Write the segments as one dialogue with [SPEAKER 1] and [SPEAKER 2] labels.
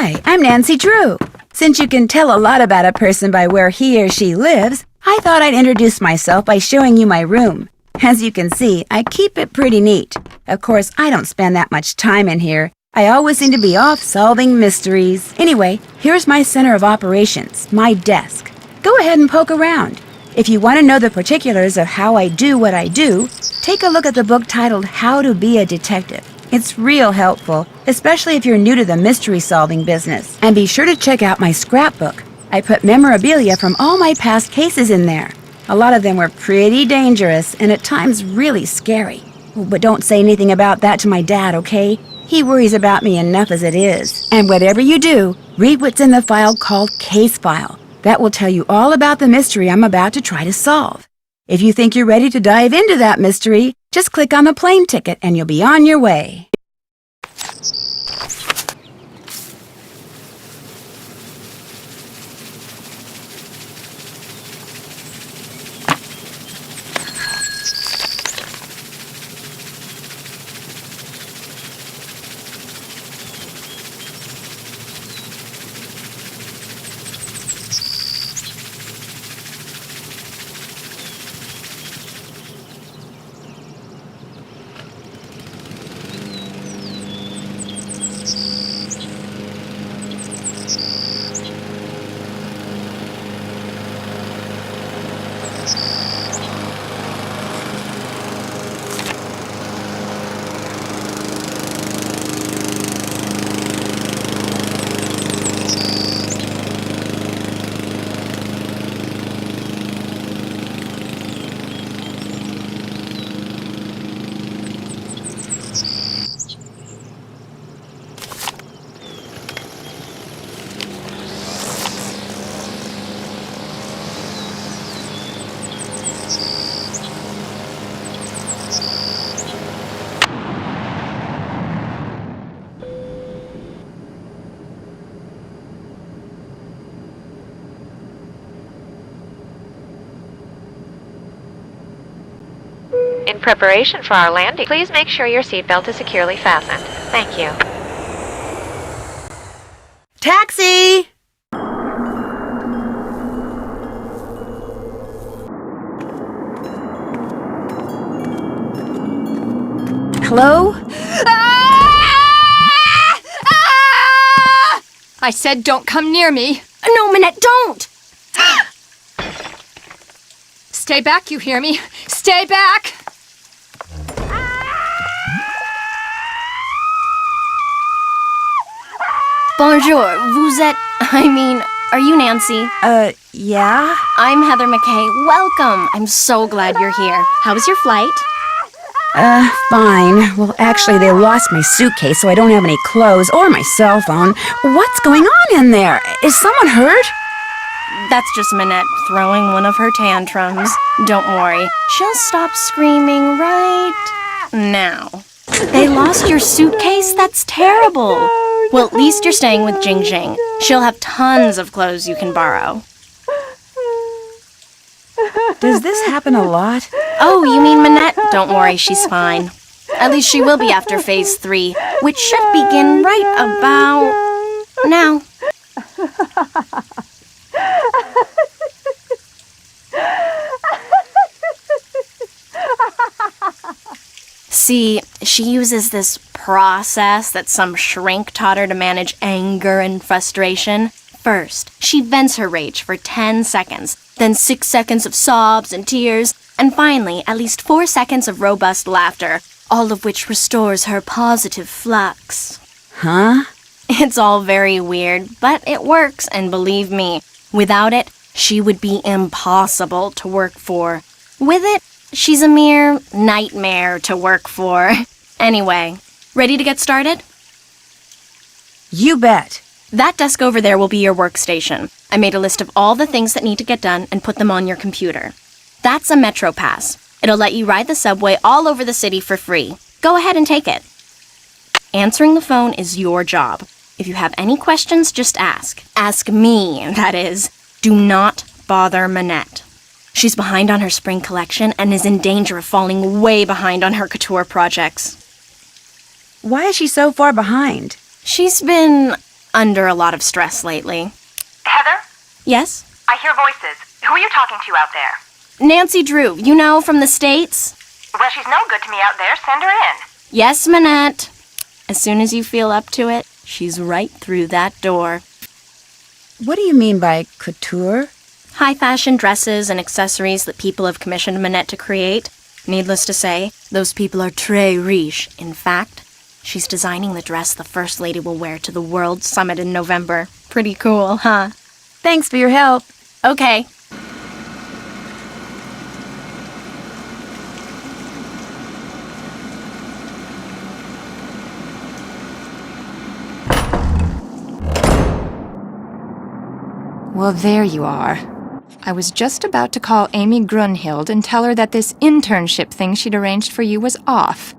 [SPEAKER 1] Hi, I'm Nancy Drew. Since you can tell a lot about a person by where he or she lives, I thought I'd introduce myself by showing you my room. As you can see, I keep it pretty neat. Of course, I don't spend that much time in here. I always seem to be off solving mysteries. Anyway, here's my center of operations, my desk. Go ahead and poke around. If you want to know the particulars of how I do what I do, take a look at the book titled How to Be a Detective. It's real helpful, especially if you're new to the mystery-solving business. And be sure to check out my scrapbook. I put memorabilia from all my past cases in there. A lot of them were pretty dangerous and at times really scary. But don't say anything about that to my dad, okay? He worries about me enough as it is. And whatever you do, read what's in the file called Case File. That will tell you all about the mystery I'm about to try to solve. If you think you're ready to dive into that mystery, just click on the plane ticket and you'll be on your way.
[SPEAKER 2] In preparation for our landing, please make sure your seatbelt is securely fastened. Thank you.
[SPEAKER 1] Taxi! Hello?
[SPEAKER 3] I said don't come near me.
[SPEAKER 4] No, Minette, don't!
[SPEAKER 3] Stay back, you hear me? Stay back!
[SPEAKER 4] Bonjour, vous êtes... are you Nancy?
[SPEAKER 1] Yeah?
[SPEAKER 4] I'm Heather McKay. Welcome. I'm so glad you're here. How was your flight?
[SPEAKER 1] Fine. Well, actually, they lost my suitcase, so I don't have any clothes or my cell phone. What's going on in there? Is someone hurt?
[SPEAKER 4] That's just Minette throwing one of her tantrums. Don't worry. She'll stop screaming right now. They lost your suitcase? That's terrible. Well, at least you're staying with Jing Jing. She'll have tons of clothes you can borrow.
[SPEAKER 1] Does this happen a lot?
[SPEAKER 4] Oh, you mean Minette? Don't worry, she's fine. At least she will be after Phase 3, which should begin right about now. See, she uses this process that some shrink taught her to manage anger and frustration. First, she vents her rage for 10 seconds, then 6 seconds of sobs and tears, and finally, at least 4 seconds of robust laughter, all of which restores her positive flux.
[SPEAKER 1] Huh?
[SPEAKER 4] It's all very weird, but it works, and believe me, without it, she would be impossible to work for. With it, she's a mere nightmare to work for. Anyway, ready to get started?
[SPEAKER 1] You bet.
[SPEAKER 4] That desk over there will be your workstation. I made a list of all the things that need to get done and put them on your computer. That's a Metro Pass. It'll let you ride the subway all over the city for free. Go ahead and take it. Answering the phone is your job. If you have any questions, just ask. Ask me, that is. Do not bother Minette. She's behind on her spring collection and is in danger of falling way behind on her couture projects.
[SPEAKER 1] Why is she so far behind?
[SPEAKER 4] She's been, under a lot of stress lately.
[SPEAKER 5] Heather?
[SPEAKER 4] Yes?
[SPEAKER 5] I hear voices. Who are you talking to out there?
[SPEAKER 4] Nancy Drew, you know, from the States?
[SPEAKER 5] Well, she's no good to me out there. Send her in.
[SPEAKER 4] Yes, Minette. As soon as you feel up to it, she's right through that door.
[SPEAKER 1] What do you mean by couture?
[SPEAKER 4] High-fashion dresses and accessories that people have commissioned Minette to create. Needless to say, those people are très riche. In fact, she's designing the dress the First Lady will wear to the World Summit in November. Pretty cool, huh?
[SPEAKER 1] Thanks for your help.
[SPEAKER 4] Okay.
[SPEAKER 3] Well, there you are. I was just about to call Amy Grunhild and tell her that this internship thing she'd arranged for you was off.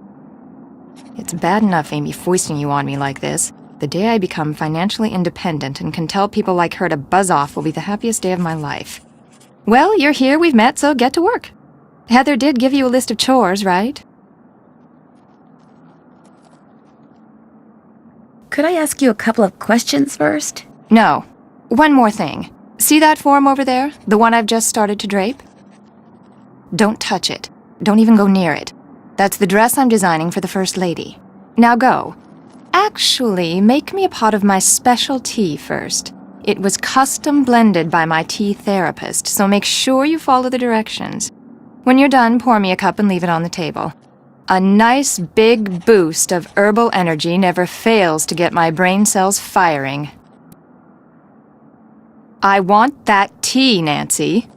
[SPEAKER 3] It's bad enough Amy foisting you on me like this. The day I become financially independent and can tell people like her to buzz off will be the happiest day of my life. Well, you're here, we've met, so get to work. Heather did give you a list of chores, right?
[SPEAKER 1] Could I ask you a couple of questions first?
[SPEAKER 3] No. One more thing. See that form over there? The one I've just started to drape? Don't touch it. Don't even go near it. That's the dress I'm designing for the First Lady. Now go. Actually, make me a pot of my special tea first. It was custom blended by my tea therapist, so make sure you follow the directions. When you're done, pour me a cup and leave it on the table. A nice big boost of herbal energy never fails to get my brain cells firing. I want that tea, Nancy.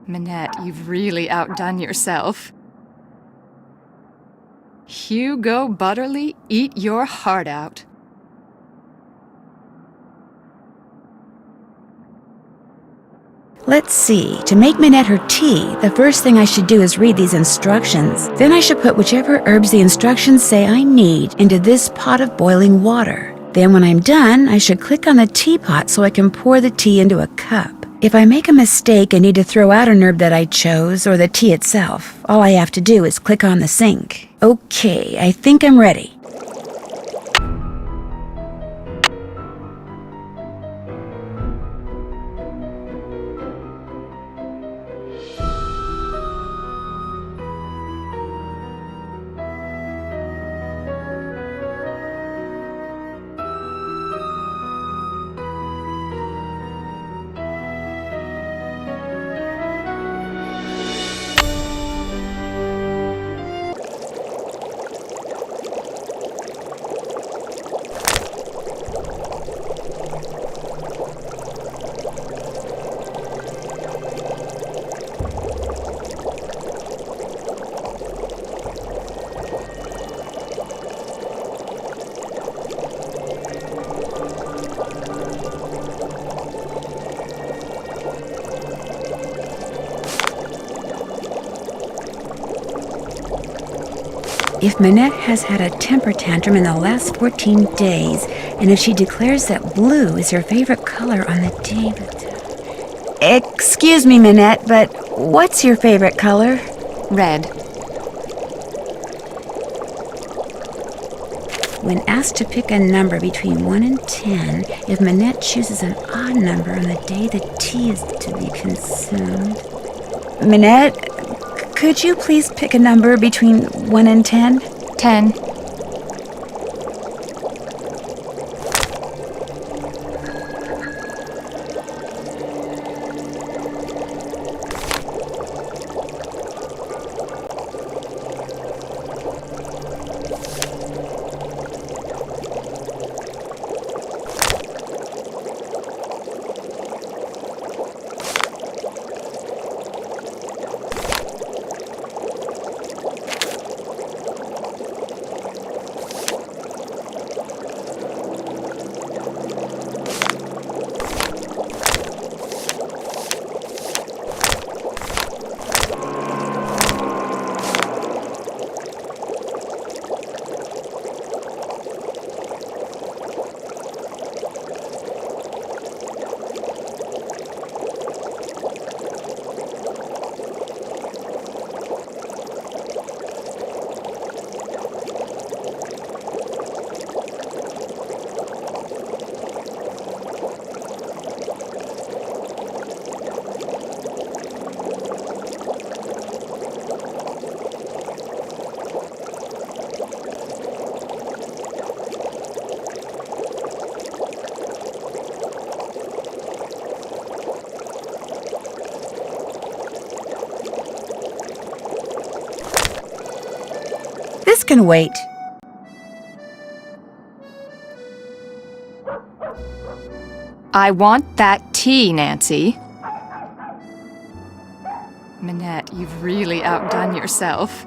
[SPEAKER 3] Minette, you've really outdone yourself. Hugo Butterly, eat your heart out.
[SPEAKER 1] Let's see. To make Minette her tea, the first thing I should do is read these instructions. Then I should put whichever herbs the instructions say I need into this pot of boiling water. Then when I'm done, I should click on the teapot so I can pour the tea into a cup. If I make a mistake and need to throw out an herb that I chose, or the tea itself, all I have to do is click on the sink. Okay, I think I'm ready. If Minette has had a temper tantrum in the last 14 days, and if she declares that blue is her favorite color on the day that... Excuse me, Minette, but what's your favorite color?
[SPEAKER 3] Red.
[SPEAKER 1] When asked to pick a number between 1 and 10, if Minette chooses an odd number on the day the tea is to be consumed... Minette, could you please pick a number between 1 and 10?
[SPEAKER 3] 10.
[SPEAKER 1] can wait.
[SPEAKER 3] I want that tea, Nancy. Minette, you've really outdone yourself.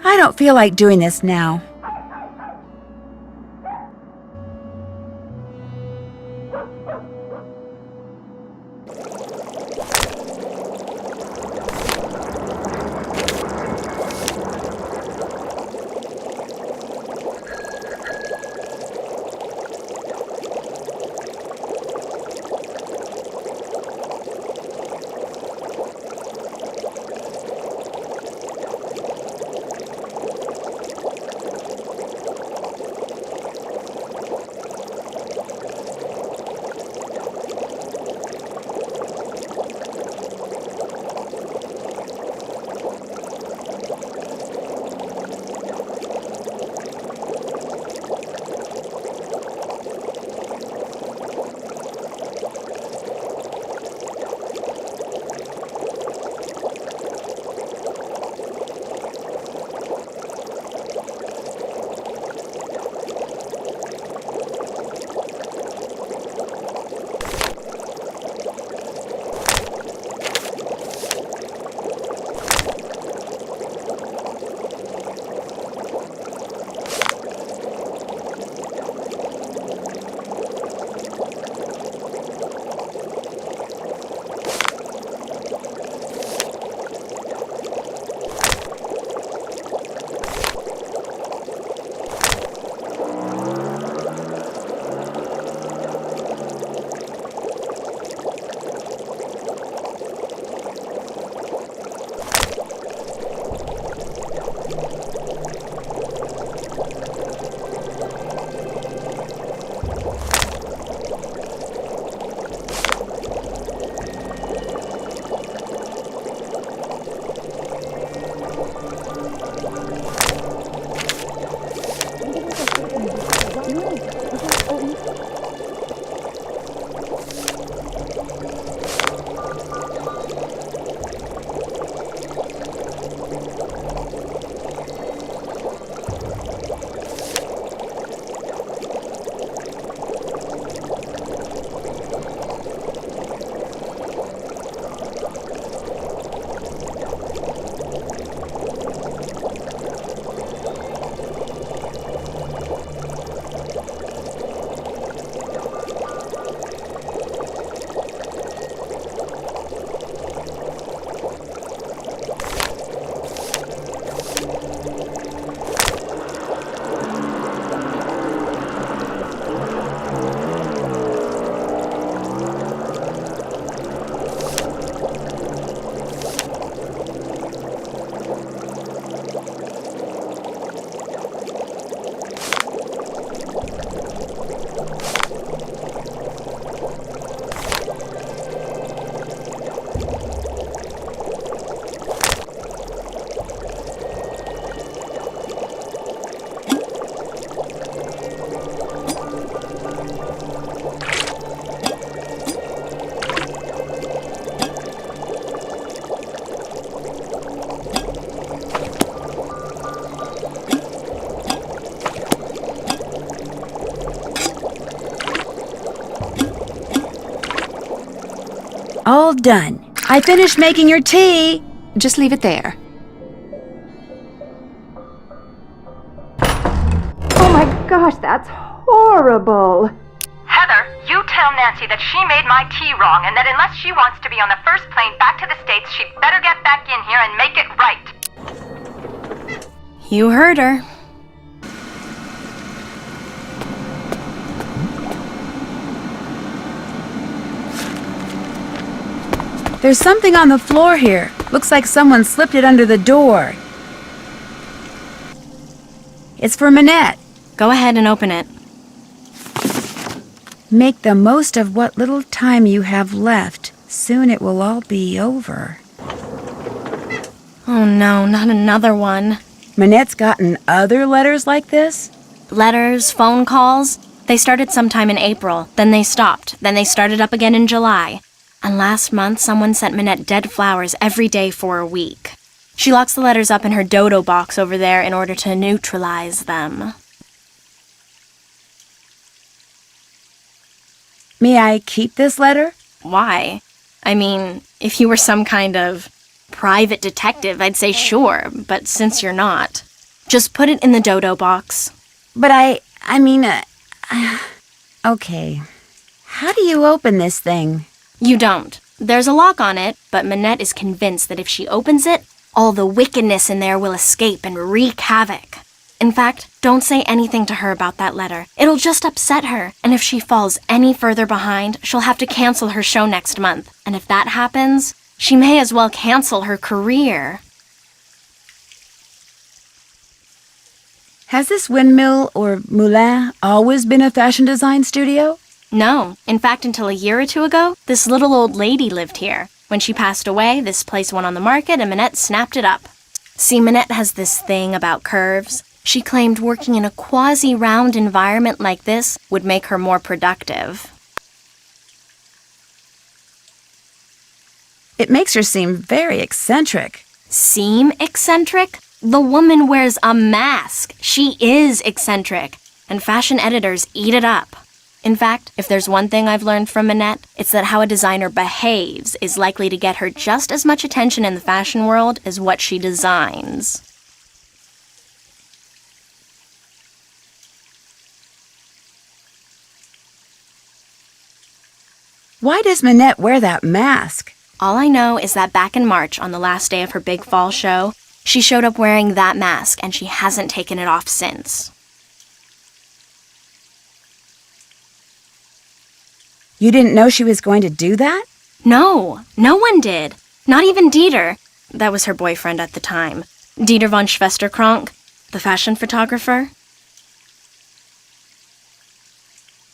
[SPEAKER 1] I don't feel like doing this now. All done. I finished making your tea.
[SPEAKER 3] Just leave it there.
[SPEAKER 6] gosh, that's horrible.
[SPEAKER 5] Heather, you tell Nancy that she made my tea wrong and that unless she wants to be on the first plane back to the States, she'd better get back in here and make it right.
[SPEAKER 4] You heard her.
[SPEAKER 1] There's something on the floor here. Looks like someone slipped it under the door. It's for Minette.
[SPEAKER 4] Go ahead and open it.
[SPEAKER 1] Make the most of what little time you have left. Soon it will all be over.
[SPEAKER 4] Oh no, not another one.
[SPEAKER 1] Minette's gotten other letters like this?
[SPEAKER 4] Letters, phone calls. They started sometime in April, then they stopped, then they started up again in July. And last month, someone sent Minette dead flowers every day for a week. She locks the letters up in her dodo box over there in order to neutralize them.
[SPEAKER 1] May I keep this letter?
[SPEAKER 4] Why? I mean, if you were some kind of private detective, I'd say sure, but since you're not, just put it in the dodo box.
[SPEAKER 1] But okay. How do you open this thing?
[SPEAKER 4] You don't. There's a lock on it, but Minette is convinced that if she opens it, all the wickedness in there will escape and wreak havoc. In fact, don't say anything to her about that letter. It'll just upset her, and if she falls any further behind, she'll have to cancel her show next month. And if that happens, she may as well cancel her career.
[SPEAKER 1] Has this windmill or moulin always been a fashion design studio?
[SPEAKER 4] No. In fact, until a year or two ago, this little old lady lived here. When she passed away, this place went on the market and Minette snapped it up. See, Minette has this thing about curves. She claimed working in a quasi-round environment like this would make her more productive.
[SPEAKER 1] It makes her seem very eccentric.
[SPEAKER 4] Seem eccentric? The woman wears a mask. She is eccentric. And fashion editors eat it up. In fact, if there's one thing I've learned from Minette, it's that how a designer behaves is likely to get her just as much attention in the fashion world as what she designs.
[SPEAKER 1] Why does Minette wear that mask?
[SPEAKER 4] All I know is that back in March, on the last day of her big fall show, she showed up wearing that mask and she hasn't taken it off since.
[SPEAKER 1] You didn't know she was going to do that?
[SPEAKER 4] No, no one did. Not even Dieter. That was her boyfriend at the time. Dieter von Schwesterkrank, the fashion photographer.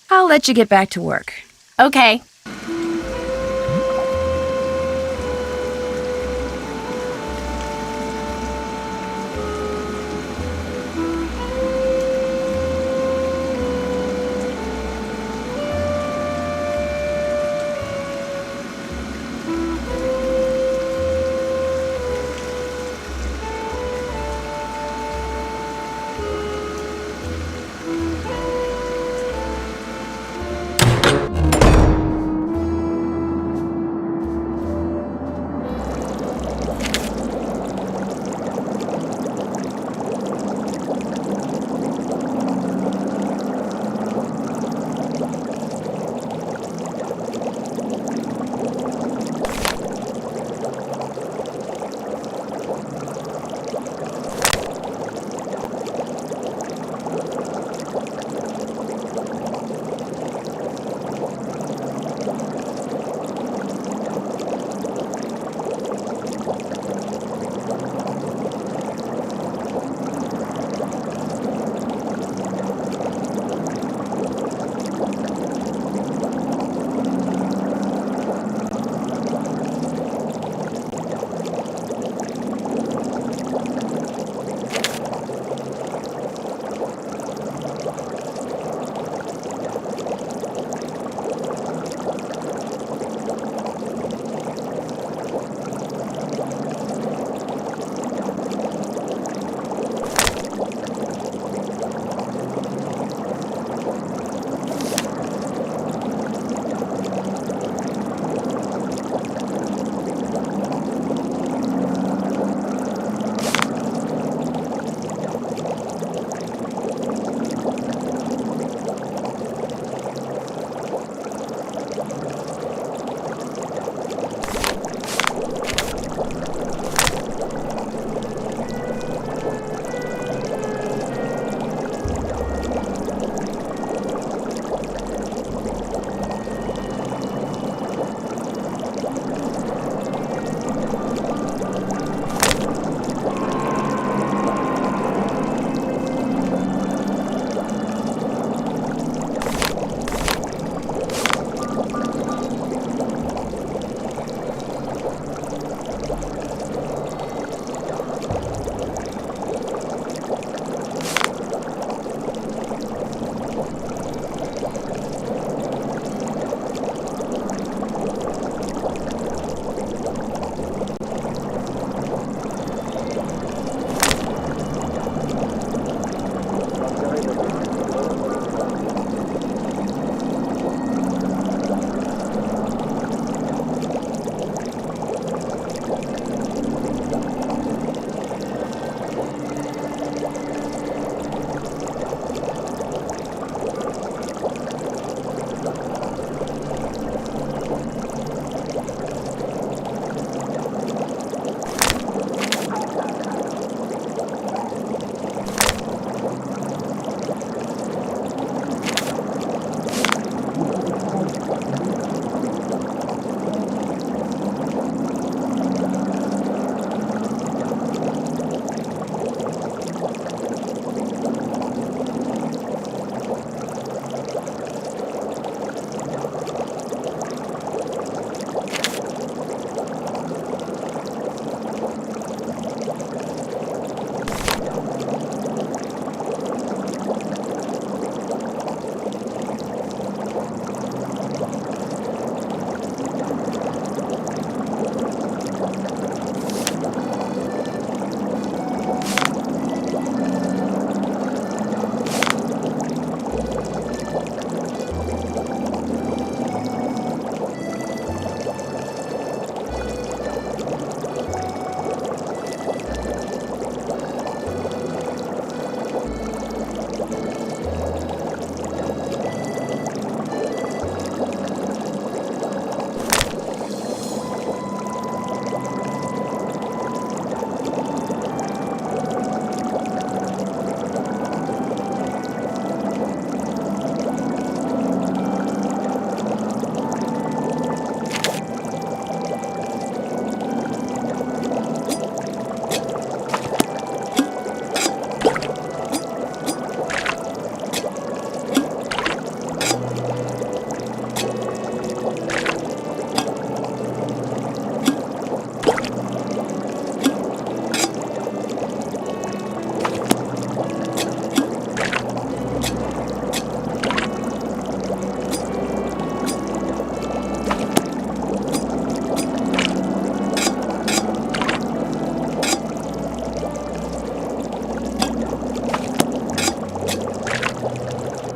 [SPEAKER 1] I'll let you get back to work.
[SPEAKER 4] Okay.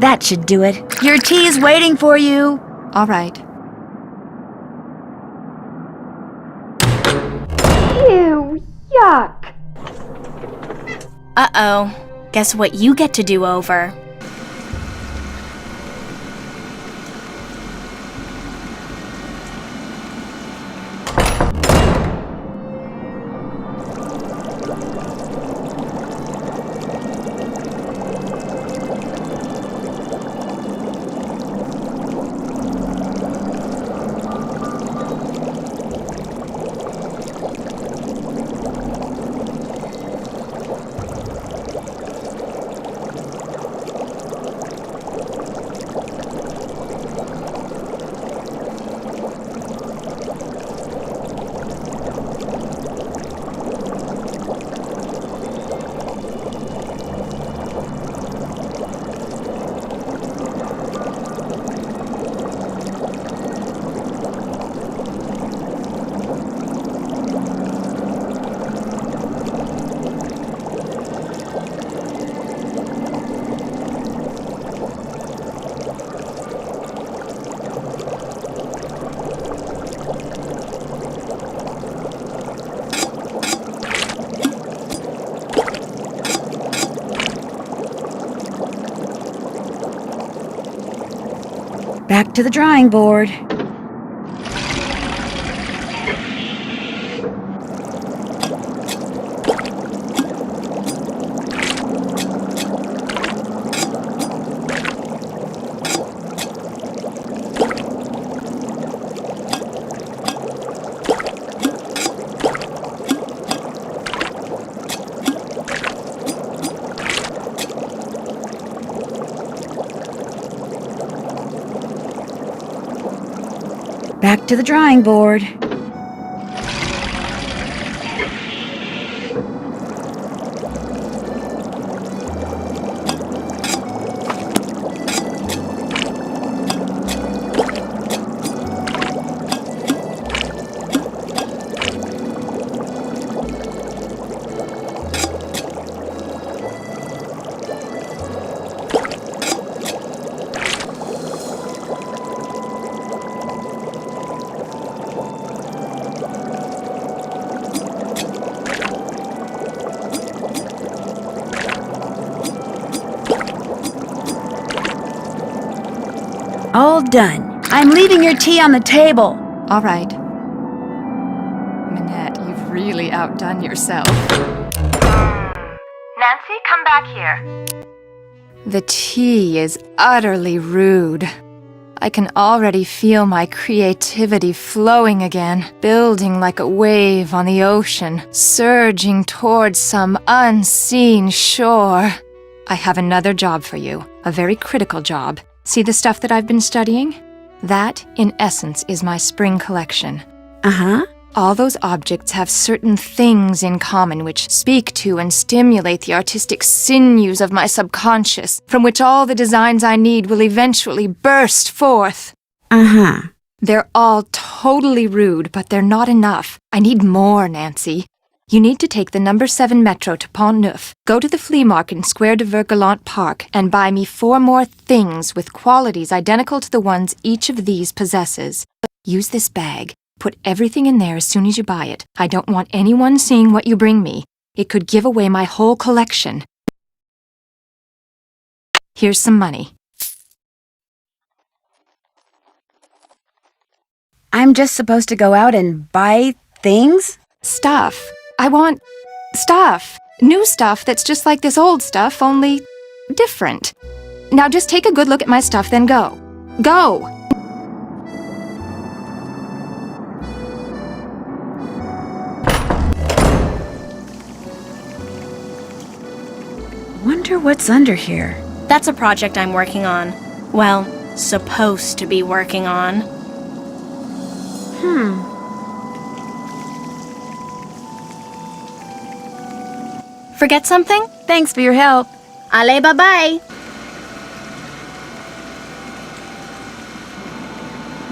[SPEAKER 1] That should do it. Your tea's waiting for you.
[SPEAKER 3] All right.
[SPEAKER 6] Ew, yuck.
[SPEAKER 4] Uh-oh. Guess what you get to do over?
[SPEAKER 1] Back to the drawing board. Back to the drawing board. All done. I'm leaving your tea on the table.
[SPEAKER 3] All right. Minette, you've really outdone yourself.
[SPEAKER 5] Nancy, come back here.
[SPEAKER 3] The tea is utterly rude. I can already feel my creativity flowing again, building like a wave on the ocean, surging towards some unseen shore. I have another job for you, a very critical job. See the stuff that I've been studying? That, in essence, is my spring collection.
[SPEAKER 1] Uh-huh.
[SPEAKER 3] All those objects have certain things in common which speak to and stimulate the artistic sinews of my subconscious, from which all the designs I need will eventually burst forth.
[SPEAKER 1] Uh-huh.
[SPEAKER 3] They're all totally rude, but they're not enough. I need more, Nancy. You need to take the number 7 metro to Pont-Neuf, go to the flea market in Square de Vergalant Park, and buy me 4 more things with qualities identical to the ones each of these possesses. Use this bag. Put everything in there as soon as you buy it. I don't want anyone seeing what you bring me. It could give away my whole collection. Here's some money.
[SPEAKER 1] I'm just supposed to go out and buy things?
[SPEAKER 3] Stuff. I want stuff. New stuff that's just like this old stuff, only different. Now just take a good look at my stuff, then go. Go!
[SPEAKER 1] Wonder what's under here.
[SPEAKER 4] That's a project I'm working on. Well, supposed to be working on. Forget something?
[SPEAKER 1] Thanks for your help.
[SPEAKER 4] Allez, bye-bye!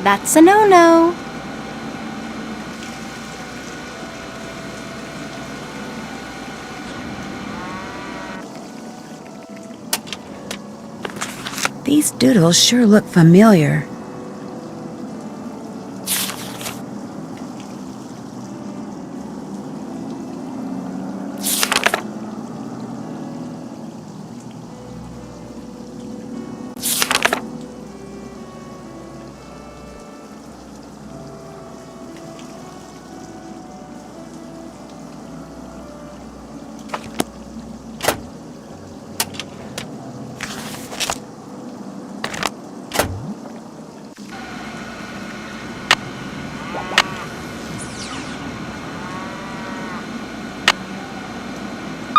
[SPEAKER 4] That's a no-no.
[SPEAKER 1] These doodles sure look familiar.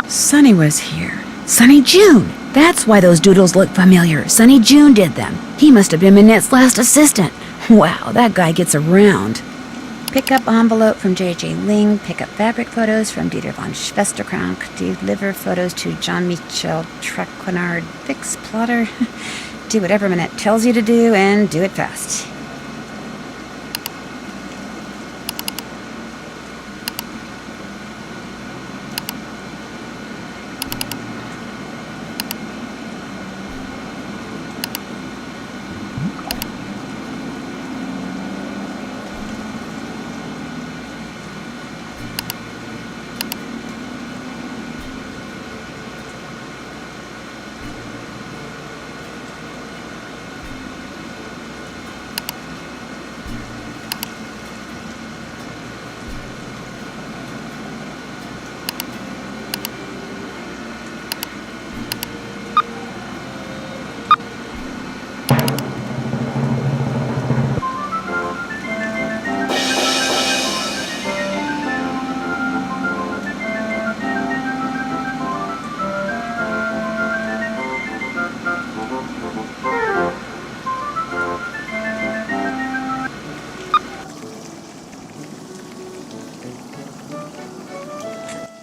[SPEAKER 1] Sunny was here. Sunny June! That's why those doodles look familiar. Sunny June did them. He must have been Minette's last assistant. Wow, that guy gets around. Pick up envelope from J.J. Ling. Pick up fabric photos from Dieter von Schwesterkrank. Deliver photos to Jean-Michel Traquenard. Fix plotter. Do whatever Minette tells you to do, and do it fast.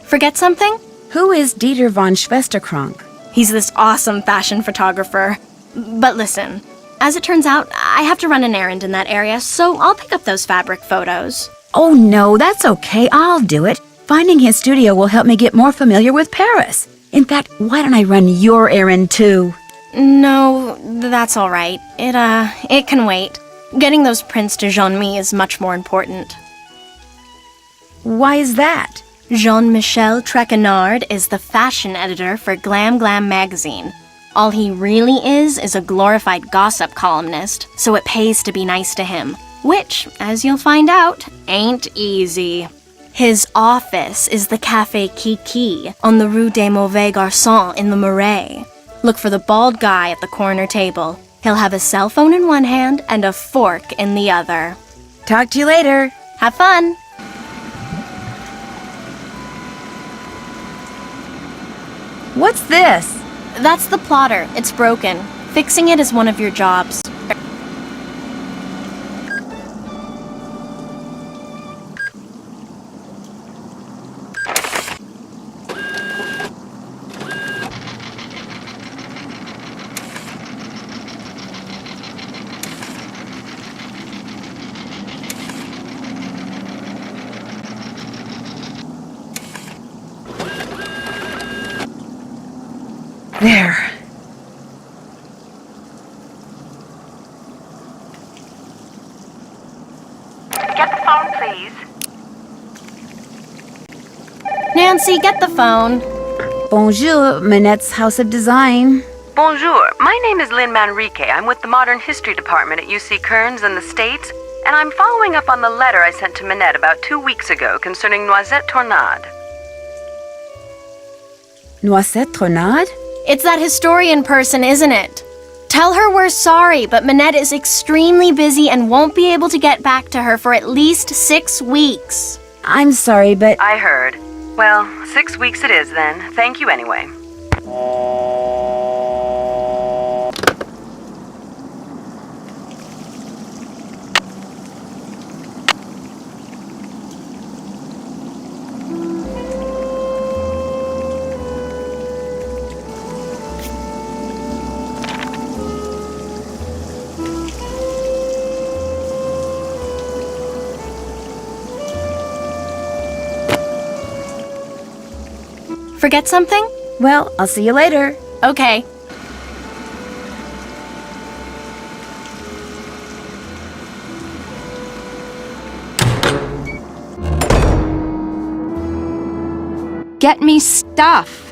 [SPEAKER 4] Forget something?
[SPEAKER 1] Who is Dieter von Schwesterkrank?
[SPEAKER 4] He's this awesome fashion photographer. But listen, as it turns out, I have to run an errand in that area, so I'll pick up those fabric photos.
[SPEAKER 1] Oh no, that's okay. I'll do it. Finding his studio will help me get more familiar with Paris. In fact, why don't I run your errand too?
[SPEAKER 4] No, that's all right. It can wait. Getting those prints to Jean-Mi is much more important.
[SPEAKER 1] Why is that?
[SPEAKER 4] Jean-Michel Traquenard is the fashion editor for Glam Glam magazine. All he really is a glorified gossip columnist, so it pays to be nice to him. Which, as you'll find out, ain't easy. His office is the Café Kiki on the Rue des Mauvais Garçons in the Marais. Look for the bald guy at the corner table. He'll have a cell phone in one hand and a fork in the other.
[SPEAKER 1] Talk to you later.
[SPEAKER 4] Have fun!
[SPEAKER 1] What's this?
[SPEAKER 4] That's the plotter. It's broken. Fixing it is one of your jobs.
[SPEAKER 1] There.
[SPEAKER 5] Get the phone, please.
[SPEAKER 4] Nancy, get the phone.
[SPEAKER 1] Bonjour, Minette's House of Design.
[SPEAKER 7] Bonjour. My name is Lynn Manrique. I'm with the Modern History Department at UC Kearns in the States, and I'm following up on the letter I sent to Minette about 2 weeks ago concerning Noisette Tornade.
[SPEAKER 1] Noisette Tornade?
[SPEAKER 4] It's that historian person, isn't it? Tell her we're sorry, but Minette is extremely busy and won't be able to get back to her for at least 6 weeks.
[SPEAKER 1] I'm sorry, but
[SPEAKER 7] I heard. Well, 6 weeks it is then. Thank you anyway.
[SPEAKER 4] Forget something?
[SPEAKER 1] well, I'll see you later.
[SPEAKER 4] Okay.
[SPEAKER 3] Get me stuff.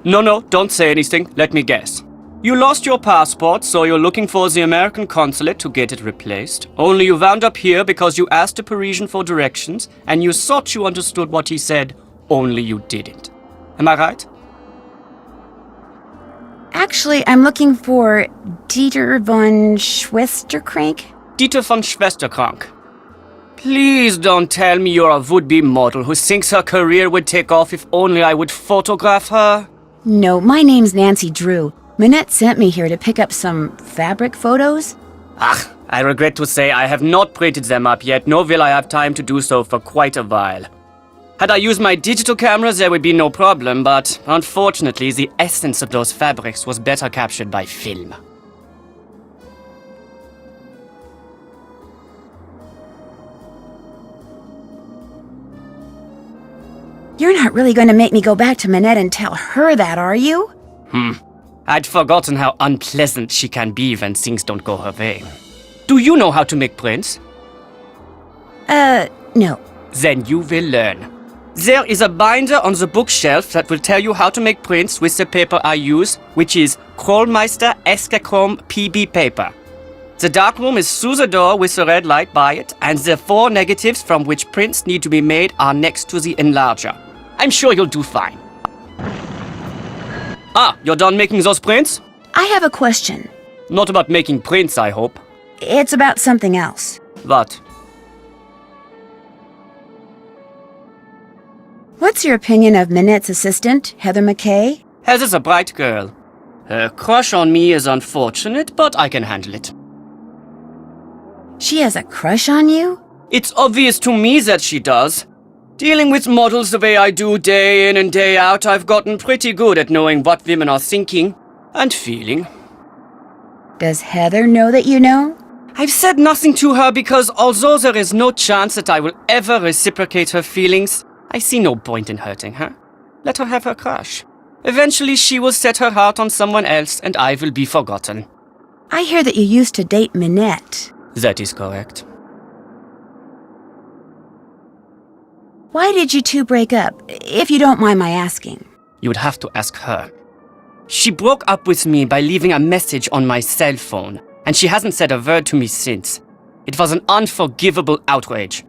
[SPEAKER 8] No, don't say anything. Let me guess. You lost your passport, so you're looking for the American consulate to get it replaced. Only you wound up here because you asked a Parisian for directions, and you thought you understood what he said, only you didn't. Am I right?
[SPEAKER 1] Actually, I'm looking for Dieter von Schwesterkrank.
[SPEAKER 8] Dieter von Schwesterkrank. Please don't tell me you're a would-be model who thinks her career would take off if only I would photograph her.
[SPEAKER 1] No, my name's Nancy Drew. Minette sent me here to pick up some fabric photos.
[SPEAKER 8] I regret to say I have not printed them up yet, nor will I have time to do so for quite a while. Had I used my digital cameras, there would be no problem, but unfortunately, the essence of those fabrics was better captured by film.
[SPEAKER 1] You're not really going to make me go back to Minette and tell her that, are you?
[SPEAKER 8] I'd forgotten how unpleasant she can be when things don't go her way. Do you know how to make prints?
[SPEAKER 1] No.
[SPEAKER 8] Then you will learn. There is a binder on the bookshelf that will tell you how to make prints with the paper I use, which is Krollmeister Escachrome PB paper. The darkroom is through the door with the red light by it, and the 4 negatives from which prints need to be made are next to the enlarger. I'm sure you'll do fine. You're done making those prints?
[SPEAKER 1] I have a question.
[SPEAKER 8] Not about making prints, I hope.
[SPEAKER 1] It's about something else.
[SPEAKER 8] What?
[SPEAKER 1] What's your opinion of Minette's assistant, Heather McKay?
[SPEAKER 8] Heather's a bright girl. Her crush on me is unfortunate, but I can handle it.
[SPEAKER 1] She has a crush on you?
[SPEAKER 8] It's obvious to me that she does. Dealing with models the way I do day in and day out, I've gotten pretty good at knowing what women are thinking and feeling.
[SPEAKER 1] Does Heather know that you know?
[SPEAKER 8] I've said nothing to her because although there is no chance that I will ever reciprocate her feelings, I see no point in hurting her. Let her have her crush. Eventually she will set her heart on someone else and I will be forgotten.
[SPEAKER 1] I hear that you used to date Minette.
[SPEAKER 8] That is correct.
[SPEAKER 1] Why did you two break up, if you don't mind my asking?
[SPEAKER 8] You would have to ask her. She broke up with me by leaving a message on my cell phone, and she hasn't said a word to me since. It was an unforgivable outrage.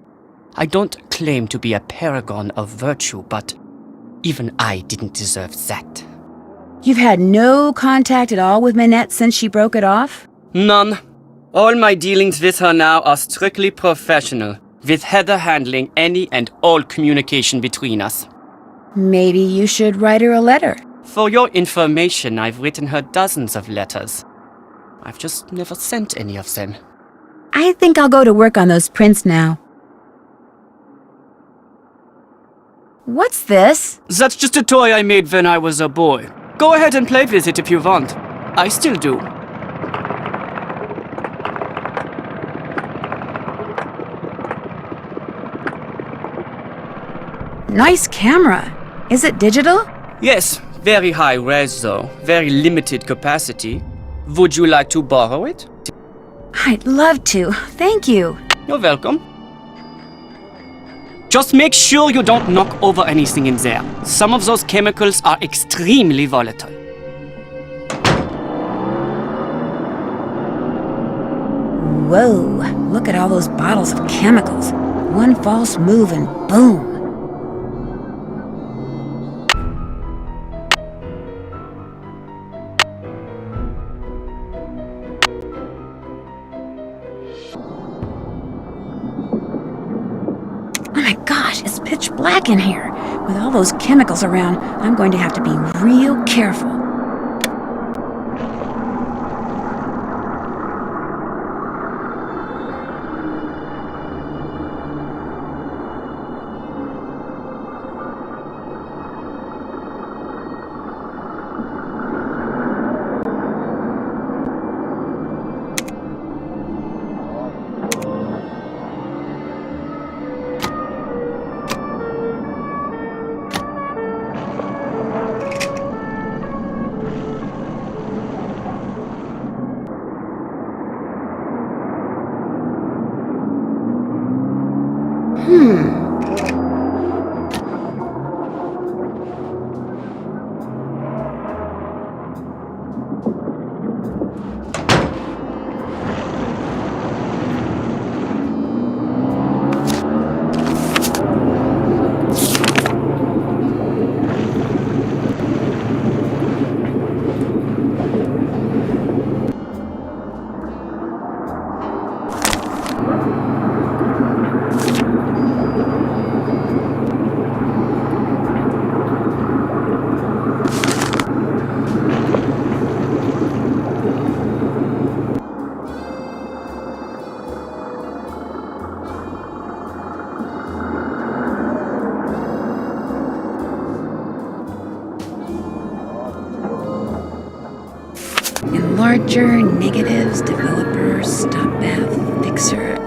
[SPEAKER 8] I don't claim to be a paragon of virtue, but even I didn't deserve that.
[SPEAKER 1] You've had no contact at all with Minette since she broke it off?
[SPEAKER 8] None. All my dealings with her now are strictly professional, with Heather handling any and all communication between us.
[SPEAKER 1] Maybe you should write her a letter.
[SPEAKER 8] For your information, I've written her dozens of letters. I've just never sent any of them.
[SPEAKER 1] I think I'll go to work on those prints now. What's this?
[SPEAKER 8] That's just a toy I made when I was a boy. Go ahead and play with it if you want. I still do.
[SPEAKER 1] Nice camera. Is it digital?
[SPEAKER 8] Yes, very high res though. Very limited capacity. Would you like to borrow it?
[SPEAKER 1] I'd love to. Thank you.
[SPEAKER 8] You're welcome. Just make sure you don't knock over anything in there. Some of those chemicals are extremely volatile.
[SPEAKER 1] Whoa, look at all those bottles of chemicals. One false move and boom. Oh my gosh, it's pitch black in here. With all those chemicals around, I'm going to have to be real careful. Enlarger, negatives, developer, stop path, fixer.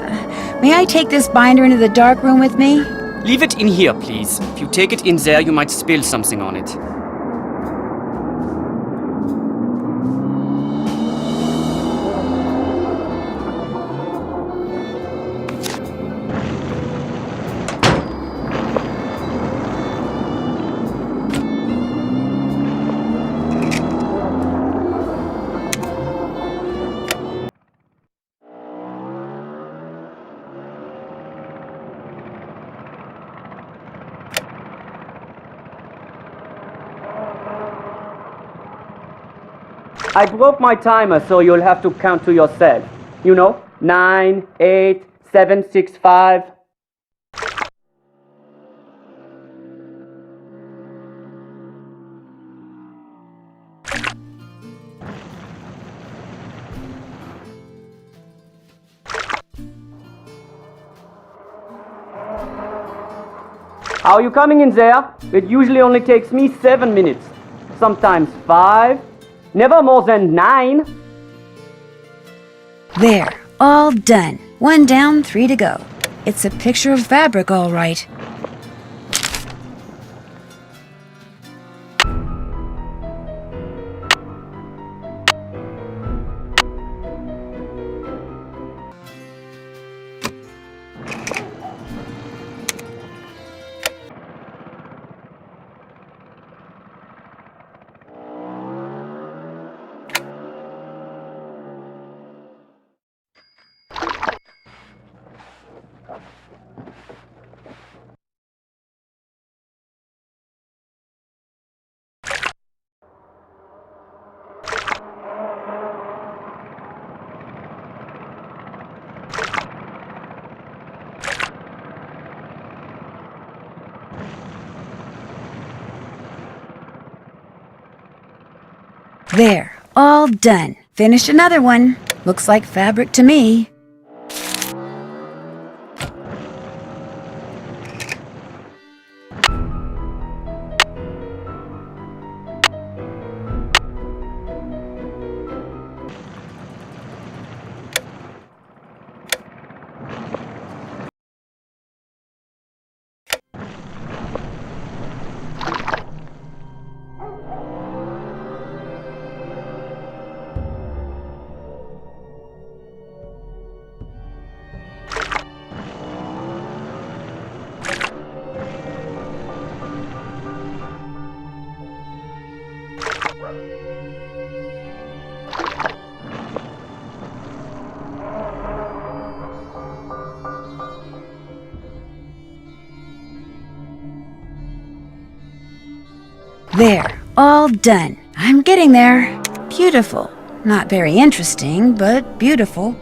[SPEAKER 1] May I take this binder into the dark room with me?
[SPEAKER 8] Leave it in here, please. If you take it in there, you might spill something on it. I broke my timer, so you'll have to count to yourself. You know, 9, 8, 7, 6, 5. How are you coming in there? It usually only takes me 7 minutes. Sometimes 5. Never more than 9.
[SPEAKER 1] There, all done. 1 down, 3 to go. It's a picture of fabric, all right. There, all done. Finished another one. Looks like fabric to me. There, all done. I'm getting there. Beautiful. Not very interesting, but beautiful.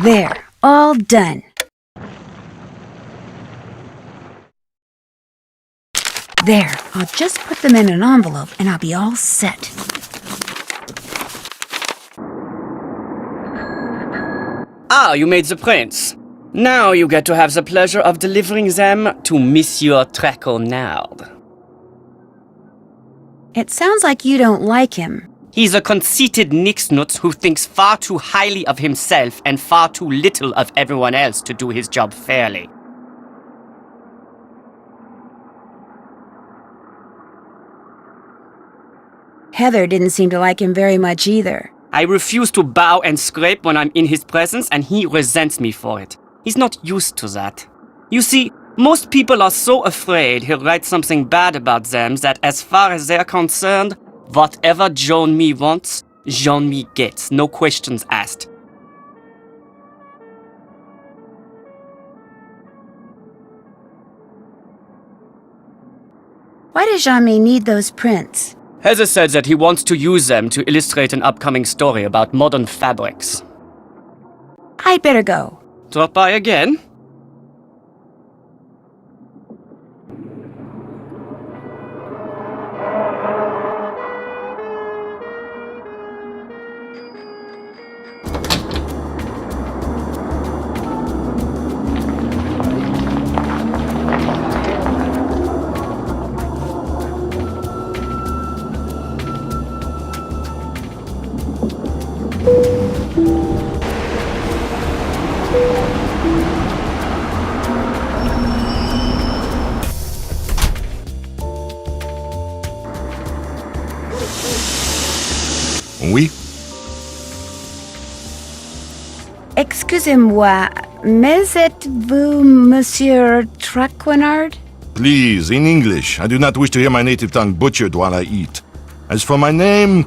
[SPEAKER 1] There, all done. There, I'll just put them in an envelope and I'll be all set.
[SPEAKER 8] Ah, you made the prints. Now you get to have the pleasure of delivering them to Monsieur Traquenard.
[SPEAKER 1] It sounds like you don't like him.
[SPEAKER 8] He's a conceited nixnut who thinks far too highly of himself and far too little of everyone else to do his job fairly.
[SPEAKER 1] Heather didn't seem to like him very much either.
[SPEAKER 8] I refuse to bow and scrape when I'm in his presence, and he resents me for it. He's not used to that. You see, most people are so afraid he'll write something bad about them that as far as they're concerned, whatever Jean-Mi wants, Jean-Mi gets, no questions asked.
[SPEAKER 1] Why does Jean-Mi need those prints?
[SPEAKER 8] Heather said that he wants to use them to illustrate an upcoming story about modern fabrics.
[SPEAKER 1] I'd better go.
[SPEAKER 8] Drop by again?
[SPEAKER 9] Oui?
[SPEAKER 1] Excusez-moi, mais êtes-vous Monsieur Traquenard?
[SPEAKER 9] Please, in English. I do not wish to hear my native tongue butchered while I eat. As for my name,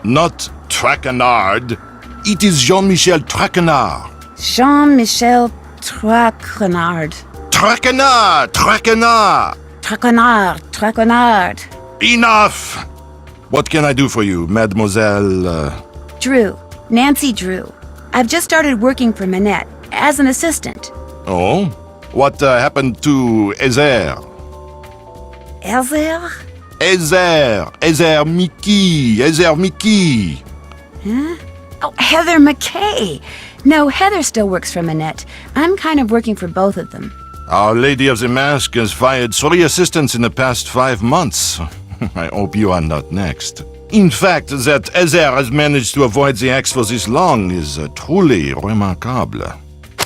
[SPEAKER 9] not Traquenard. It is Jean-Michel Traquenard.
[SPEAKER 1] Jean-Michel Traquenard.
[SPEAKER 9] Traquenard! Traquenard!
[SPEAKER 1] Traquenard, Traquenard.
[SPEAKER 9] Enough! What can I do for you, Mademoiselle?
[SPEAKER 1] Drew. Nancy Drew. I've just started working for Minette as an assistant.
[SPEAKER 9] Oh? What happened to Ezer?
[SPEAKER 1] Elzer?
[SPEAKER 9] Ezer Mickey.
[SPEAKER 1] Huh? Oh, Heather McKay. No, Heather still works for Minette. I'm kind of working for both of them.
[SPEAKER 9] Our Lady of the Mask has fired 3 assistants in the past 5 months. I hope you are not next. In fact, that Ezer has managed to avoid the axe for this long is truly remarkable.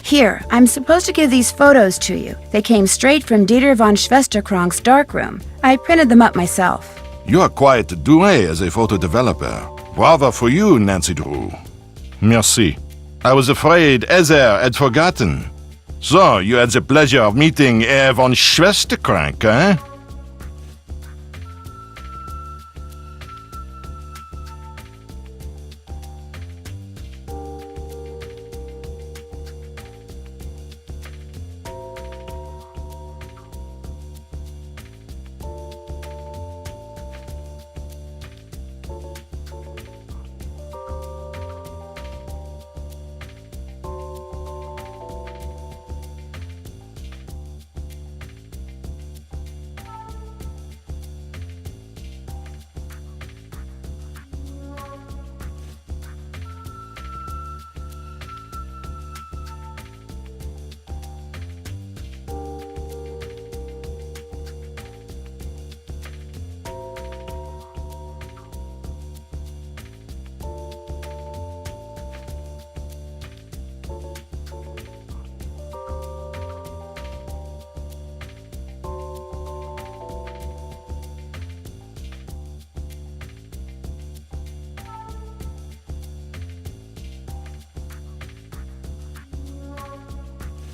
[SPEAKER 1] Here, I'm supposed to give these photos to you. They came straight from Dieter von Schwesterkrank's darkroom. I printed them up myself.
[SPEAKER 9] You are quite doué as a photo developer. Bravo for you, Nancy Drew. Merci. I was afraid Ezer had forgotten. So, you had the pleasure of meeting Herr von Schwesterkrank, eh?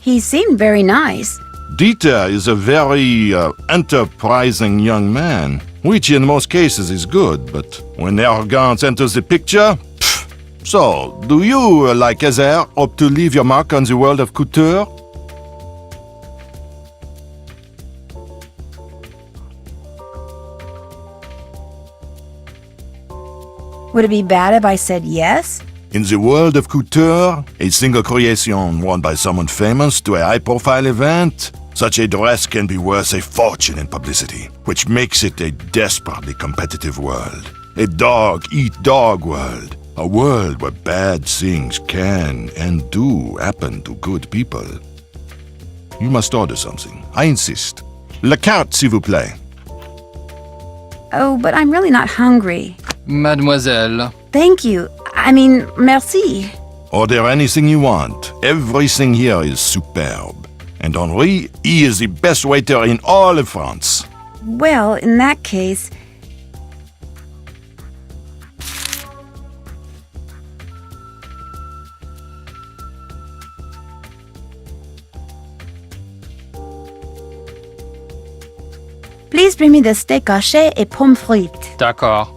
[SPEAKER 1] He seemed very nice.
[SPEAKER 9] Dieter is a very enterprising young man, which in most cases is good, but when arrogance enters the picture, pff. So, do you, like Ezer, hope to leave your mark on the world of couture?
[SPEAKER 1] Would it be bad if I said yes?
[SPEAKER 9] In the world of couture, a single creation worn by someone famous to a high-profile event, such a dress can be worth a fortune in publicity, which makes it a desperately competitive world. A dog-eat-dog world. A world where bad things can and do happen to good people. You must order something. I insist. La carte, s'il vous plaît.
[SPEAKER 1] Oh, but I'm really not hungry.
[SPEAKER 10] Mademoiselle.
[SPEAKER 1] Thank you. Merci.
[SPEAKER 9] Order anything you want. Everything here is superb. And Henri, he is the best waiter in all of France.
[SPEAKER 1] Well, in that case... Please bring me the steak haché et pommes frites.
[SPEAKER 10] D'accord.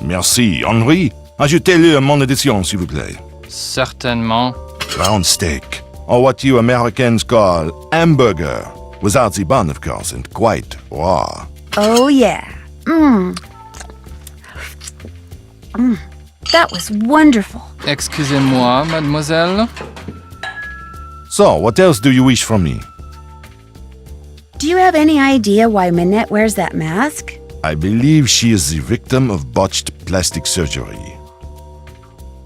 [SPEAKER 9] Merci. Henri, ajoutez-le à mon édition, s'il vous plaît.
[SPEAKER 10] Certainement.
[SPEAKER 9] Round steak, or what you Americans call hamburger, without the bun, of course, and quite raw.
[SPEAKER 1] Oh, yeah. That was wonderful.
[SPEAKER 10] Excusez-moi, mademoiselle.
[SPEAKER 9] So, what else do you wish from me?
[SPEAKER 1] Do you have any idea why Minette wears that mask?
[SPEAKER 9] I believe she is the victim of botched plastic surgery.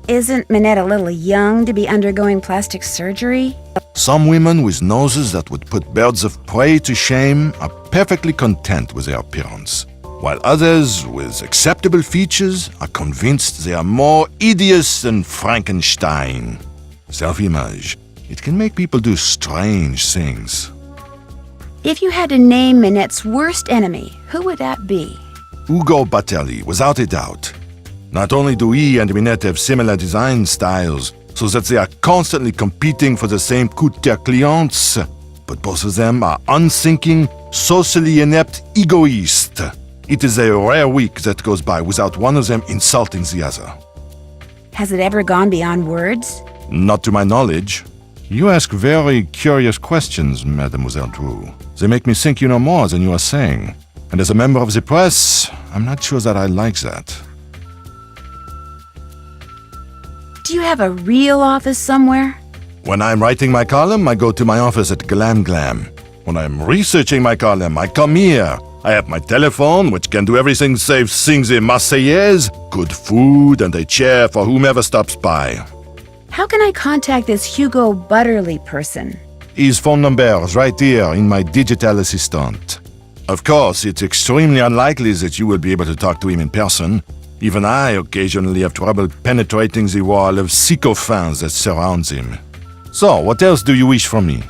[SPEAKER 1] Isn't Minette a little young to be undergoing plastic surgery?
[SPEAKER 9] Some women with noses that would put birds of prey to shame are perfectly content with their appearance, while others with acceptable features are convinced they are more hideous than Frankenstein. Self-image. It can make people do strange things.
[SPEAKER 1] If you had to name Minette's worst enemy, who would that be?
[SPEAKER 9] Ugo Batelli, without a doubt. Not only do he and Minette have similar design styles, so that they are constantly competing for the same couture clients, but both of them are unthinking, socially inept egoists. It is a rare week that goes by without one of them insulting the other.
[SPEAKER 1] Has it ever gone beyond words?
[SPEAKER 9] Not to my knowledge. You ask very curious questions, Mademoiselle Drew. They make me think you know more than you are saying. And as a member of the press, I'm not sure that I like that.
[SPEAKER 1] Do you have a real office somewhere?
[SPEAKER 9] When I'm writing my column, I go to my office at Glam Glam. When I'm researching my column, I come here. I have my telephone, which can do everything save sing the Marseillaise, good food, and a chair for whomever stops by.
[SPEAKER 1] How can I contact this Hugo Butterly person?
[SPEAKER 9] His phone number is right here in my digital assistant. Of course, it's extremely unlikely that you will be able to talk to him in person. Even I occasionally have trouble penetrating the wall of sycophants that surrounds him. So, what else do you wish from me?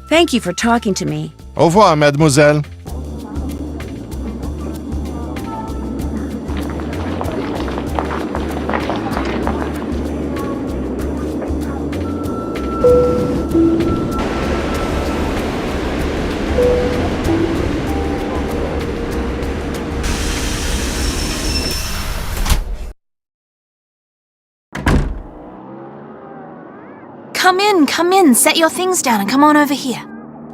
[SPEAKER 1] Thank you for talking to me.
[SPEAKER 9] Au revoir, mademoiselle.
[SPEAKER 11] Come in, set your things down and come on over here.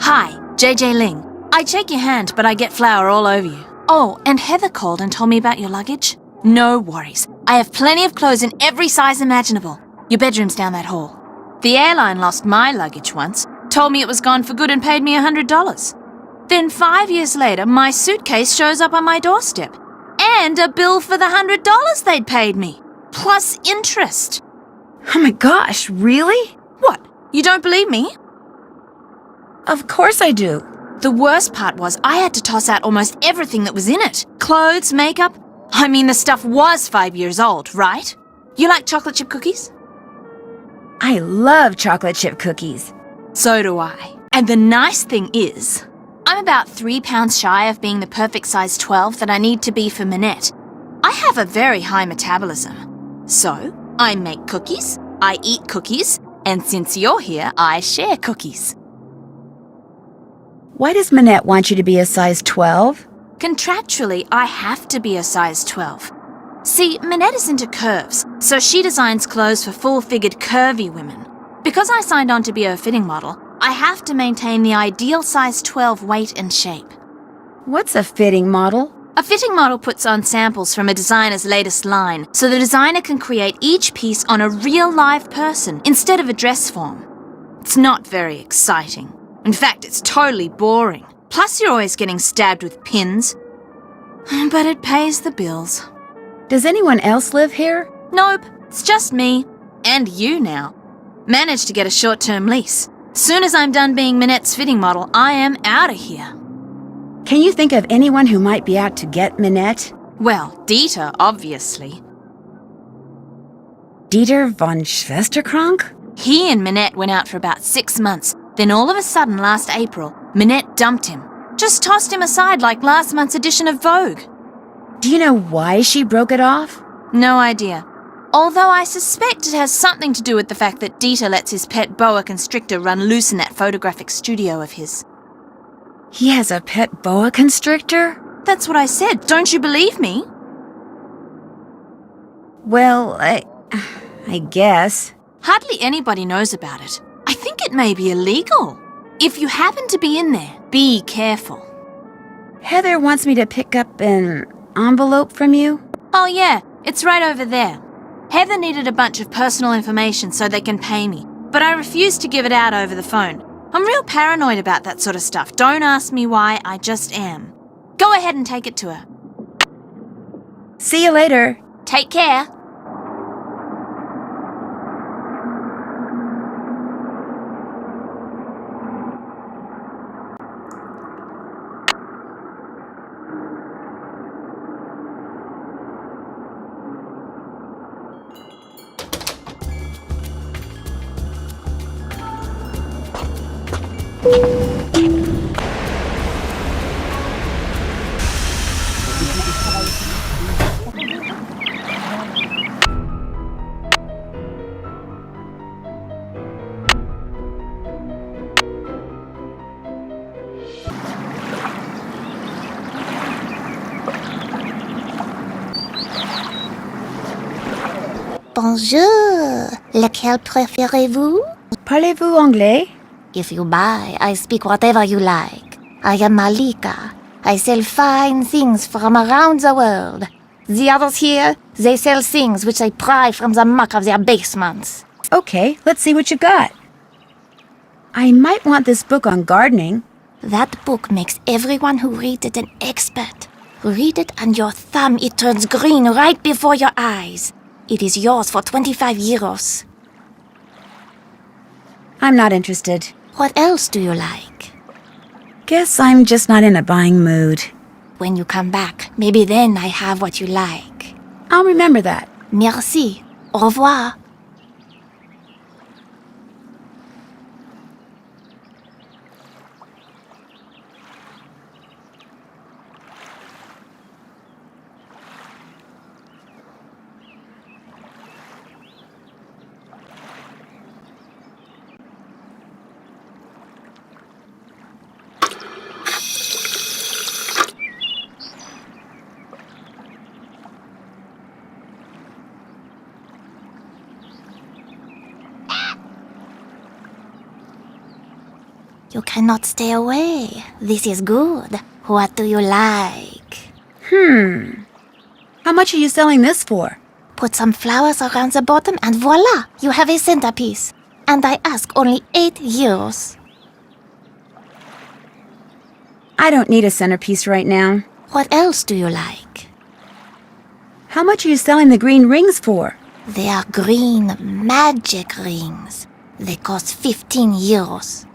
[SPEAKER 11] Hi, JJ Ling. I'd shake your hand, but I get flour all over you. Oh, and Heather called and told me about your luggage. No worries. I have plenty of clothes in every size imaginable. Your bedroom's down that hall. The airline lost my luggage once, told me it was gone for good and paid me $100. Then 5 years later, my suitcase shows up on my doorstep. And a bill for the $100 they'd paid me. Plus interest.
[SPEAKER 1] Oh my gosh, really?
[SPEAKER 11] What? You don't believe me?
[SPEAKER 1] Of course I do.
[SPEAKER 11] The worst part was I had to toss out almost everything that was in it. Clothes, makeup. I mean, the stuff was 5 years old, right? You like chocolate chip cookies?
[SPEAKER 1] I love chocolate chip cookies.
[SPEAKER 11] So do I. And the nice thing is, I'm about 3 pounds shy of being the perfect size 12 that I need to be for Minette. I have a very high metabolism. So, I make cookies, I eat cookies, and since you're here, I share cookies.
[SPEAKER 1] Why does Minette want you to be a size 12?
[SPEAKER 11] Contractually, I have to be a size 12. See, Minette is into curves, so she designs clothes for full-figured curvy women. Because I signed on to be her fitting model, I have to maintain the ideal size 12 weight and shape.
[SPEAKER 1] What's a fitting model?
[SPEAKER 11] A fitting model puts on samples from a designer's latest line, so the designer can create each piece on a real live person instead of a dress form. It's not very exciting. In fact, it's totally boring. Plus, you're always getting stabbed with pins. But it pays the bills.
[SPEAKER 1] Does anyone else live here?
[SPEAKER 11] Nope, it's just me. And you now. Managed to get a short-term lease. Soon as I'm done being Minette's fitting model, I am out of here.
[SPEAKER 1] Can you think of anyone who might be out to get Minette?
[SPEAKER 11] Well, Dieter, obviously.
[SPEAKER 1] Dieter von Schwesterkrank?
[SPEAKER 11] He and Minette went out for about 6 months. Then all of a sudden, last April, Minette dumped him. Just tossed him aside like last month's edition of Vogue.
[SPEAKER 1] Do you know why she broke it off?
[SPEAKER 11] No idea. Although I suspect it has something to do with the fact that Dieter lets his pet boa constrictor run loose in that photographic studio of his.
[SPEAKER 1] He has a pet boa constrictor?
[SPEAKER 11] That's what I said. Don't you believe me?
[SPEAKER 1] Well, I guess.
[SPEAKER 11] Hardly anybody knows about it. I think it may be illegal. If you happen to be in there, be careful.
[SPEAKER 1] Heather wants me to pick up an envelope from you.
[SPEAKER 11] Oh yeah, it's right over there. Heather needed a bunch of personal information so they can pay me, but I refused to give it out over the phone. I'm real paranoid about that sort of stuff. Don't ask me why, I just am. Go ahead and take it to her.
[SPEAKER 1] See you later.
[SPEAKER 11] Take care.
[SPEAKER 12] Bonjour. Lequel préférez-vous?
[SPEAKER 1] Parlez-vous anglais?
[SPEAKER 12] If you buy, I speak whatever you like. I am Malika. I sell fine things from around the world. The others here, they sell things which they pry from the muck of their basements.
[SPEAKER 1] Okay, let's see what you got. I might want this book on gardening.
[SPEAKER 12] That book makes everyone who reads it an expert. Read it and your thumb, it turns green right before your eyes. It is yours for 25 euros.
[SPEAKER 1] I'm not interested.
[SPEAKER 12] What else do you like?
[SPEAKER 1] Guess I'm just not in a buying mood.
[SPEAKER 12] When you come back, maybe then I have what you like.
[SPEAKER 1] I'll remember that.
[SPEAKER 12] Merci. Au revoir. You cannot stay away. This is good. What do you like?
[SPEAKER 1] How much are you selling this for?
[SPEAKER 12] Put some flowers around the bottom and voila! You have a centerpiece. And I ask only 8 euros.
[SPEAKER 1] I don't need a centerpiece right now.
[SPEAKER 12] What else do you like?
[SPEAKER 1] How much are you selling the green rings for?
[SPEAKER 12] They are green magic rings. They cost 15 euros.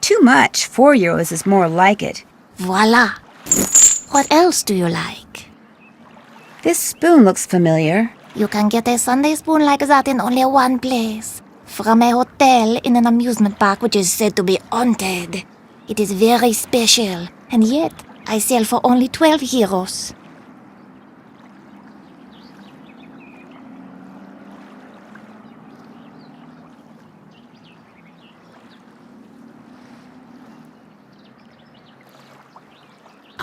[SPEAKER 1] Too much. 4 euros is more like it.
[SPEAKER 12] Voila! What else do you like?
[SPEAKER 1] This spoon looks familiar.
[SPEAKER 12] You can get a Sunday spoon like that in only one place. From a hotel in an amusement park which is said to be haunted. It is very special, and yet I sell for only 12 euros.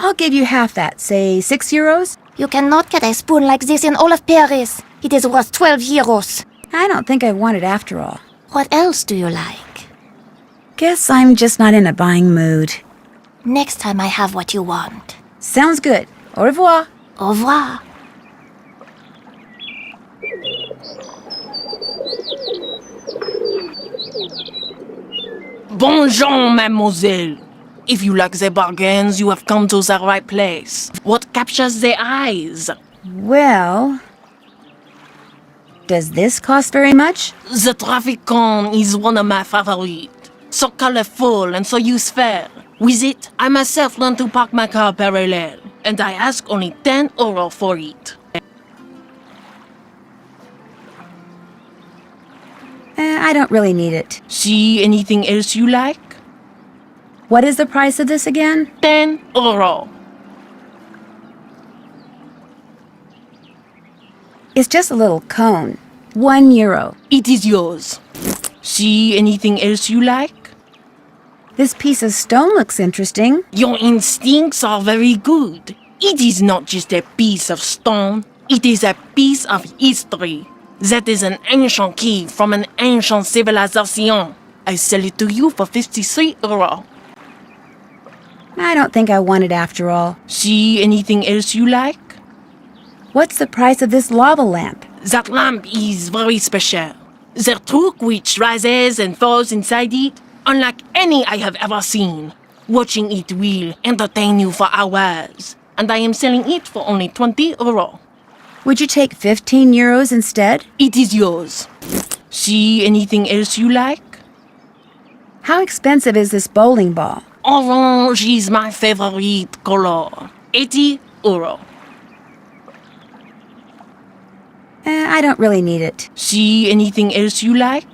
[SPEAKER 1] I'll give you half that, say 6 euros.
[SPEAKER 12] You cannot get a spoon like this in all of Paris. It is worth 12 euros.
[SPEAKER 1] I don't think I want it after all.
[SPEAKER 12] What else do you like?
[SPEAKER 1] Guess I'm just not in a buying mood.
[SPEAKER 12] Next time I have what you want.
[SPEAKER 1] Sounds good. Au revoir.
[SPEAKER 12] Au revoir.
[SPEAKER 13] Bonjour, mademoiselle. If you like the bargains, you have come to the right place. What captures the eyes?
[SPEAKER 1] Well... Does this cost very much?
[SPEAKER 13] The traffic cone is one of my favorites. So colorful and so useful. With it, I myself learned to park my car parallel. And I ask only 10 euro for it.
[SPEAKER 1] I don't really need it.
[SPEAKER 13] See anything else you like?
[SPEAKER 1] What is the price of this again?
[SPEAKER 13] 10 euro.
[SPEAKER 1] It's just a little cone. 1 euro.
[SPEAKER 13] It is yours. See anything else you like?
[SPEAKER 1] This piece of stone looks interesting.
[SPEAKER 13] Your instincts are very good. It is not just a piece of stone. It is a piece of history. That is an ancient key from an ancient civilization. I sell it to you for 53 euro.
[SPEAKER 1] I don't think I want it after all.
[SPEAKER 13] See anything else you like?
[SPEAKER 1] What's the price of this lava lamp?
[SPEAKER 13] That lamp is very special. The truck which rises and falls inside it, unlike any I have ever seen. Watching it will entertain you for hours. And I am selling it for only 20 euro.
[SPEAKER 1] Would you take 15 euros instead?
[SPEAKER 13] It is yours. See anything else you like?
[SPEAKER 1] How expensive is this bowling ball?
[SPEAKER 13] Orange is my favorite color. 80 euro.
[SPEAKER 1] I don't really need it.
[SPEAKER 13] See anything else you like?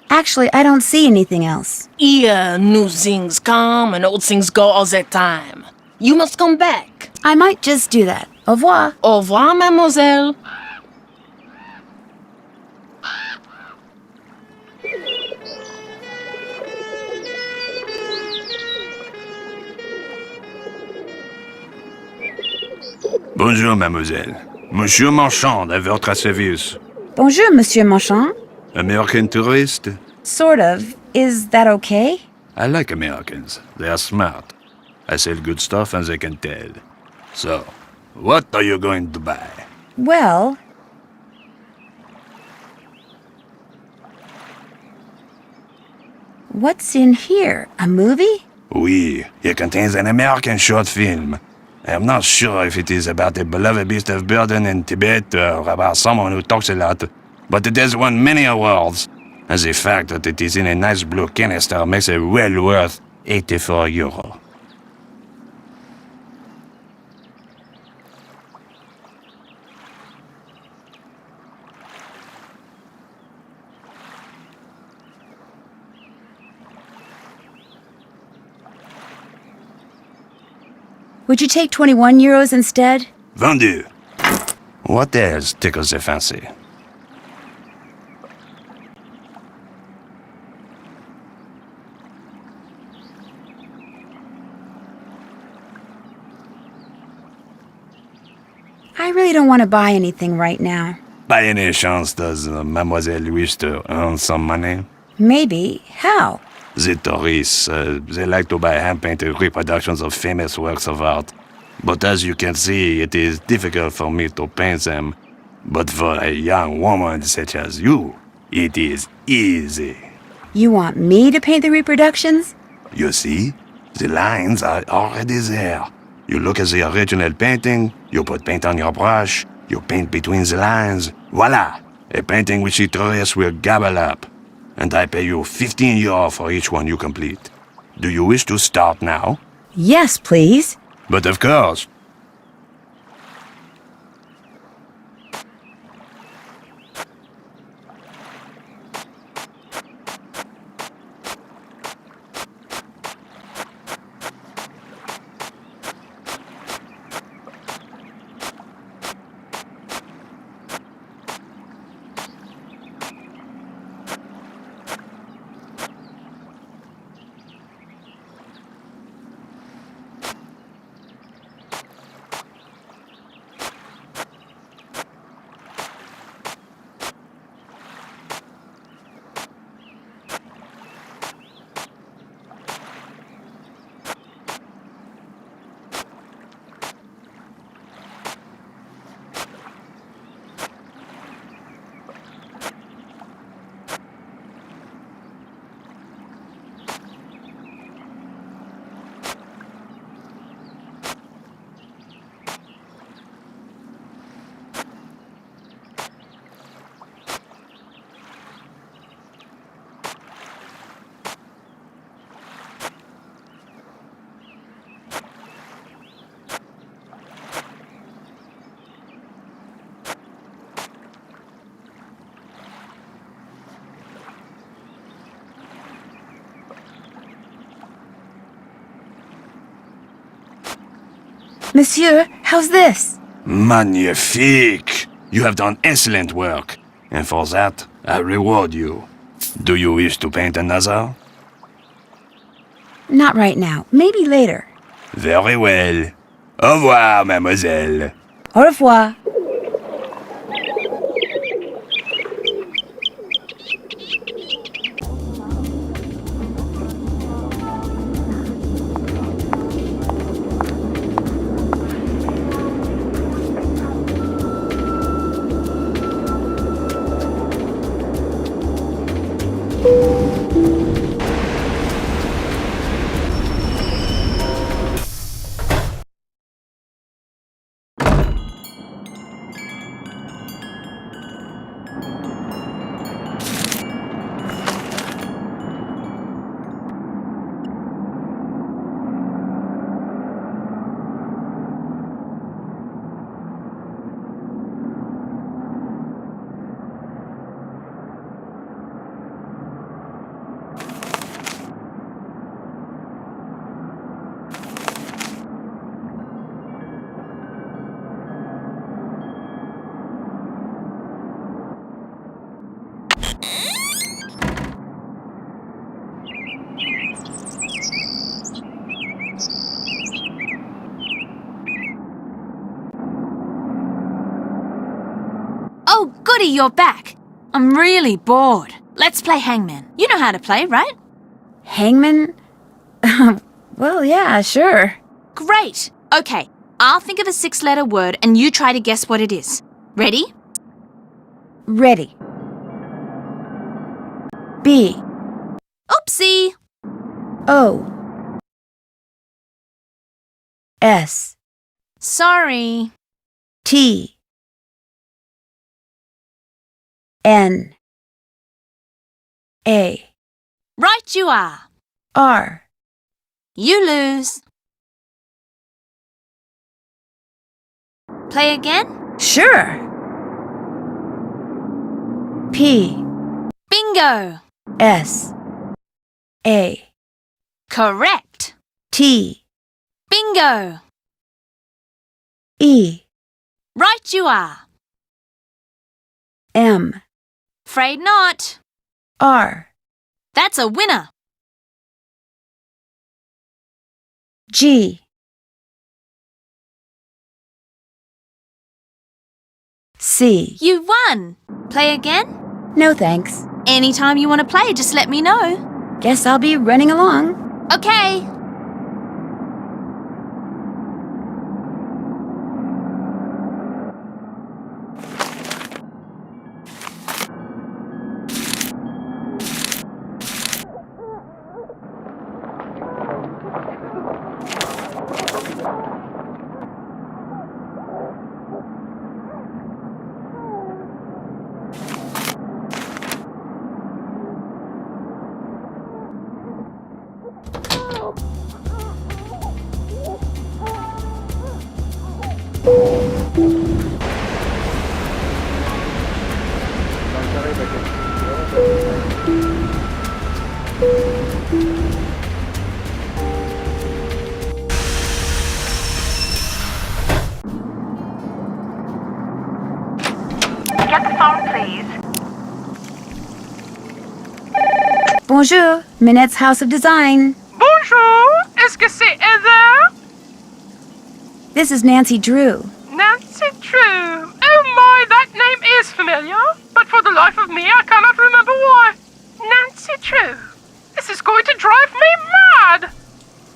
[SPEAKER 1] Actually, I don't see anything else.
[SPEAKER 13] Here, new things come and old things go all the time. You must come back.
[SPEAKER 1] I might just do that. Au revoir.
[SPEAKER 13] Au revoir, mademoiselle.
[SPEAKER 14] Bonjour, mademoiselle. Monsieur Marchand, à votre service.
[SPEAKER 1] Bonjour, Monsieur Marchand.
[SPEAKER 14] American tourist?
[SPEAKER 1] Sort of. Is that okay?
[SPEAKER 14] I like Americans. They are smart. I sell good stuff and they can tell. So, what are you going to buy?
[SPEAKER 1] Well... What's in here? A movie?
[SPEAKER 14] Oui, it contains an American short film. I am not sure if it is about a beloved beast of burden in Tibet or about someone who talks a lot, but it has won many awards. And the fact that it is in a nice blue canister makes it well worth 84 euro.
[SPEAKER 1] Would you take 21 euros instead?
[SPEAKER 14] Vendu. What else tickles the fancy?
[SPEAKER 1] I really don't want to buy anything right now.
[SPEAKER 14] By any chance, does Mademoiselle wish to earn some money?
[SPEAKER 1] Maybe. How?
[SPEAKER 14] The tourists, they like to buy hand-painted reproductions of famous works of art. But as you can see, it is difficult for me to paint them. But for a young woman such as you, it is easy.
[SPEAKER 1] You want me to paint the reproductions?
[SPEAKER 14] You see? The lines are already there. You look at the original painting, you put paint on your brush, you paint between the lines. Voila! A painting which the tourists will gobble up. And I pay you 15 euro for each one you complete. Do you wish to start now?
[SPEAKER 1] Yes, please.
[SPEAKER 14] But of course.
[SPEAKER 1] Monsieur, how's this?
[SPEAKER 14] Magnifique! You have done excellent work, and for that, I reward you. Do you wish to paint another?
[SPEAKER 1] Not right now. Maybe later.
[SPEAKER 14] Very well. Au revoir, mademoiselle.
[SPEAKER 1] Au revoir.
[SPEAKER 11] Oh, goody, you're back. I'm really bored. Let's play hangman. You know how to play, right?
[SPEAKER 1] Hangman? Well, yeah, sure.
[SPEAKER 11] Great. Okay, I'll think of a 6-letter word and you try to guess what it is. Ready?
[SPEAKER 1] Ready. B.
[SPEAKER 11] Oopsie.
[SPEAKER 1] O. S.
[SPEAKER 11] Sorry.
[SPEAKER 1] T. N. A.
[SPEAKER 11] Right you are.
[SPEAKER 1] R.
[SPEAKER 11] You lose. Play again?
[SPEAKER 1] Sure. P.
[SPEAKER 11] Bingo.
[SPEAKER 1] S. A.
[SPEAKER 11] Correct.
[SPEAKER 1] T.
[SPEAKER 11] Bingo.
[SPEAKER 1] E.
[SPEAKER 11] Right you are.
[SPEAKER 1] M.
[SPEAKER 11] Afraid not.
[SPEAKER 1] R.
[SPEAKER 11] That's a winner.
[SPEAKER 1] G. C.
[SPEAKER 11] You won. Play again?
[SPEAKER 1] No thanks.
[SPEAKER 11] Anytime you want to play, just let me know.
[SPEAKER 1] Guess I'll be running along.
[SPEAKER 11] Okay.
[SPEAKER 5] Get the phone, please.
[SPEAKER 1] Bonjour, Minette's House of Design.
[SPEAKER 15] Bonjour, est-ce que c'est Heather?
[SPEAKER 1] This is Nancy Drew.
[SPEAKER 15] Nancy Drew. Oh my, that name is familiar, but for the life of me I cannot remember why. Nancy Drew. This is going to drive me mad.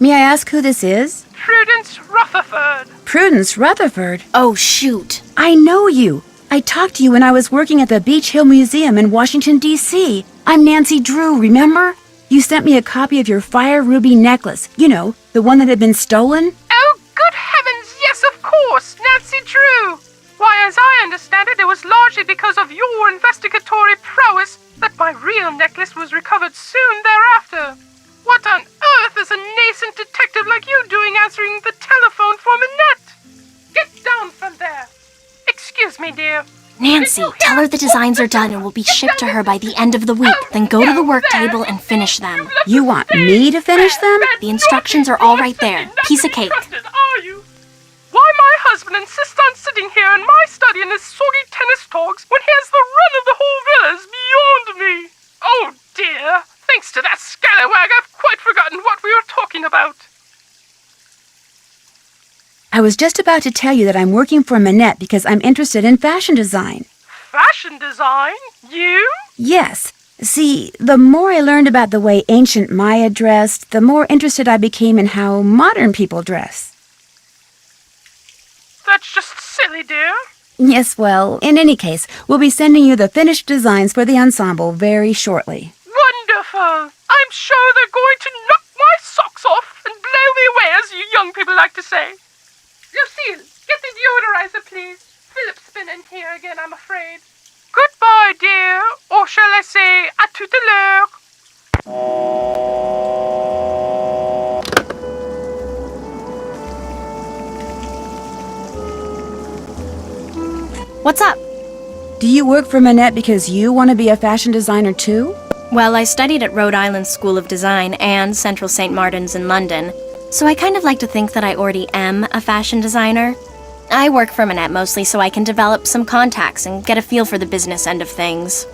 [SPEAKER 1] May I ask who this is?
[SPEAKER 15] Prudence Rutherford.
[SPEAKER 1] Prudence Rutherford.
[SPEAKER 4] Oh, shoot.
[SPEAKER 1] I know you. I talked to you when I was working at the Beach Hill Museum in Washington, D.C. I'm Nancy Drew, remember? You sent me a copy of your fire ruby necklace. You know, the one that had been stolen.
[SPEAKER 15] Oh, good heavens, yes, of course, Nancy Drew. Why, as I understand it, it was largely because of your investigatory prowess that my real necklace was recovered soon thereafter. What on earth is a nascent detective like you doing answering the telephone for Minette? Get down from there. Excuse me, dear.
[SPEAKER 4] Nancy, tell her the designs are done and will be shipped to her by the end of the week. Then go to the work table and finish them.
[SPEAKER 1] You want me to finish them?
[SPEAKER 4] The instructions are all right there. Piece of cake.
[SPEAKER 15] Are you? husband insists on sitting here in my study in his soggy tennis togs when he has the run of the whole villa is beyond me. Oh dear. Thanks to that scallywag, I've quite forgotten what we were talking about.
[SPEAKER 1] I was just about to tell you that I'm working for Minette because I'm interested in fashion design.
[SPEAKER 15] Fashion design? You?
[SPEAKER 1] Yes. See, the more I learned about the way ancient Maya dressed, the more interested I became in how modern people dress.
[SPEAKER 15] That's just silly, dear.
[SPEAKER 1] Yes, well, in any case, we'll be sending you the finished designs for the ensemble very shortly.
[SPEAKER 15] Wonderful! I'm sure they're going to knock my socks off and blow me away, as you young people like to say. Lucille, get the deodorizer, please. Philip's been in here again, I'm afraid. Goodbye, dear. Or shall I say, à tout à l'heure.
[SPEAKER 4] What's up?
[SPEAKER 1] Do you work for Minette because you want to be a fashion designer too?
[SPEAKER 4] Well, I studied at Rhode Island School of Design and Central St. Martin's in London, so I kind of like to think that I already am a fashion designer. I work for Minette mostly so I can develop some contacts and get a feel for the business end of things.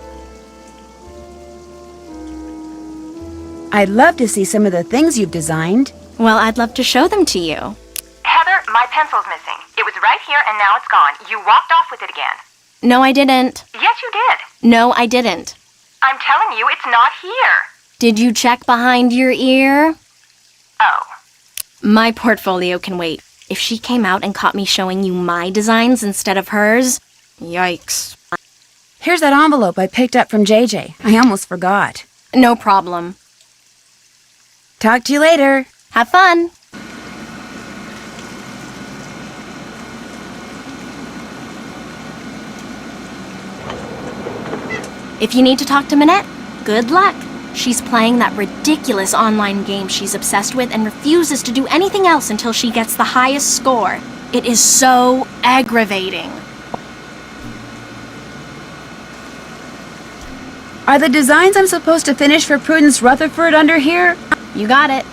[SPEAKER 1] I'd love to see some of the things you've designed.
[SPEAKER 4] Well, I'd love to show them to you.
[SPEAKER 5] Heather, my pencil's missing. It was right here and now it's gone. You walked off with it again.
[SPEAKER 4] No, I didn't.
[SPEAKER 5] Yes, you did.
[SPEAKER 4] No, I didn't.
[SPEAKER 5] I'm telling you, it's not here.
[SPEAKER 4] Did you check behind your ear?
[SPEAKER 5] Oh.
[SPEAKER 4] My portfolio can wait. If she came out and caught me showing you my designs instead of hers, yikes.
[SPEAKER 1] Here's that envelope I picked up from JJ. I almost forgot.
[SPEAKER 4] No problem.
[SPEAKER 1] Talk to you later.
[SPEAKER 4] Have fun. If you need to talk to Minette, good luck. She's playing that ridiculous online game she's obsessed with and refuses to do anything else until she gets the highest score. It is so aggravating.
[SPEAKER 1] Are the designs I'm supposed to finish for Prudence Rutherford under here?
[SPEAKER 4] You got it.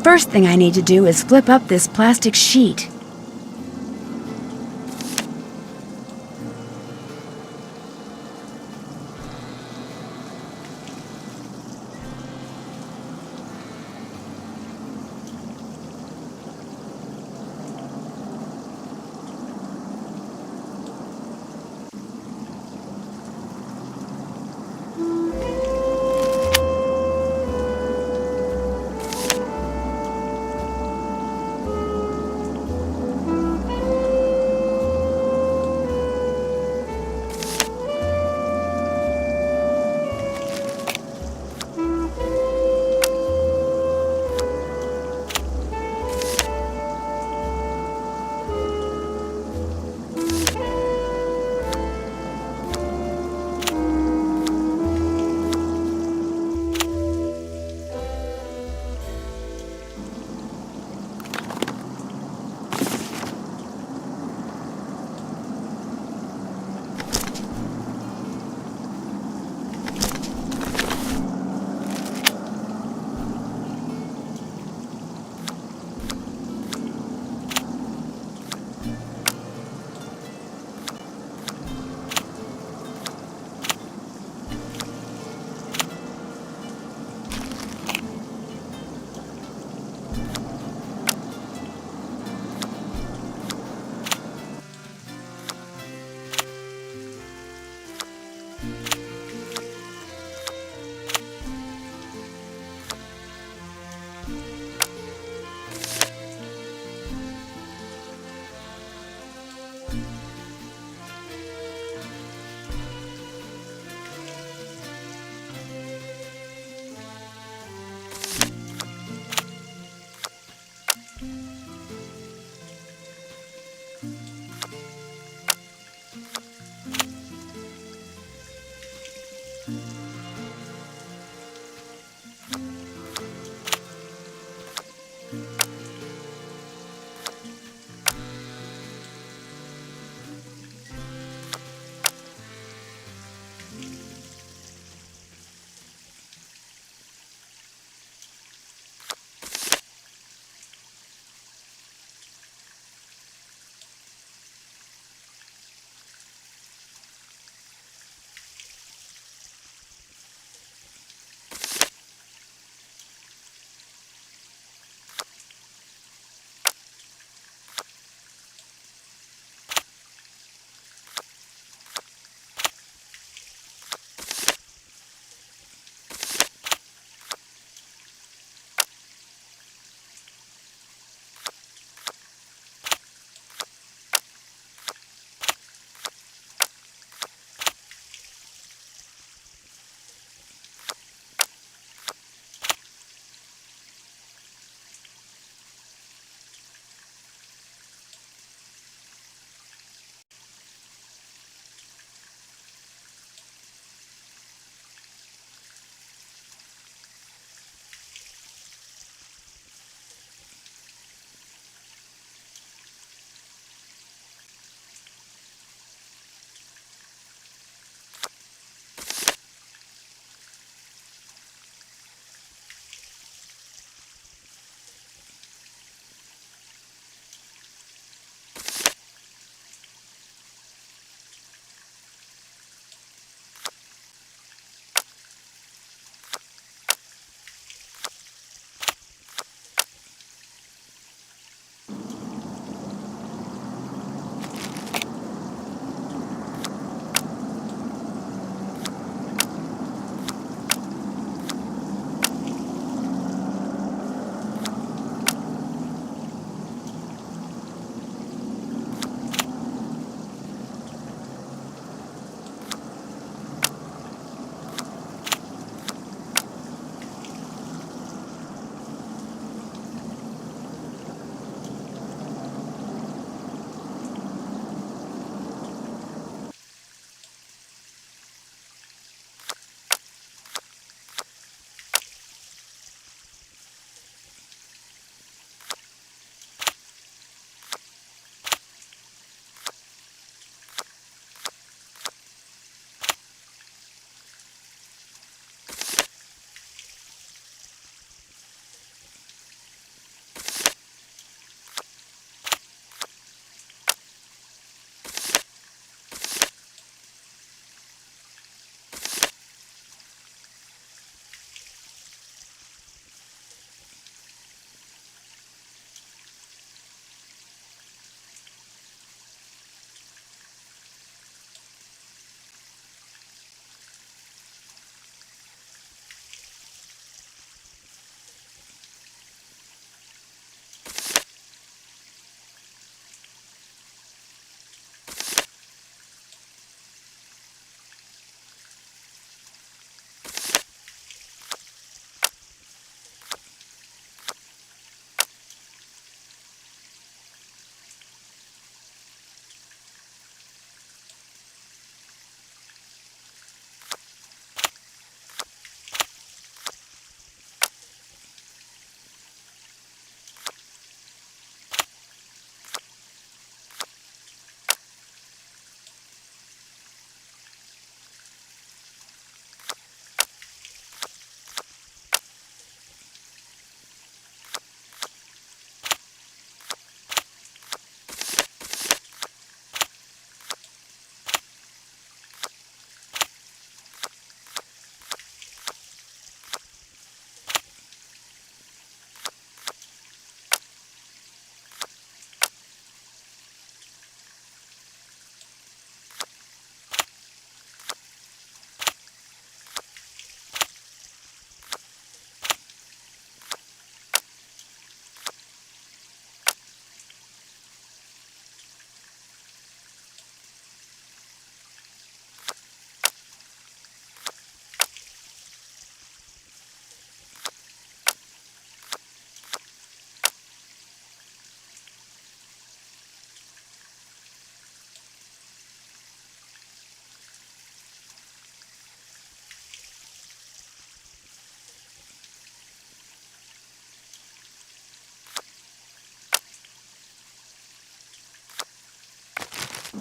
[SPEAKER 1] First thing I need to do is flip up this plastic sheet.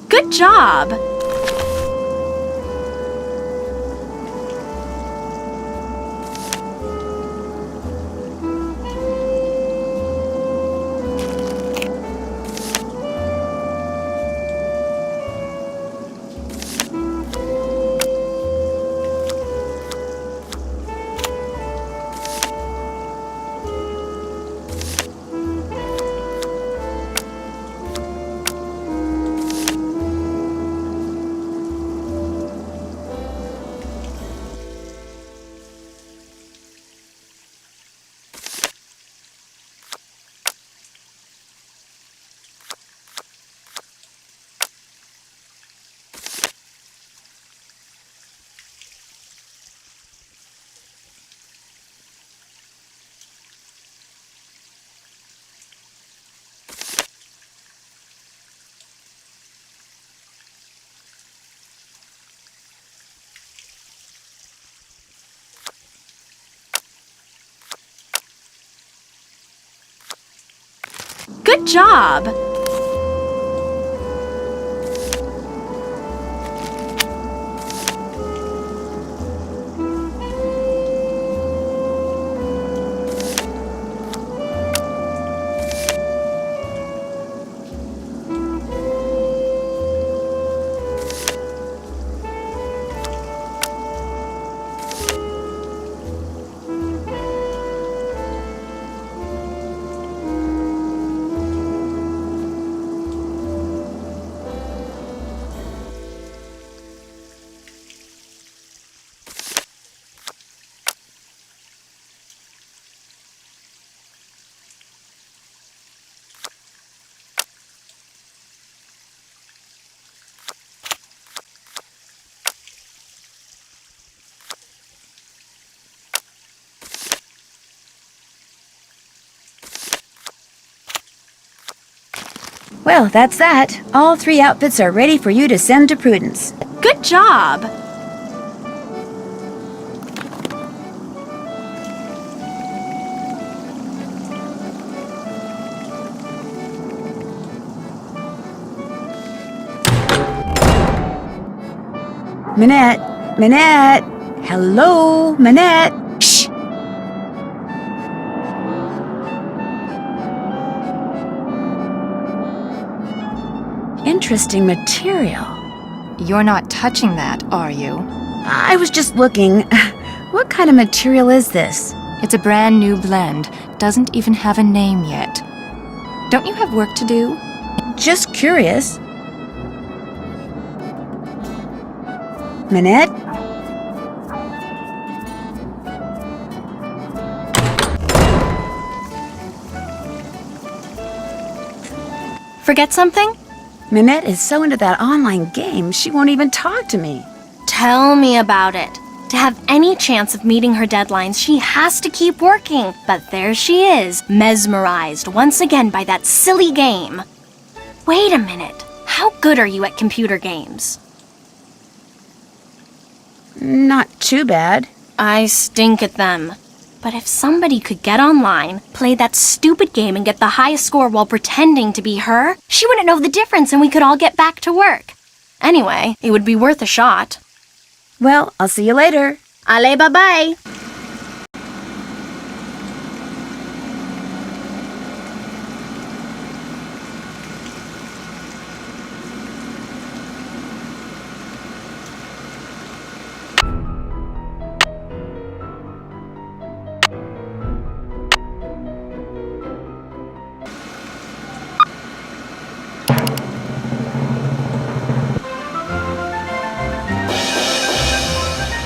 [SPEAKER 4] Good job! Good job!
[SPEAKER 1] Well, that's that. All 3 outfits are ready for you to send to Prudence.
[SPEAKER 4] Good job!
[SPEAKER 1] Minette! Minette! Hello, Minette! Shh! Interesting material.
[SPEAKER 3] You're not touching that, are you?
[SPEAKER 1] I was just looking. What kind of material is this?
[SPEAKER 3] It's a brand new blend. Doesn't even have a name yet. Don't you have work to do?
[SPEAKER 1] Just curious. Minette?
[SPEAKER 4] Forget something?
[SPEAKER 1] Minette is so into that online game, she won't even talk to me.
[SPEAKER 4] Tell me about it. To have any chance of meeting her deadlines, she has to keep working. But there she is, mesmerized once again by that silly game. Wait a minute. How good are you at computer games?
[SPEAKER 1] Not too bad.
[SPEAKER 4] I stink at them. But if somebody could get online, play that stupid game and get the highest score while pretending to be her, she wouldn't know the difference and we could all get back to work. Anyway, it would be worth a shot.
[SPEAKER 1] Well, I'll see you later.
[SPEAKER 4] Allez, bye-bye.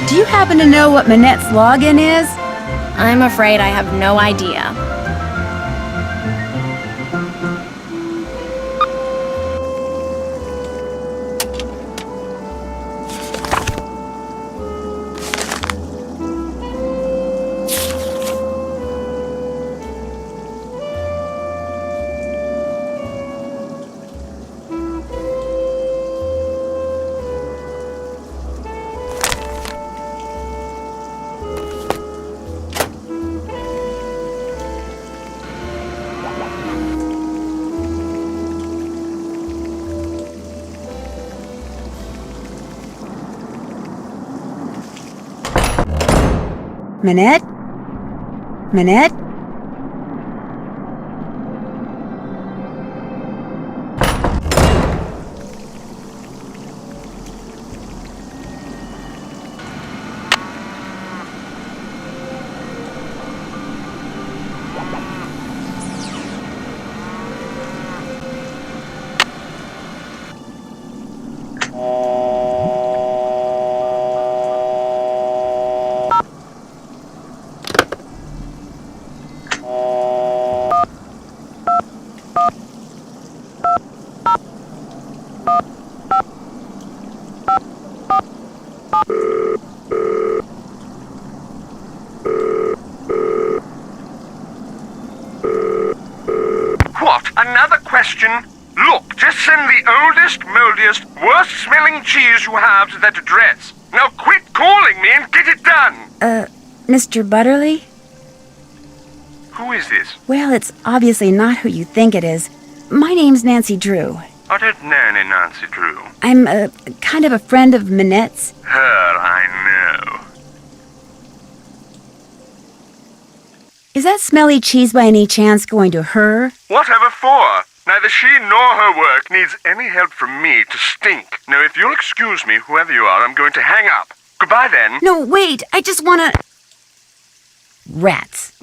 [SPEAKER 1] Do you happen to know what Minette's login is?
[SPEAKER 4] I'm afraid I have no idea.
[SPEAKER 1] Minette? Minette?
[SPEAKER 16] What? Another question? Look, just send the oldest, moldiest, worst-smelling cheese you have to that address. Now quit calling me and get it done!
[SPEAKER 1] Mr. Butterly?
[SPEAKER 16] Who is this?
[SPEAKER 1] Well, it's obviously not who you think it is. My name's Nancy Drew.
[SPEAKER 16] I don't know any Nancy Drew.
[SPEAKER 1] I'm kind of a friend of Minette's.
[SPEAKER 16] Her I know.
[SPEAKER 1] Is that smelly cheese by any chance going to her?
[SPEAKER 16] Whatever for? Neither she nor her work needs any help from me to stink. Now, if you'll excuse me, whoever you are, I'm going to hang up. Goodbye, then.
[SPEAKER 1] No, wait, I just wanna... Rats.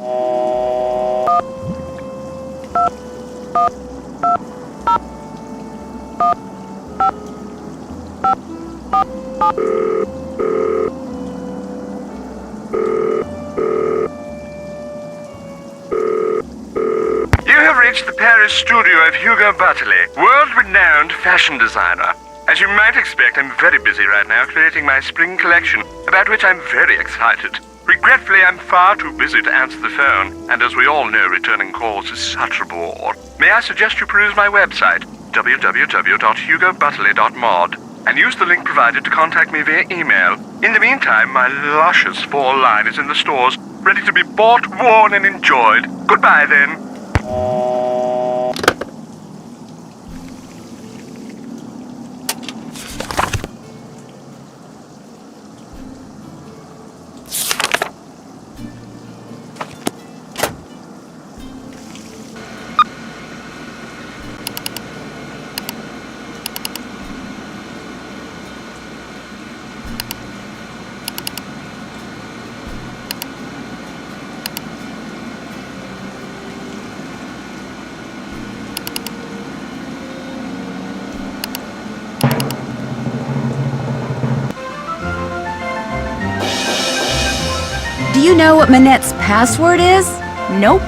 [SPEAKER 16] You have reached the Paris studio of Hugo Butterly, world-renowned fashion designer. As you might expect, I'm very busy right now creating my spring collection, about which I'm very excited. Regretfully, I'm far too busy to answer the phone, and as we all know, returning calls is such a bore. May I suggest you peruse my website, www.hugobutterly.mod, and use the link provided to contact me via email. In the meantime, my luscious fall line is in the stores, ready to be bought, worn, and enjoyed. Goodbye, then.
[SPEAKER 1] Do you know what Minette's password is?
[SPEAKER 4] Nope.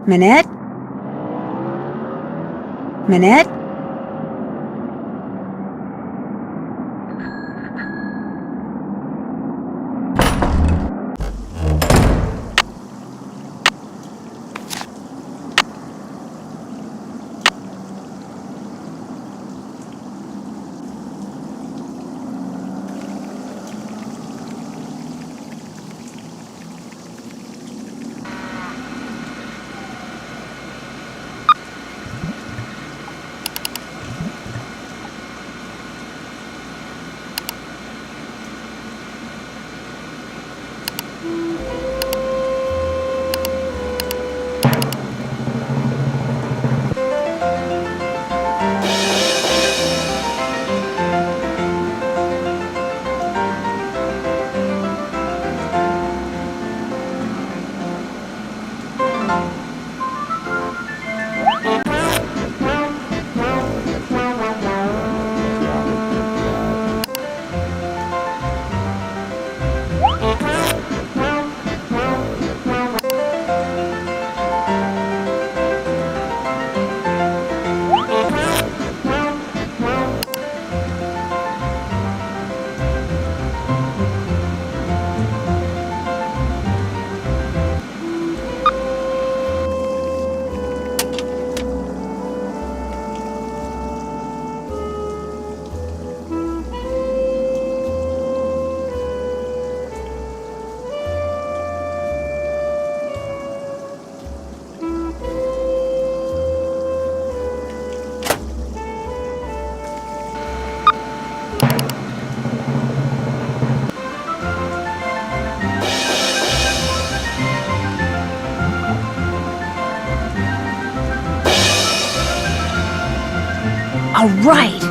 [SPEAKER 1] Minette? Minette? All right.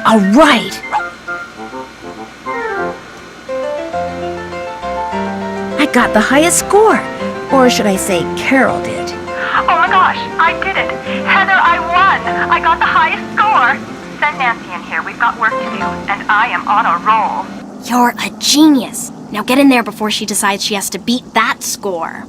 [SPEAKER 1] All right! I got the highest score. Or should I say Carol did.
[SPEAKER 5] Oh my gosh, I did it. Heather, I won. I got the highest score. Send Nancy in here. We've got work to do, and I am on a roll.
[SPEAKER 4] You're a genius. Now get in there before she decides she has to beat that score.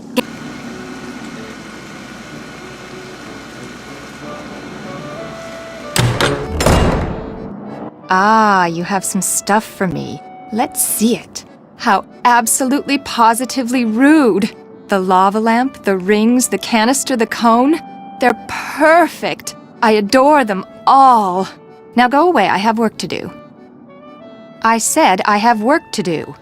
[SPEAKER 3] Ah, you have some stuff for me. Let's see it. How absolutely positively rude. The lava lamp, the rings, the canister, the cone. They're perfect. I adore them all. Now go away, I have work to do. I said I have work to do.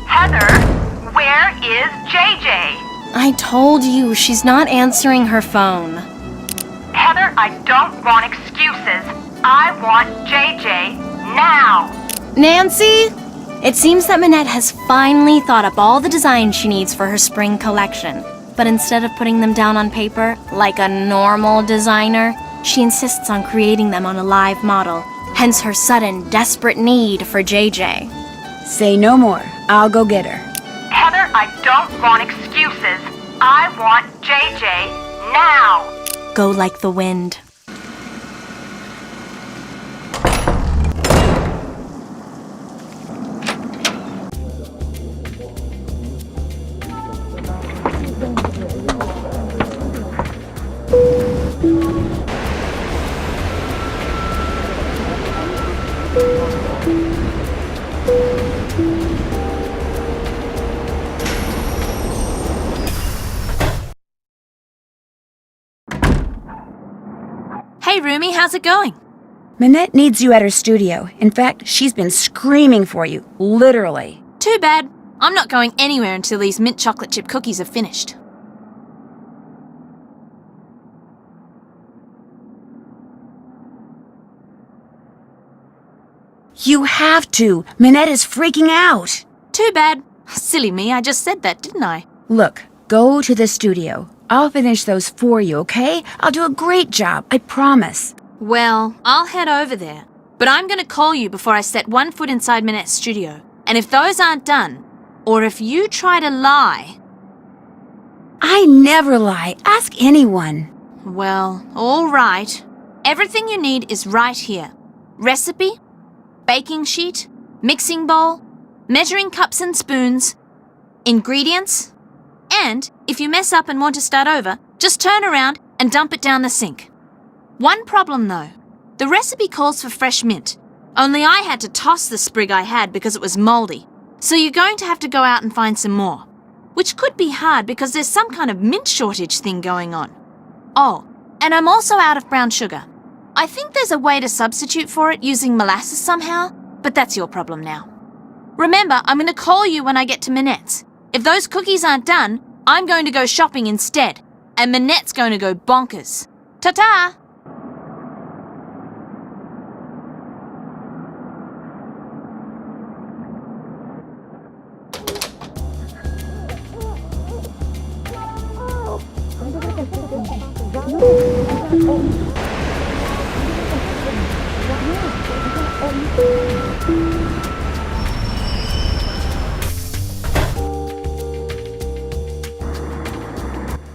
[SPEAKER 5] Heather, where is JJ?
[SPEAKER 4] I told you, she's not answering her phone.
[SPEAKER 5] Heather, I don't want excuses. I want JJ now.
[SPEAKER 4] Nancy? It seems that Minette has finally thought up all the designs she needs for her spring collection. But instead of putting them down on paper, like a normal designer, she insists on creating them on a live model. Hence her sudden, desperate need for JJ.
[SPEAKER 1] Say no more. I'll go get her.
[SPEAKER 5] Heather, I don't want excuses. I want JJ now.
[SPEAKER 4] Go like the wind.
[SPEAKER 11] Hey, Rumi, how's it going?
[SPEAKER 1] Minette needs you at her studio. In fact, she's been screaming for you, literally.
[SPEAKER 11] Too bad. I'm not going anywhere until these mint chocolate chip cookies are finished.
[SPEAKER 1] You have to. Minette is freaking out.
[SPEAKER 11] Too bad. Silly me, I just said that, didn't I?
[SPEAKER 1] Look, go to the studio. I'll finish those for you, okay? I'll do a great job, I promise.
[SPEAKER 11] Well, I'll head over there. But I'm going to call you before I set one foot inside Minette's studio. And if those aren't done, or if you try to lie...
[SPEAKER 1] I never lie. Ask anyone.
[SPEAKER 11] Well, all right. Everything you need is right here. Recipe, baking sheet, mixing bowl, measuring cups and spoons, ingredients, and if you mess up and want to start over, just turn around and dump it down the sink. One problem though, the recipe calls for fresh mint, only I had to toss the sprig I had because it was moldy, so you're going to have to go out and find some more, which could be hard because there's some kind of mint shortage thing going on. Oh, and I'm also out of brown sugar. I think there's a way to substitute for it using molasses somehow, but that's your problem now. Remember, I'm going to call you when I get to Minette's. If those cookies aren't done, I'm going to go shopping instead, and Minette's going to go bonkers. Ta-ta!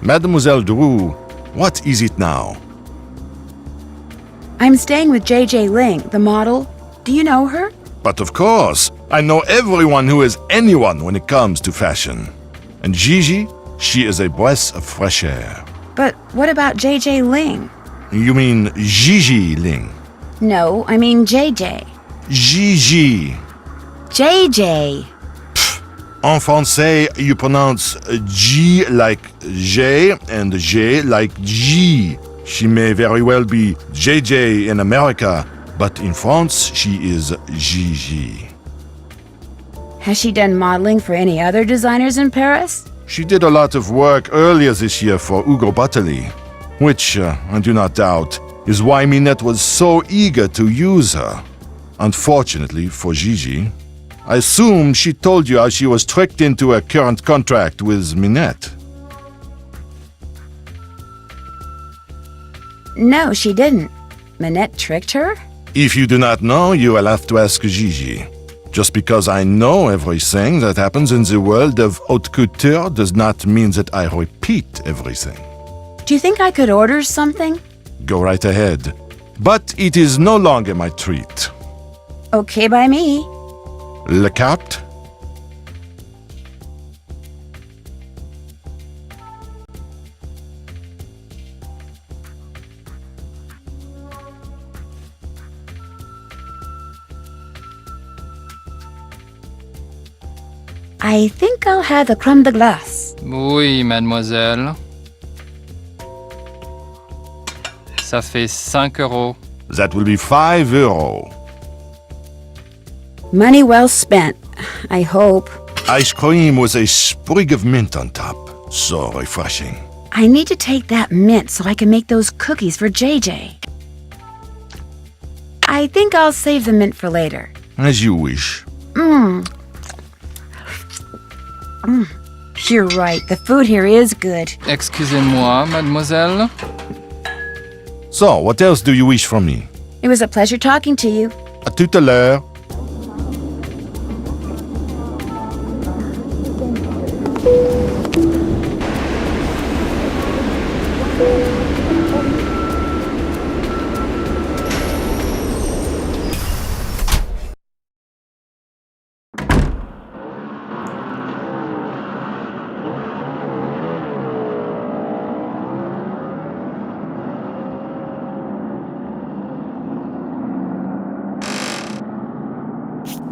[SPEAKER 9] Mademoiselle Drew, what is it now?
[SPEAKER 1] I'm staying with JJ Ling, the model. Do you know her?
[SPEAKER 9] But of course, I know everyone who is anyone when it comes to fashion. And Gigi, she is a breath of fresh air.
[SPEAKER 1] But what about JJ Ling?
[SPEAKER 9] You mean Gigi Ling?
[SPEAKER 1] No, I mean JJ.
[SPEAKER 9] Gigi.
[SPEAKER 1] JJ.
[SPEAKER 9] En français, you pronounce G like J and J like G. She may very well be JJ in America, but in France, she is Gigi.
[SPEAKER 1] Has she done modeling for any other designers in Paris?
[SPEAKER 9] She did a lot of work earlier this year for Hugo Butterly, which, I do not doubt, is why Minette was so eager to use her. Unfortunately for Gigi, I assume she told you how she was tricked into a current contract with Minette.
[SPEAKER 1] No, she didn't. Minette tricked her?
[SPEAKER 9] If you do not know, you will have to ask Gigi. Just because I know everything that happens in the world of haute couture does not mean that I repeat everything.
[SPEAKER 1] Do you think I could order something?
[SPEAKER 9] Go right ahead. But it is no longer my treat.
[SPEAKER 1] Okay by me.
[SPEAKER 9] Le carte?
[SPEAKER 1] I think I'll have the crème de glace.
[SPEAKER 10] Oui, mademoiselle. Ça fait 5 euros.
[SPEAKER 9] That will be 5 €.
[SPEAKER 1] Money well spent, I hope.
[SPEAKER 9] Ice cream with a sprig of mint on top. So refreshing.
[SPEAKER 1] I need to take that mint so I can make those cookies for JJ. I think I'll save the mint for later.
[SPEAKER 9] As you wish.
[SPEAKER 1] You're right, the food here is good.
[SPEAKER 10] Excusez-moi, mademoiselle.
[SPEAKER 9] So, what else do you wish from me?
[SPEAKER 1] It was a pleasure talking to you.
[SPEAKER 9] À tout à l'heure.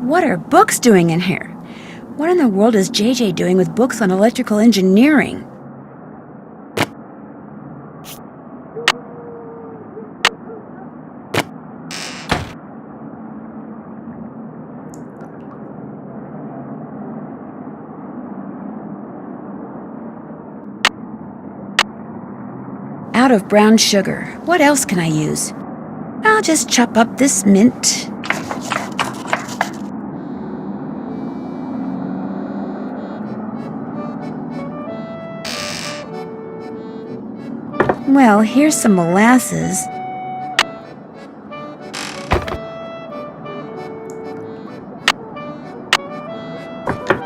[SPEAKER 1] What are books doing in here? What in the world is JJ doing with books on electrical engineering? out of brown sugar. What else can I use? I'll just chop up this mint. Well, here's some molasses.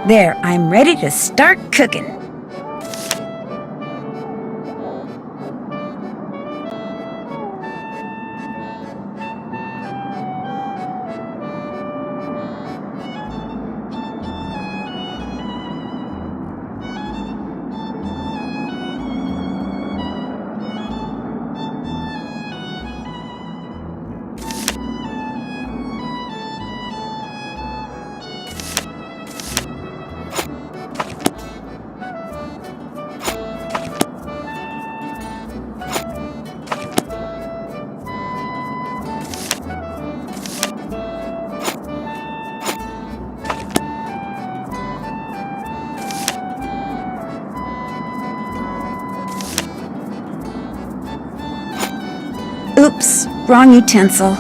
[SPEAKER 1] There, I'm ready to start cooking. Oops, wrong utensil.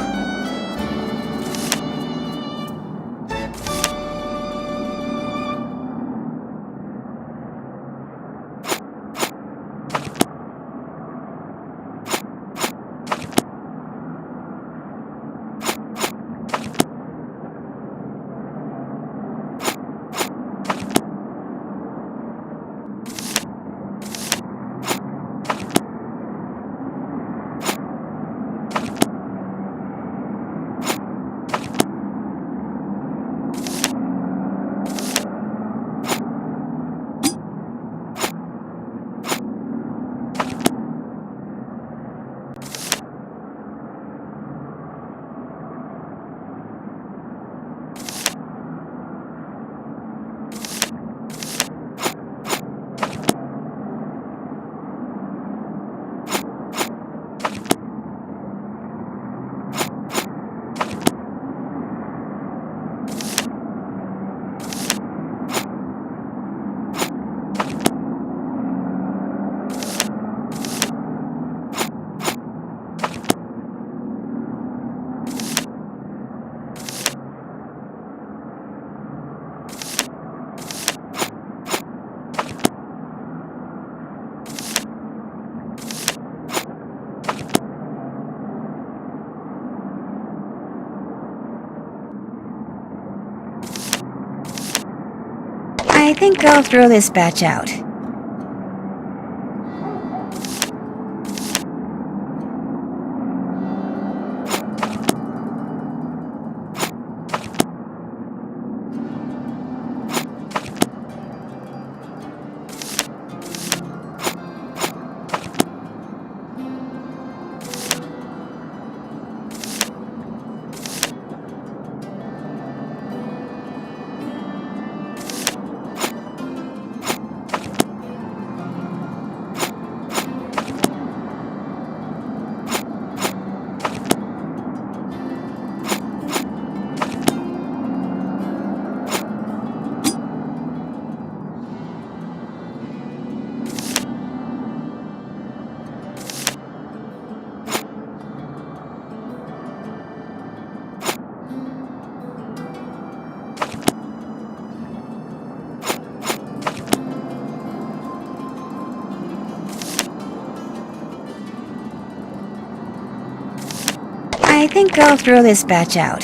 [SPEAKER 1] I think I'll throw this batch out. I think I'll throw this batch out.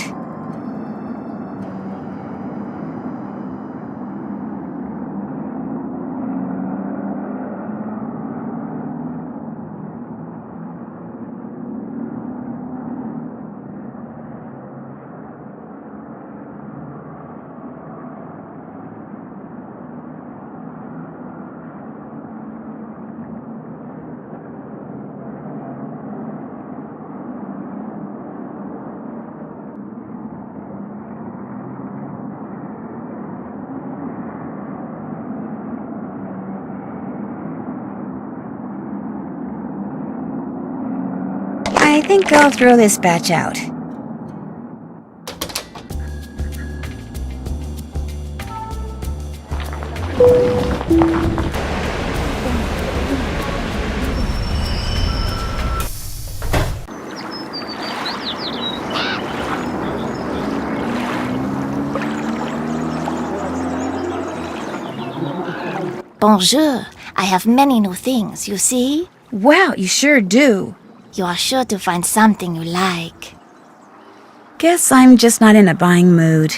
[SPEAKER 1] I think I'll throw this batch out.
[SPEAKER 12] Bonjour. I have many new things, you see?
[SPEAKER 1] Wow, you sure do.
[SPEAKER 12] You are sure to find something you like.
[SPEAKER 1] Guess I'm just not in a buying mood.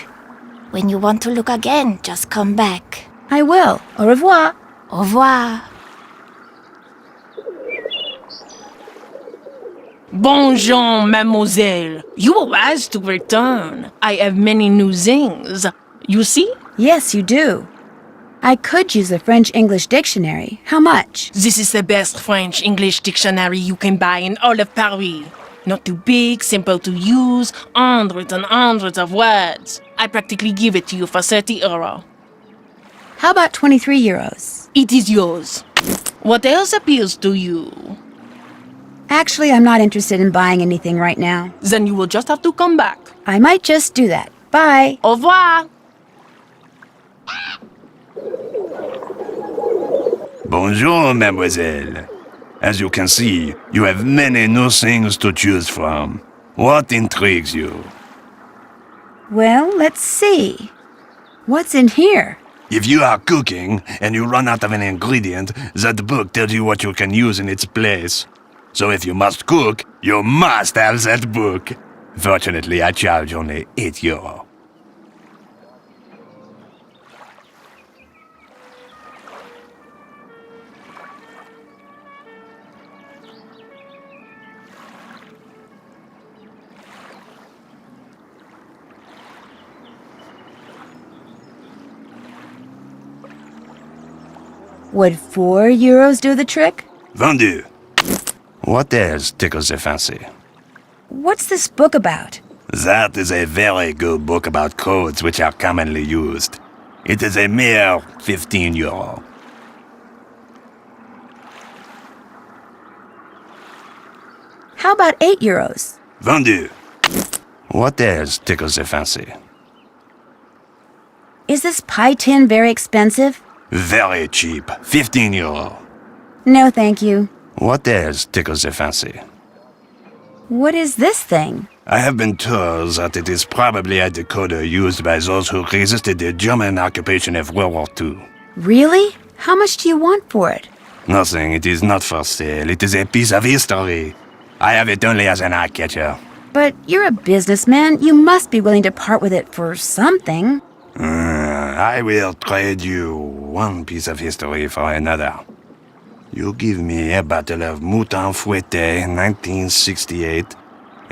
[SPEAKER 12] When you want to look again, just come back.
[SPEAKER 1] I will. Au revoir.
[SPEAKER 12] Au revoir.
[SPEAKER 13] Bonjour, mademoiselle. You were wise to return. I have many new things. You see?
[SPEAKER 1] Yes, you do. I could use a French-English dictionary. How much?
[SPEAKER 13] This is the best French-English dictionary you can buy in all of Paris. Not too big, simple to use, hundreds and hundreds of words. I practically give it to you for 30 euro.
[SPEAKER 1] How about 23 euros?
[SPEAKER 13] It is yours. What else appeals to you?
[SPEAKER 1] Actually, I'm not interested in buying anything right now.
[SPEAKER 13] Then you will just have to come back.
[SPEAKER 1] I might just do that. Bye.
[SPEAKER 13] Au revoir.
[SPEAKER 14] Bonjour, mademoiselle. As you can see, you have many new things to choose from. What intrigues you?
[SPEAKER 1] Well, let's see. What's in here?
[SPEAKER 14] If you are cooking and you run out of an ingredient, that book tells you what you can use in its place. So if you must cook, you must have that book. Fortunately, I charge only 8 euro.
[SPEAKER 1] Would 4 euros do the trick?
[SPEAKER 14] Vendu. What else tickles the fancy?
[SPEAKER 1] What's this book about?
[SPEAKER 14] That is a very good book about codes which are commonly used. It is a mere 15 euro.
[SPEAKER 1] How about 8 euros?
[SPEAKER 14] Vendu. What else tickles the fancy?
[SPEAKER 1] Is this pie tin very expensive?
[SPEAKER 14] Very cheap. 15 euro.
[SPEAKER 1] No, thank you.
[SPEAKER 14] What else tickles the fancy?
[SPEAKER 1] What is this thing?
[SPEAKER 14] I have been told that it is probably a decoder used by those who resisted the German occupation of World War II.
[SPEAKER 1] Really? How much do you want for it?
[SPEAKER 14] Nothing. It is not for sale. It is a piece of history. I have it only as an eye-catcher.
[SPEAKER 1] But you're a businessman. You must be willing to part with it for something.
[SPEAKER 14] I will trade you one piece of history for another. You give me a bottle of Mouton Fouetté 1968,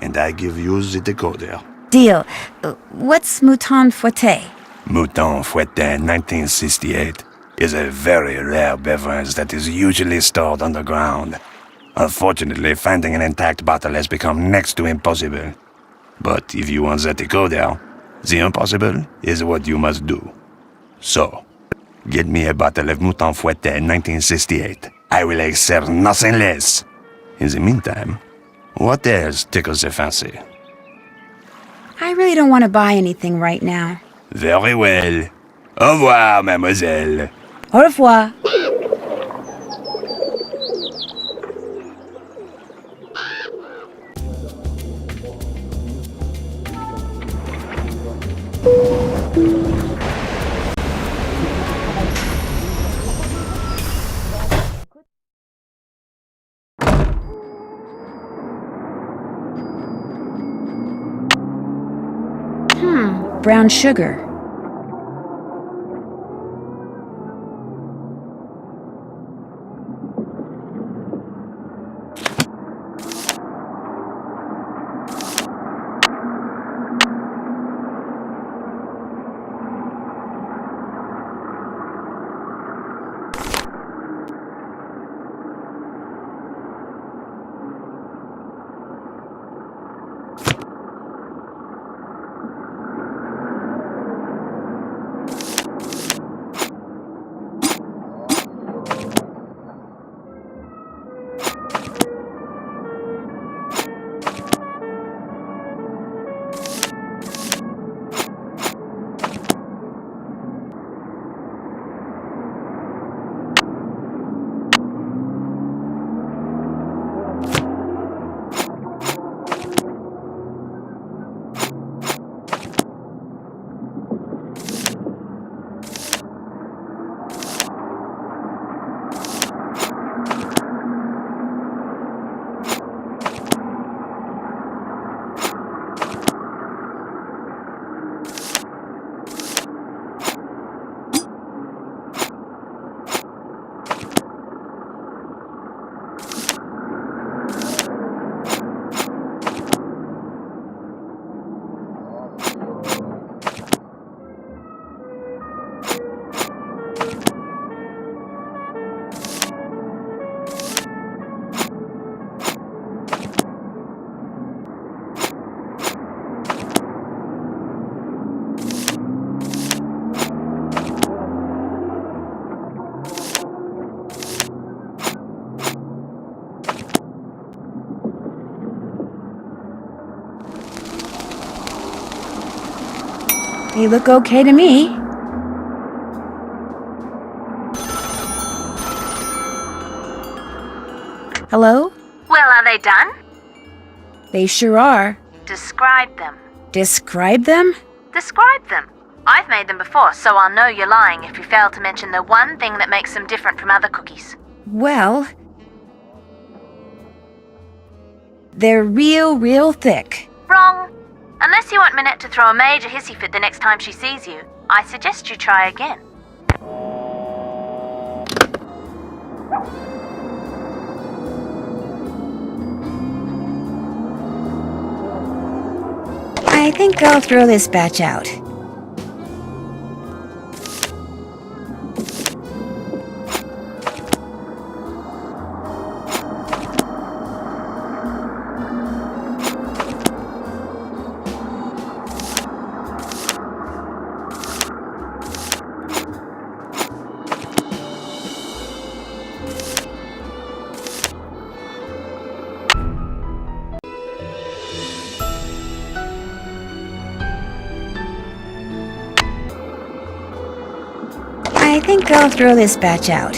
[SPEAKER 14] and I give you the decoder.
[SPEAKER 1] Deal. What's Mouton Fouetté?
[SPEAKER 14] Mouton Fouetté 1968 is a very rare beverage that is usually stored underground. Unfortunately, finding an intact bottle has become next to impossible. But if you want the decoder, the impossible is what you must do. So, get me a bottle of Mouton Fouetté 1968. I will accept nothing less. In the meantime, what else tickles the fancy?
[SPEAKER 1] I really don't want to buy anything right now.
[SPEAKER 14] Very well. Au revoir, mademoiselle.
[SPEAKER 1] Au revoir. Brown sugar. They look okay to me. Hello?
[SPEAKER 6] Well, are they done?
[SPEAKER 1] They sure are.
[SPEAKER 6] Describe them.
[SPEAKER 1] Describe them?
[SPEAKER 6] Describe them. I've made them before, so I'll know you're lying if you fail to mention the one thing that makes them different from other cookies.
[SPEAKER 1] Well, they're real thick.
[SPEAKER 6] Wrong. Unless you want Minette to throw a major hissy fit the next time she sees you, I suggest you try again.
[SPEAKER 1] I think I'll throw this batch out. I think I'll throw this batch out.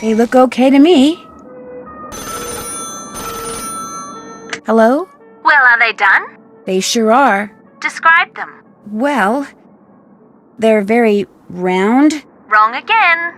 [SPEAKER 1] They look okay to me. Hello?
[SPEAKER 6] Well, are they done?
[SPEAKER 1] They sure are.
[SPEAKER 6] Describe them.
[SPEAKER 1] Well, they're very round.
[SPEAKER 6] Wrong again.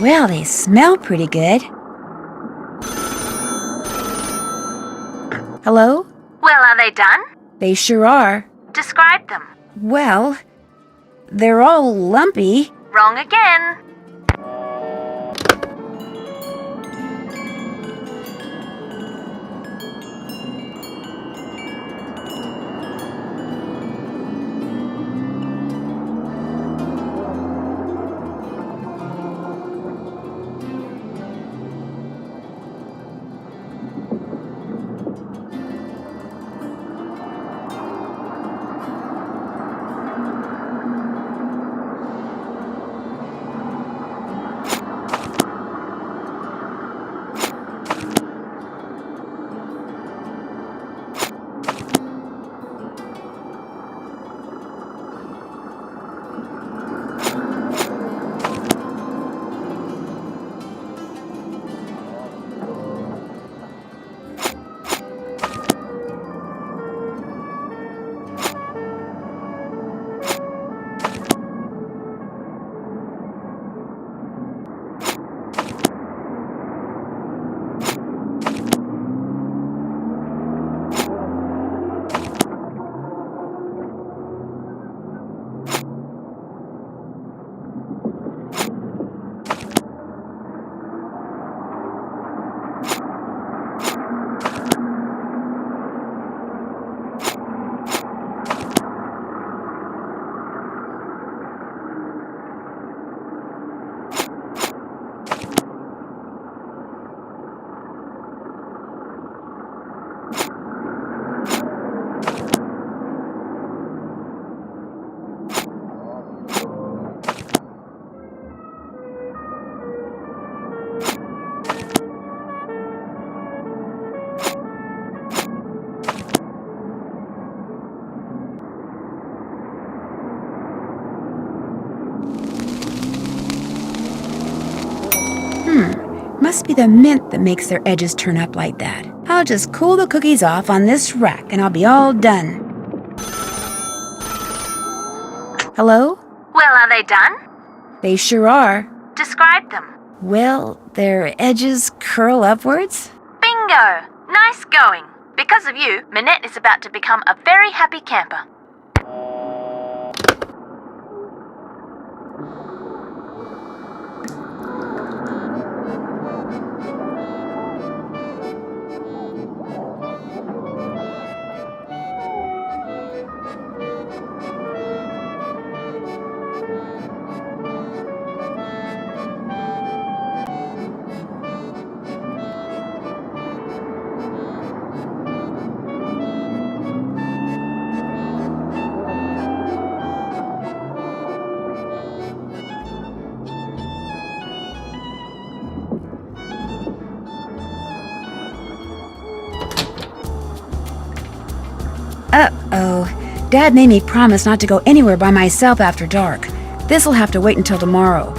[SPEAKER 1] Well, they smell pretty good. Hello?
[SPEAKER 6] Well, are they done?
[SPEAKER 1] They sure are.
[SPEAKER 6] Describe them.
[SPEAKER 1] Well, they're all lumpy.
[SPEAKER 6] Wrong again.
[SPEAKER 1] Must be the mint that makes their edges turn up like that. I'll just cool the cookies off on this rack and I'll be all done. Hello?
[SPEAKER 6] Well, are they done?
[SPEAKER 1] They sure are.
[SPEAKER 6] Describe them.
[SPEAKER 1] Well, their edges curl upwards.
[SPEAKER 6] Bingo! Nice going. Because of you, Minette is about to become a very happy camper.
[SPEAKER 1] Uh-oh. Dad made me promise not to go anywhere by myself after dark. This'll have to wait until tomorrow.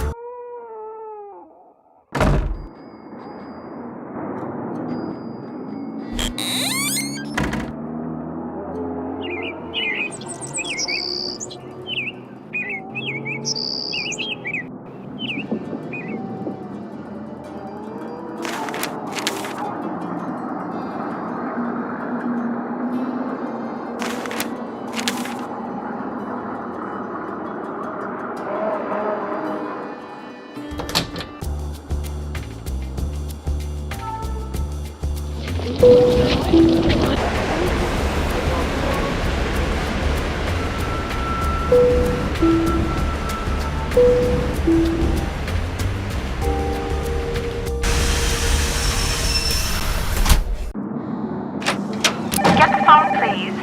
[SPEAKER 5] Get the phone, please.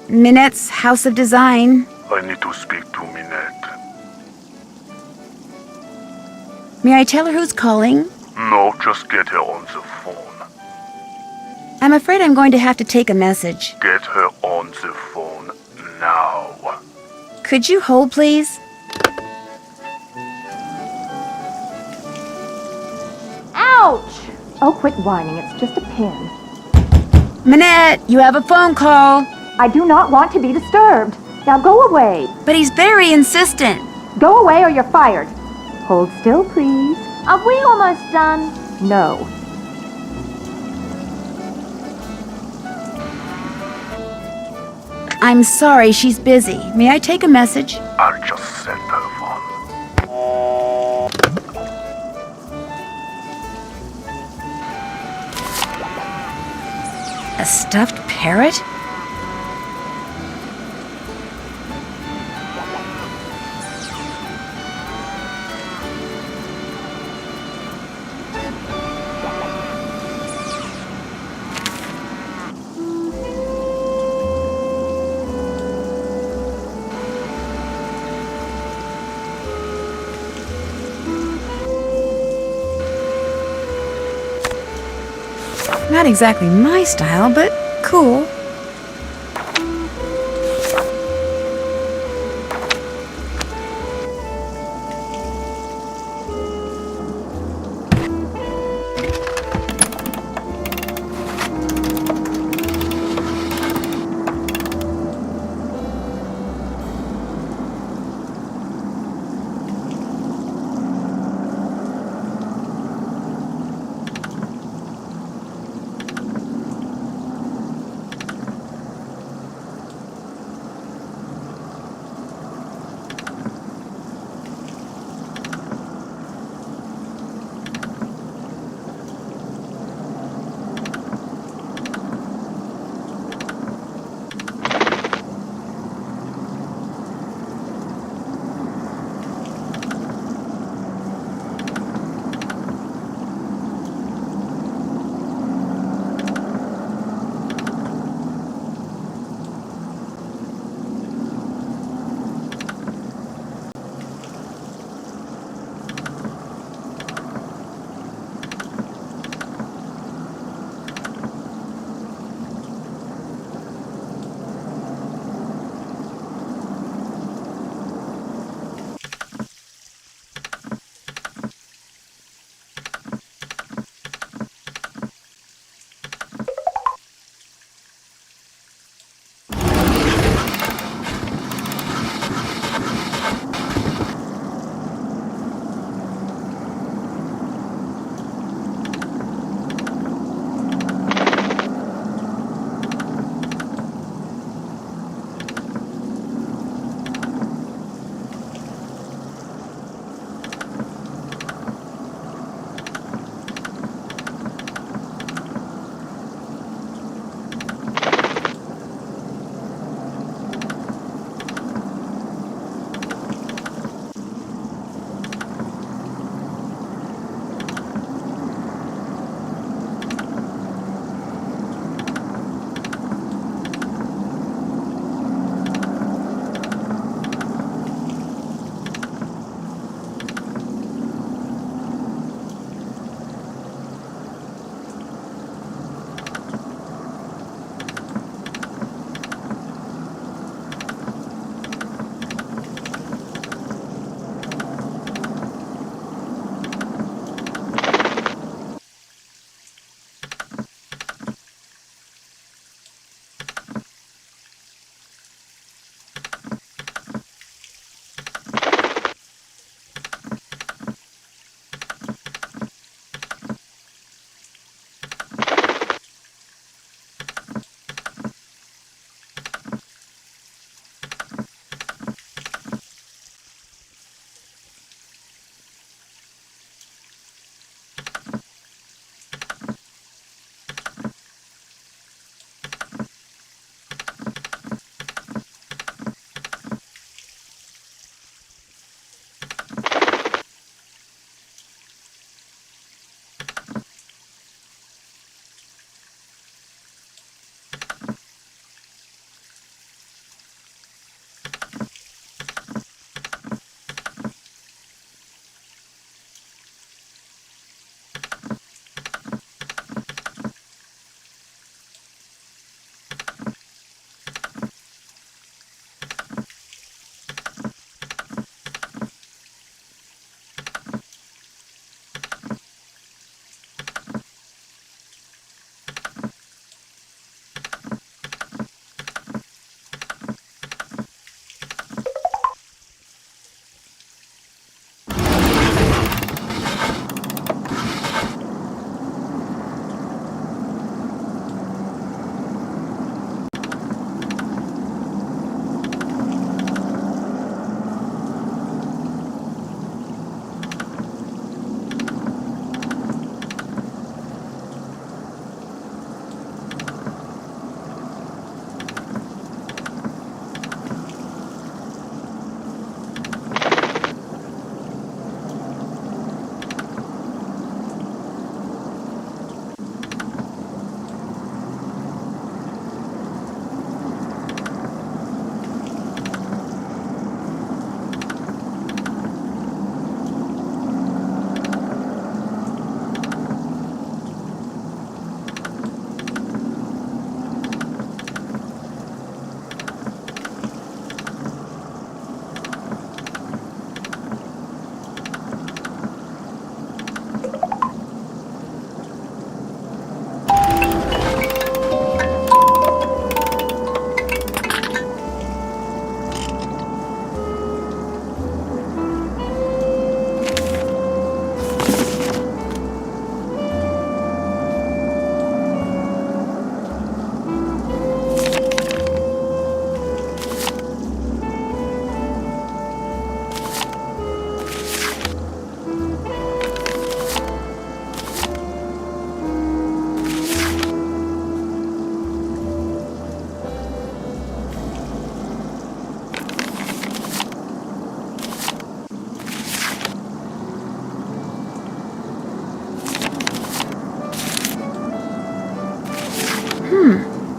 [SPEAKER 1] Minette's House of Design.
[SPEAKER 17] I need to speak to Minette.
[SPEAKER 1] May I tell her who's calling?
[SPEAKER 17] No, just get her on the phone.
[SPEAKER 1] I'm afraid I'm going to have to take a message.
[SPEAKER 17] Get her on the phone now.
[SPEAKER 1] Could you hold, please?
[SPEAKER 18] Ouch! Oh, quit whining. It's just a pin.
[SPEAKER 1] Minette, you have a phone call.
[SPEAKER 18] I do not want to be disturbed. Now go away.
[SPEAKER 1] But he's very insistent.
[SPEAKER 18] Go away or you're fired. Hold still, please.
[SPEAKER 6] Are we almost done?
[SPEAKER 18] No.
[SPEAKER 1] I'm sorry, she's busy. May I take a message?
[SPEAKER 17] I'll just send her one.
[SPEAKER 1] A stuffed parrot? Not exactly my style, but cool.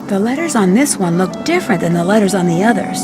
[SPEAKER 1] The letters on this one look different than the letters on the others.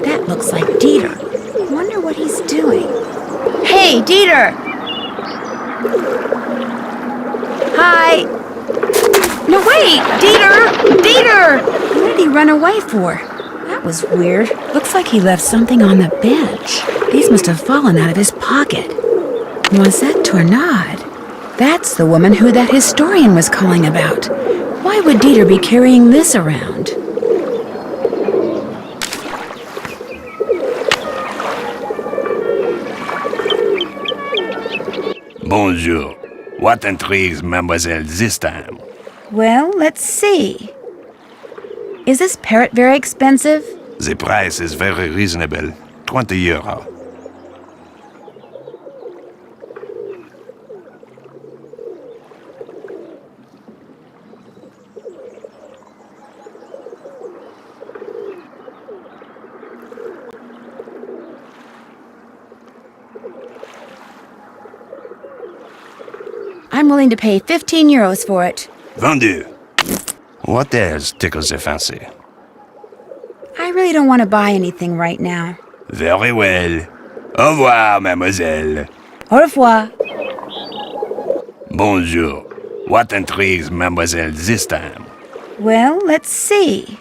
[SPEAKER 1] That looks like Dieter. I wonder what he's doing. Hey, Dieter! Hi! No, wait! Dieter! Dieter! What did he run away for? That was weird. Looks like he left something on the bench. These must have fallen out of his pocket. Noisette Tournade. That's the woman who that historian was calling about. Why would Dieter be carrying this around?
[SPEAKER 14] Bonjour. What intrigues mademoiselle this time?
[SPEAKER 1] Well, let's see. Is this parrot very expensive?
[SPEAKER 14] The price is very reasonable. 20 euro.
[SPEAKER 1] I'm willing to pay 15 euros for it.
[SPEAKER 14] Vendu. What else tickles the fancy?
[SPEAKER 1] I really don't want to buy anything right now.
[SPEAKER 14] Very well. Au revoir, mademoiselle.
[SPEAKER 1] Au revoir.
[SPEAKER 14] Bonjour. What intrigues mademoiselle this time?
[SPEAKER 1] Well, let's see.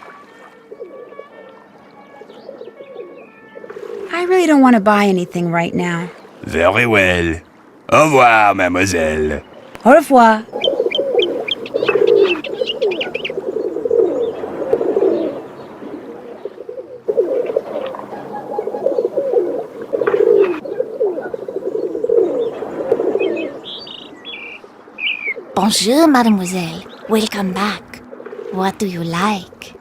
[SPEAKER 1] I really don't want to buy anything right now.
[SPEAKER 14] Very well. Au revoir, mademoiselle.
[SPEAKER 1] Au revoir.
[SPEAKER 12] Bonjour, mademoiselle. Welcome back. What do you like?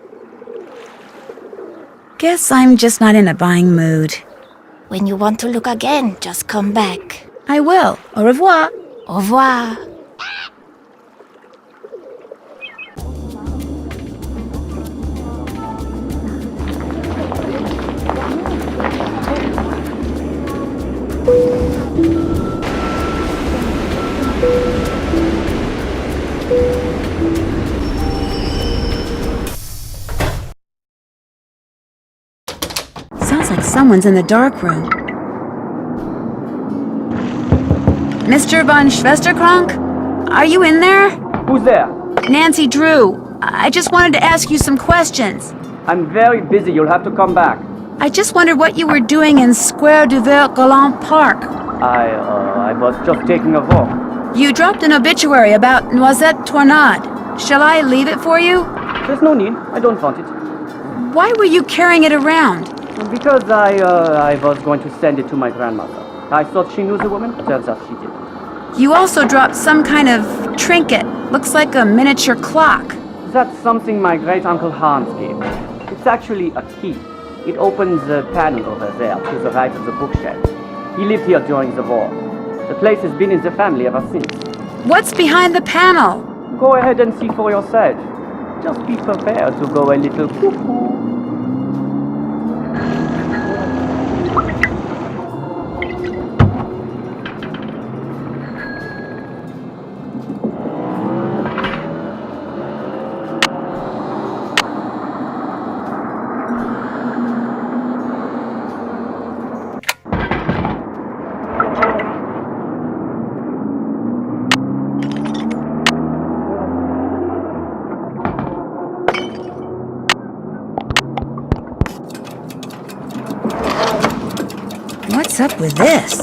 [SPEAKER 1] Guess I'm just not in a buying mood.
[SPEAKER 12] When you want to look again, just come back.
[SPEAKER 1] I will. Au revoir.
[SPEAKER 12] Au revoir.
[SPEAKER 1] Sounds like someone's in the dark room. Mr. von Schwesterkrank? Are you in there?
[SPEAKER 8] Who's there?
[SPEAKER 1] Nancy Drew. I just wanted to ask you some questions.
[SPEAKER 8] I'm very busy. You'll have to come back.
[SPEAKER 1] I just wondered what you were doing in Square du Vert Galant Park.
[SPEAKER 8] I was just taking a walk.
[SPEAKER 1] You dropped an obituary about Noisette Tournade. Shall I leave it for you?
[SPEAKER 8] There's no need. I don't want it.
[SPEAKER 1] Why were you carrying it around?
[SPEAKER 8] Because I was going to send it to my grandmother. I thought she knew the woman. Turns out she did.
[SPEAKER 1] You also dropped some kind of trinket. Looks like a miniature clock.
[SPEAKER 8] That's something my great-uncle Hans gave me. It's actually a key. It opens the panel over there to the right of the bookshelf. He lived here during the war. The place has been in the family ever since.
[SPEAKER 1] What's behind the panel?
[SPEAKER 8] Go ahead and see for yourself. Just be prepared to go a little cuckoo.
[SPEAKER 1] What's up with this?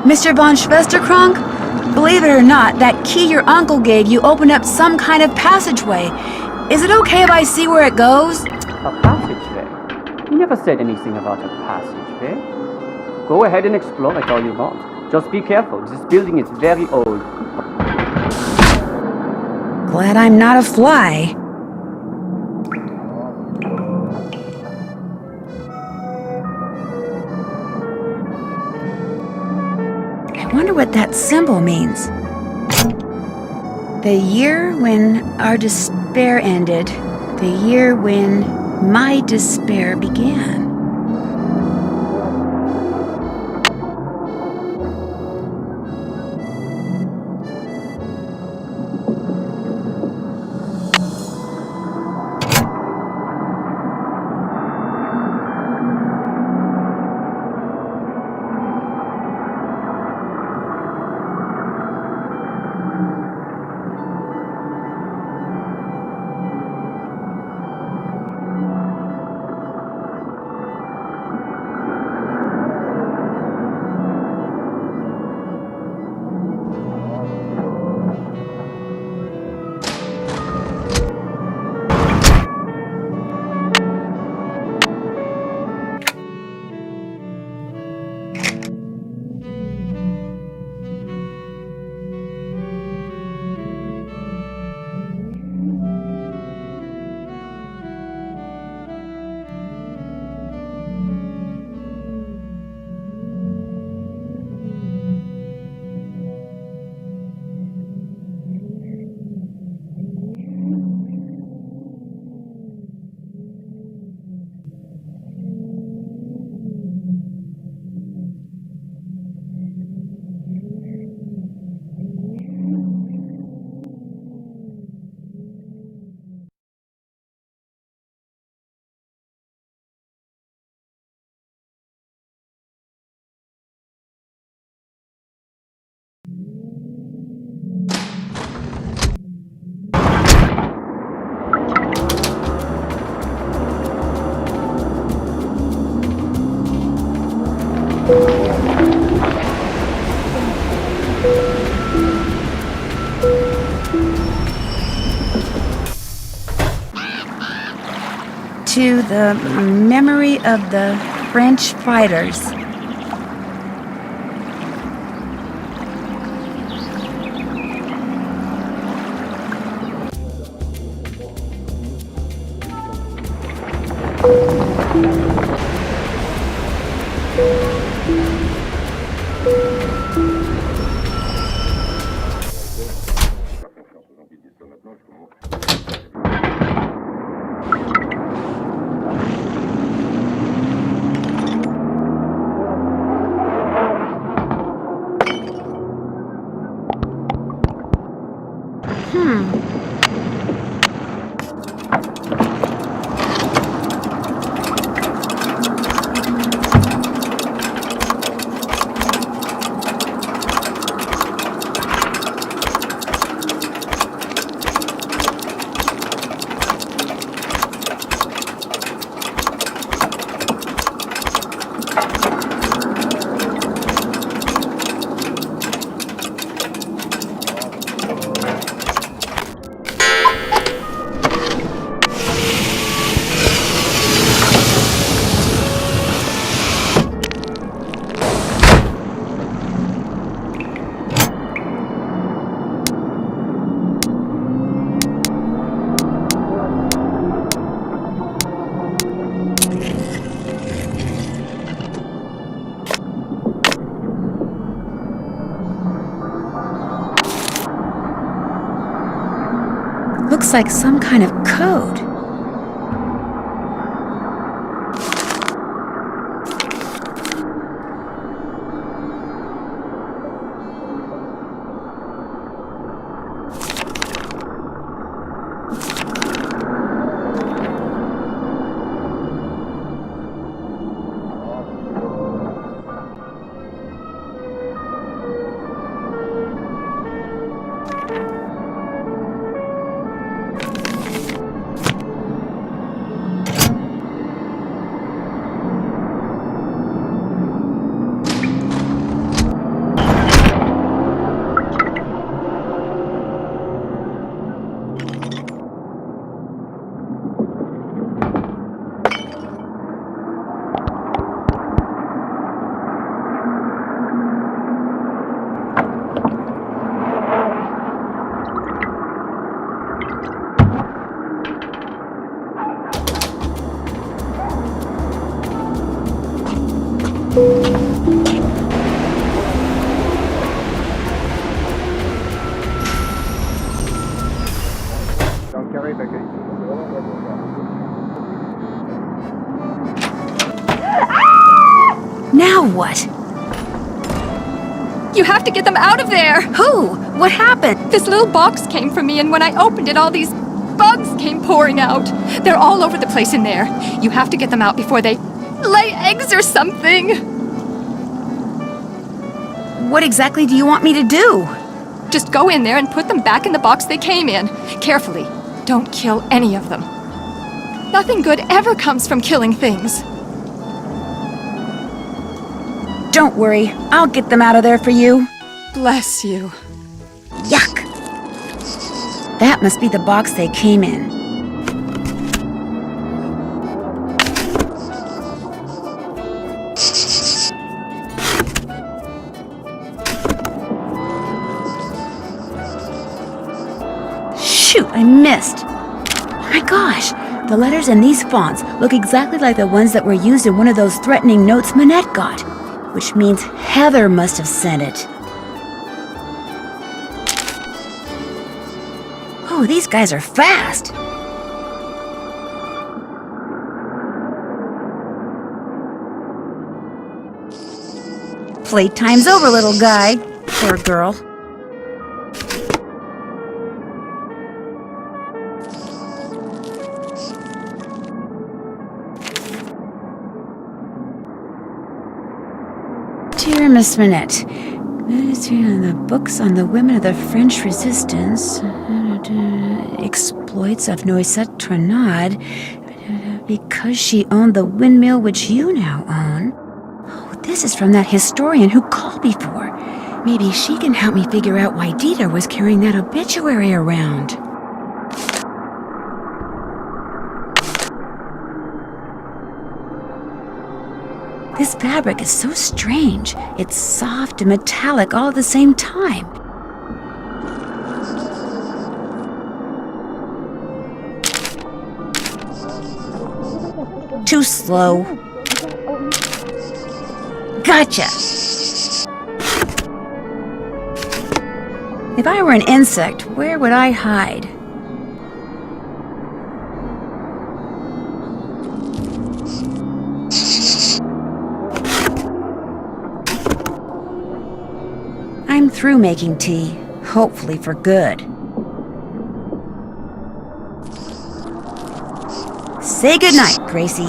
[SPEAKER 1] Mr. von Schwesterkrank? Believe it or not, that key your uncle gave you opened up some kind of passageway. Is it okay if I see where it goes?
[SPEAKER 8] A passageway? He never said anything about a passageway. Go ahead and explore it all you want. Just be careful, this building is very old.
[SPEAKER 1] Glad I'm not a fly. I wonder what that symbol means. The year when our despair ended. The year when my despair began. To the memory of the French fighters. Looks like some kind of code. Now what?
[SPEAKER 3] You have to get them out of there!
[SPEAKER 1] Who? What happened?
[SPEAKER 3] This little box came from me, and when I opened it, all these bugs came pouring out. They're all over the place in there. You have to get them out before they lay eggs or something.
[SPEAKER 1] What exactly do you want me to do?
[SPEAKER 3] Just go in there and put them back in the box they came in. Carefully. Don't kill any of them. Nothing good ever comes from killing things.
[SPEAKER 1] Don't worry, I'll get them out of there for you.
[SPEAKER 3] Bless you.
[SPEAKER 1] Yuck! That must be the box they came in. Shoot, I missed. Oh my gosh, the letters in these fonts look exactly like the ones that were used in one of those threatening notes Minette got. Which means Heather must have sent it. Oh, these guys are fast. Playtime's over, little guy. Or girl. Dear Miss Minette, the books on the women of the French resistance, exploits of Noisette Tornade, because she owned the windmill which you now own. Oh, this is from that historian who called before. Maybe she can help me figure out why Dieter was carrying that obituary around. This fabric is so strange. It's soft and metallic all at the same time. Too slow. Gotcha! If I were an insect, where would I hide? I'm through making tea, hopefully for good. say goodnight, Gracie.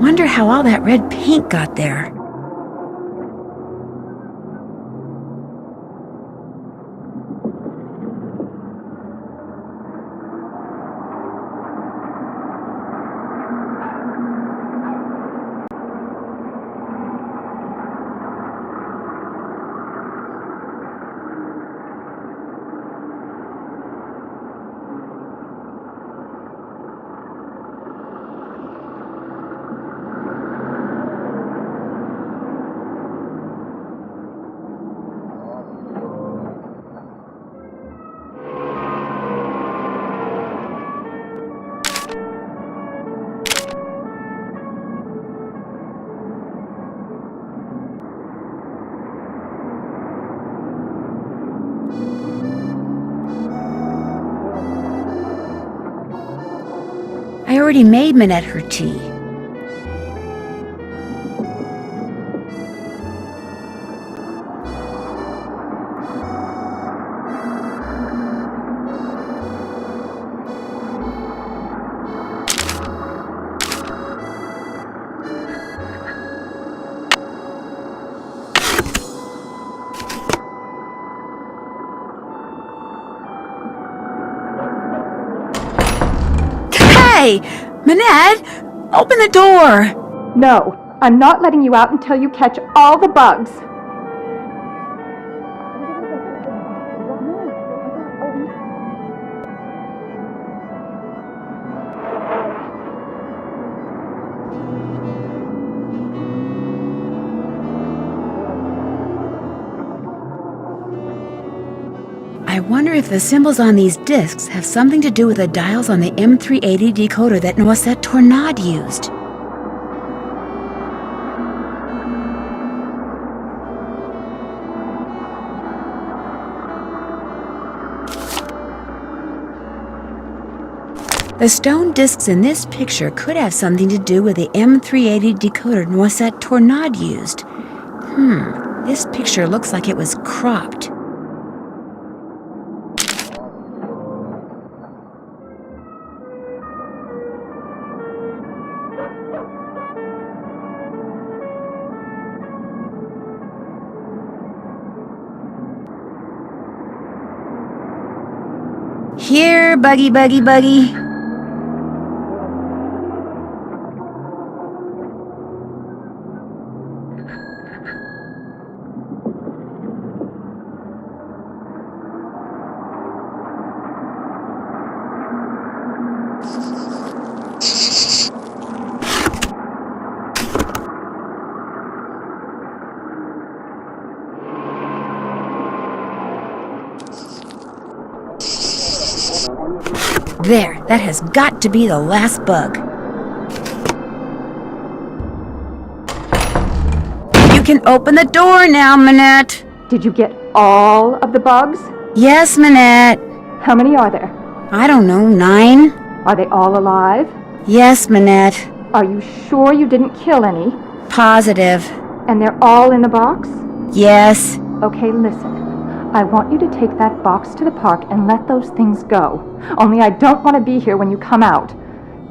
[SPEAKER 1] Wonder how all that red paint got there. I already made Minette her tea. Hey! Minette! Open the door!
[SPEAKER 18] No, I'm not letting you out until you catch all the bugs.
[SPEAKER 1] I wonder if the symbols on these discs have something to do with the dials on the M380 decoder that Noisette Tornade used. The stone discs in this picture could have something to do with the M380 decoder Noisette Tornade used. This picture looks like it was cropped. Here, buggy, buggy, buggy. There, that has got to be the last bug. You can open the door now, Minette.
[SPEAKER 18] Did you get all of the bugs?
[SPEAKER 1] Yes, Minette.
[SPEAKER 18] How many are there?
[SPEAKER 1] I don't know, 9?
[SPEAKER 18] Are they all alive?
[SPEAKER 1] Yes, Minette.
[SPEAKER 18] Are you sure you didn't kill any?
[SPEAKER 1] Positive.
[SPEAKER 18] And they're all in the box?
[SPEAKER 1] Yes.
[SPEAKER 18] Okay, listen. I want you to take that box to the park and let those things go. Only I don't want to be here when you come out.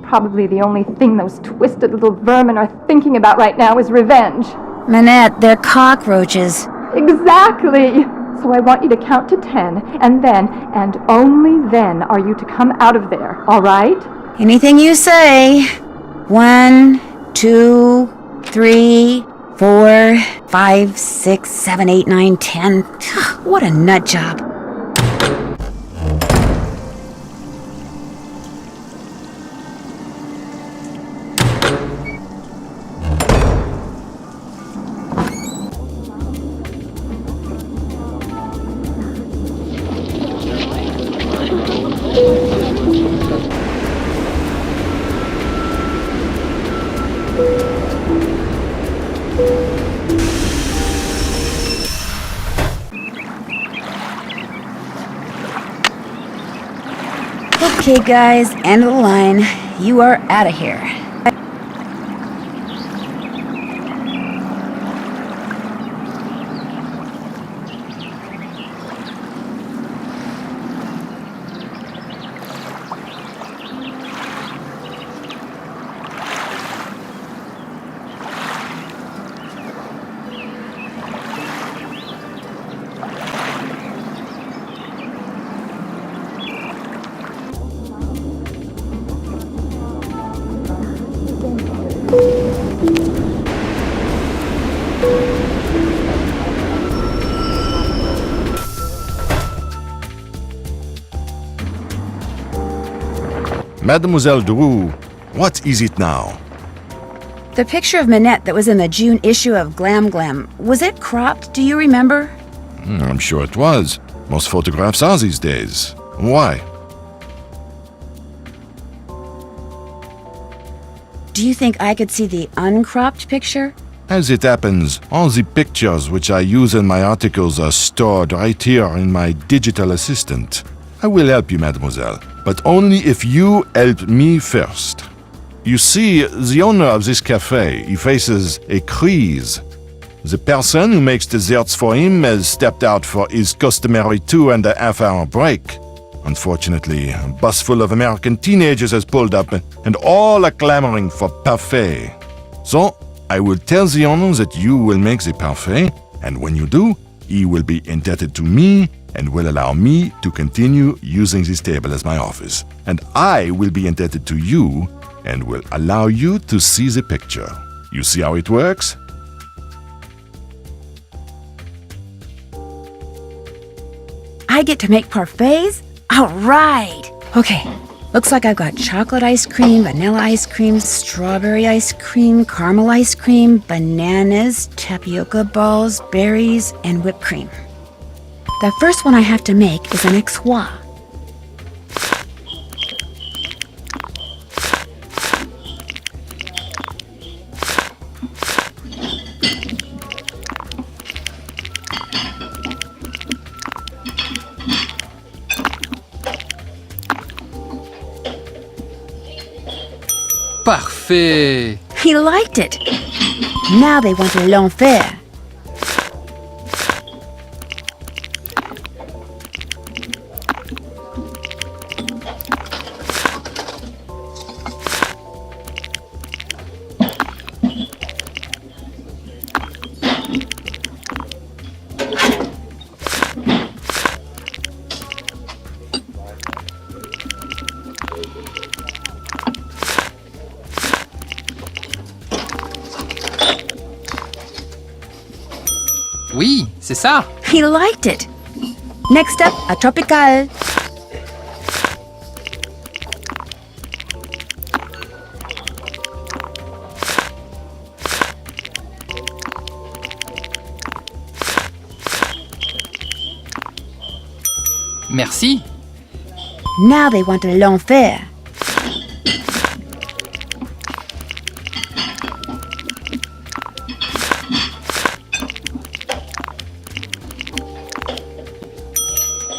[SPEAKER 18] Probably the only thing those twisted little vermin are thinking about right now is revenge.
[SPEAKER 1] Minette, they're cockroaches.
[SPEAKER 18] Exactly! So I want you to count to 10, and then, and only then, are you to come out of there, all right?
[SPEAKER 1] Anything you say. 1, 2, 3, 4, 5, 6, 7, 8, 9, 10. What a nut job. Okay, guys, end of the line. You are out of here.
[SPEAKER 9] Mademoiselle Drew, what is it now?
[SPEAKER 1] The picture of Minette that was in the June issue of Glam Glam, was it cropped? Do you remember?
[SPEAKER 9] I'm sure it was. Most photographs are these days. Why?
[SPEAKER 1] Do you think I could see the uncropped picture?
[SPEAKER 9] As it happens, all the pictures which I use in my articles are stored right here in my digital assistant. I will help you, mademoiselle, but only if you help me first. You see, the owner of this cafe, he faces a crise. The person who makes desserts for him has stepped out for his customary 2.5-hour break. Unfortunately, a bus full of American teenagers has pulled up and all are clamoring for parfait. So, I will tell the owner that you will make the parfait, and when you do, he will be indebted to me and will allow me to continue using this table as my office. And I will be indebted to you and will allow you to see the picture. You see how it works?
[SPEAKER 1] I get to make parfaits? All right! Okay, looks like I've got chocolate ice cream, vanilla ice cream, strawberry ice cream, caramel ice cream, bananas, tapioca balls, berries, and whipped cream. The first one I have to make is an X-Wa.
[SPEAKER 10] Parfait!
[SPEAKER 1] He liked it. Now they want l'enfer.
[SPEAKER 10] Oui, c'est ça.
[SPEAKER 1] He liked it. Next up, a tropical.
[SPEAKER 10] Merci.
[SPEAKER 1] Now they want l'enfer.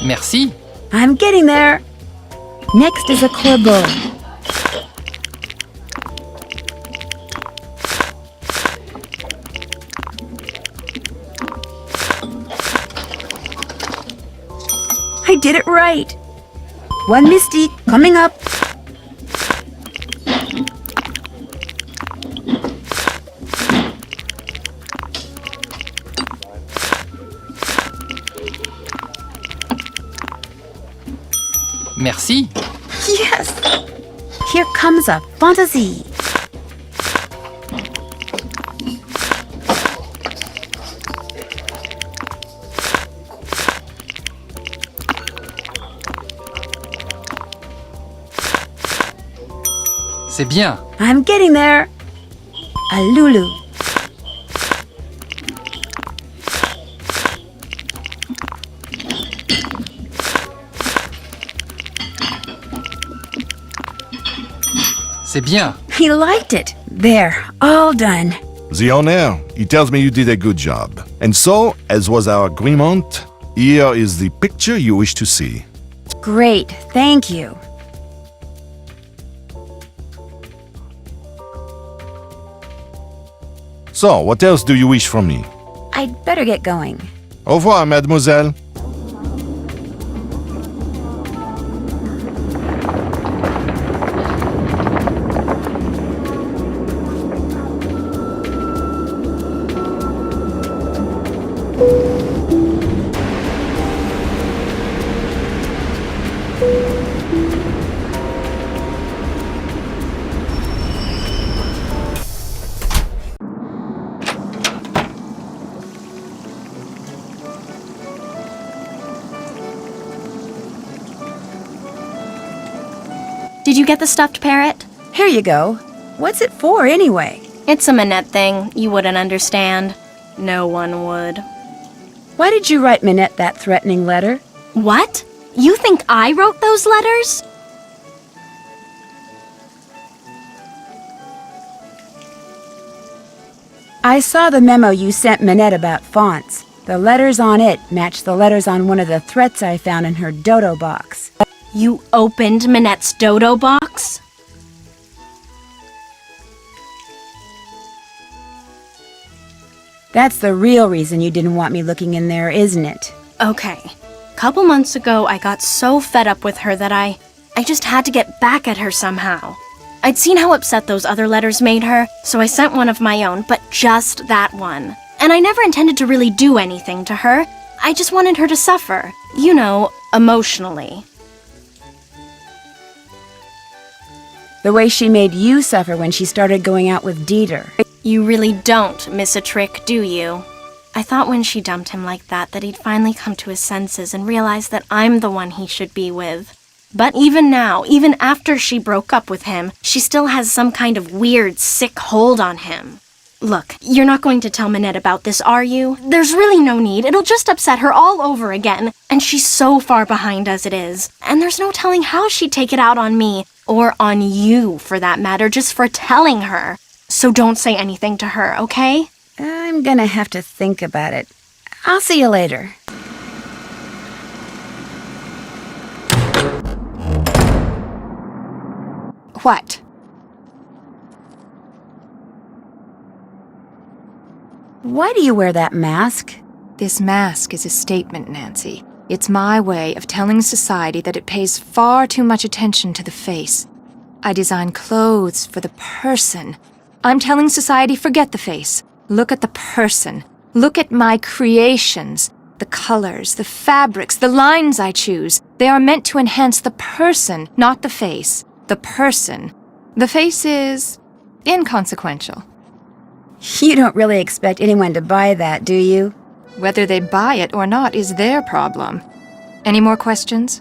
[SPEAKER 10] Merci.
[SPEAKER 1] I'm getting there. Next is a corbeau. I did it right. One mystique coming up.
[SPEAKER 10] Merci.
[SPEAKER 1] Yes! Here comes a fantasy.
[SPEAKER 10] C'est bien.
[SPEAKER 1] I'm getting there. A Lulu.
[SPEAKER 10] C'est bien.
[SPEAKER 1] He liked it. There, all done.
[SPEAKER 9] The owner, he tells me you did a good job. And so, as was our agreement, here is the picture you wish to see.
[SPEAKER 1] Great, thank you.
[SPEAKER 9] So, what else do you wish from me?
[SPEAKER 1] I'd better get going.
[SPEAKER 9] Au revoir, mademoiselle.
[SPEAKER 4] Did you get the stuffed parrot?
[SPEAKER 1] Here you go. What's it for, anyway?
[SPEAKER 4] It's a Minette thing. You wouldn't understand. No one would.
[SPEAKER 1] Why did you write Minette that threatening letter?
[SPEAKER 4] What? You think I wrote those letters?
[SPEAKER 1] I saw the memo you sent Minette about fonts. The letters on it match the letters on one of the threats I found in her dodo box.
[SPEAKER 4] You opened Minette's dodo box?
[SPEAKER 1] That's the real reason you didn't want me looking in there, isn't it?
[SPEAKER 4] Okay. Couple months ago, I got so fed up with her that I just had to get back at her somehow. I'd seen how upset those other letters made her, so I sent one of my own, but just that one. And I never intended to really do anything to her. I just wanted her to suffer. You know, emotionally.
[SPEAKER 1] The way she made you suffer when she started going out with Dieter.
[SPEAKER 4] You really don't miss a trick, do you? I thought when she dumped him like that he'd finally come to his senses and realize that I'm the one he should be with. But even now, even after she broke up with him, she still has some kind of weird, sick hold on him. Look, you're not going to tell Minette about this, are you? There's really no need. It'll just upset her all over again. And she's so far behind as it is. And there's no telling how she'd take it out on me. Or on you, for that matter, just for telling her. So don't say anything to her, okay?
[SPEAKER 1] I'm gonna have to think about it. I'll see you later.
[SPEAKER 3] What?
[SPEAKER 1] Why do you wear that mask?
[SPEAKER 3] This mask is a statement, Nancy. It's my way of telling society that it pays far too much attention to the face. I design clothes for the person. I'm telling society, forget the face. Look at the person. Look at my creations. The colors, the fabrics, the lines I choose. They are meant to enhance the person, not the face. The person. The face is inconsequential.
[SPEAKER 1] You don't really expect anyone to buy that, do you?
[SPEAKER 3] Whether they buy it or not is their problem. Any more questions?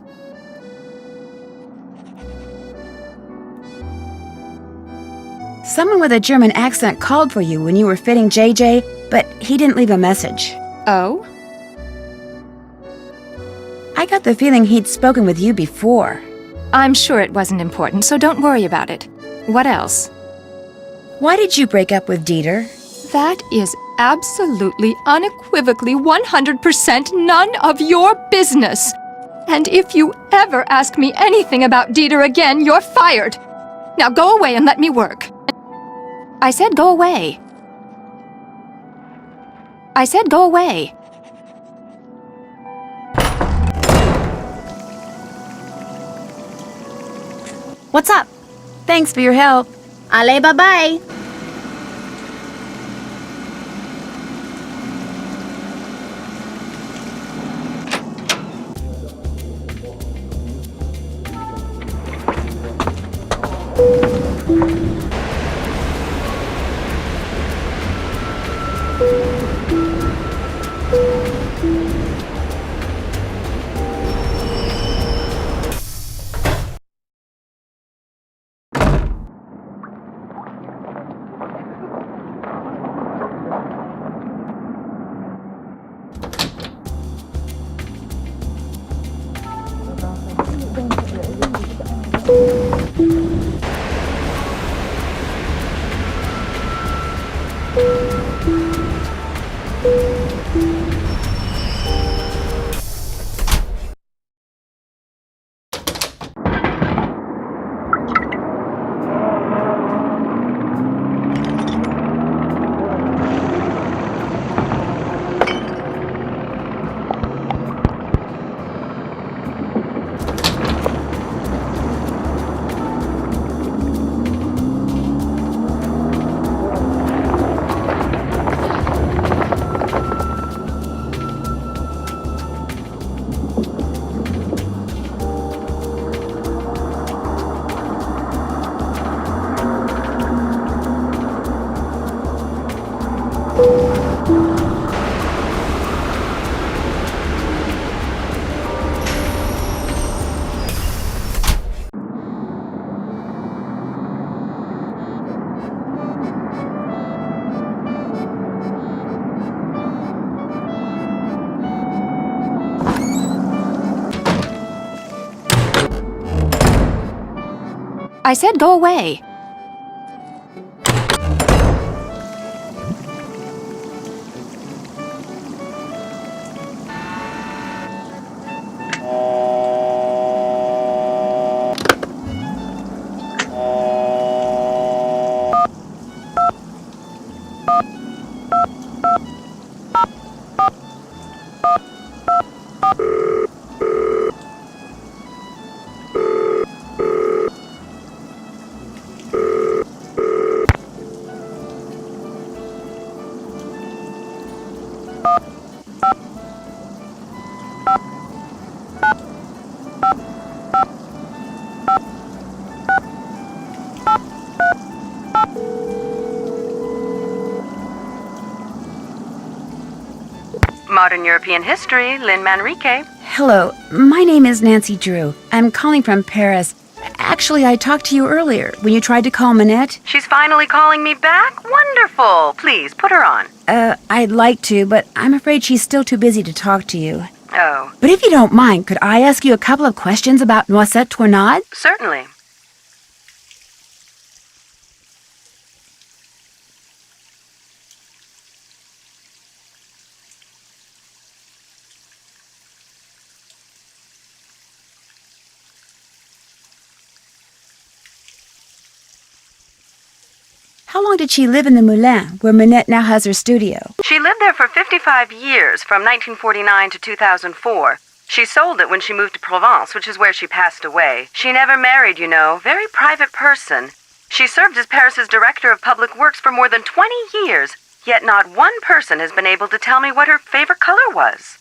[SPEAKER 1] Someone with a German accent called for you when you were fitting JJ, but he didn't leave a message.
[SPEAKER 3] Oh?
[SPEAKER 1] I got the feeling he'd spoken with you before.
[SPEAKER 3] I'm sure it wasn't important, so don't worry about it. What else?
[SPEAKER 1] Why did you break up with Dieter?
[SPEAKER 3] That is absolutely, unequivocally, 100% none of your business. And if you ever ask me anything about Dieter again, you're fired. Now go away and let me work. I said go away. I said go away.
[SPEAKER 4] What's up?
[SPEAKER 1] Thanks for your help.
[SPEAKER 4] Allez, bye-bye.
[SPEAKER 3] I said go away.
[SPEAKER 7] Modern European History, Lynn Manrique.
[SPEAKER 1] Hello, my name is Nancy Drew. I'm calling from Paris. Actually, I talked to you earlier when you tried to call Minette.
[SPEAKER 7] She's finally calling me back? Wonderful. Please, put her on.
[SPEAKER 1] I'd like to, but I'm afraid she's still too busy to talk to you.
[SPEAKER 7] Oh.
[SPEAKER 1] But if you don't mind, could I ask you a couple of questions about Noisette Tornade?
[SPEAKER 7] Certainly.
[SPEAKER 1] How long did she live in the Moulin, where Minette now has her studio?
[SPEAKER 7] She lived there for 55 years, from 1949 to 2004. She sold it when she moved to Provence, which is where she passed away. She never married, you know. Very private person. She served as Paris's director of public works for more than 20 years, yet not one person has been able to tell me what her favorite color was.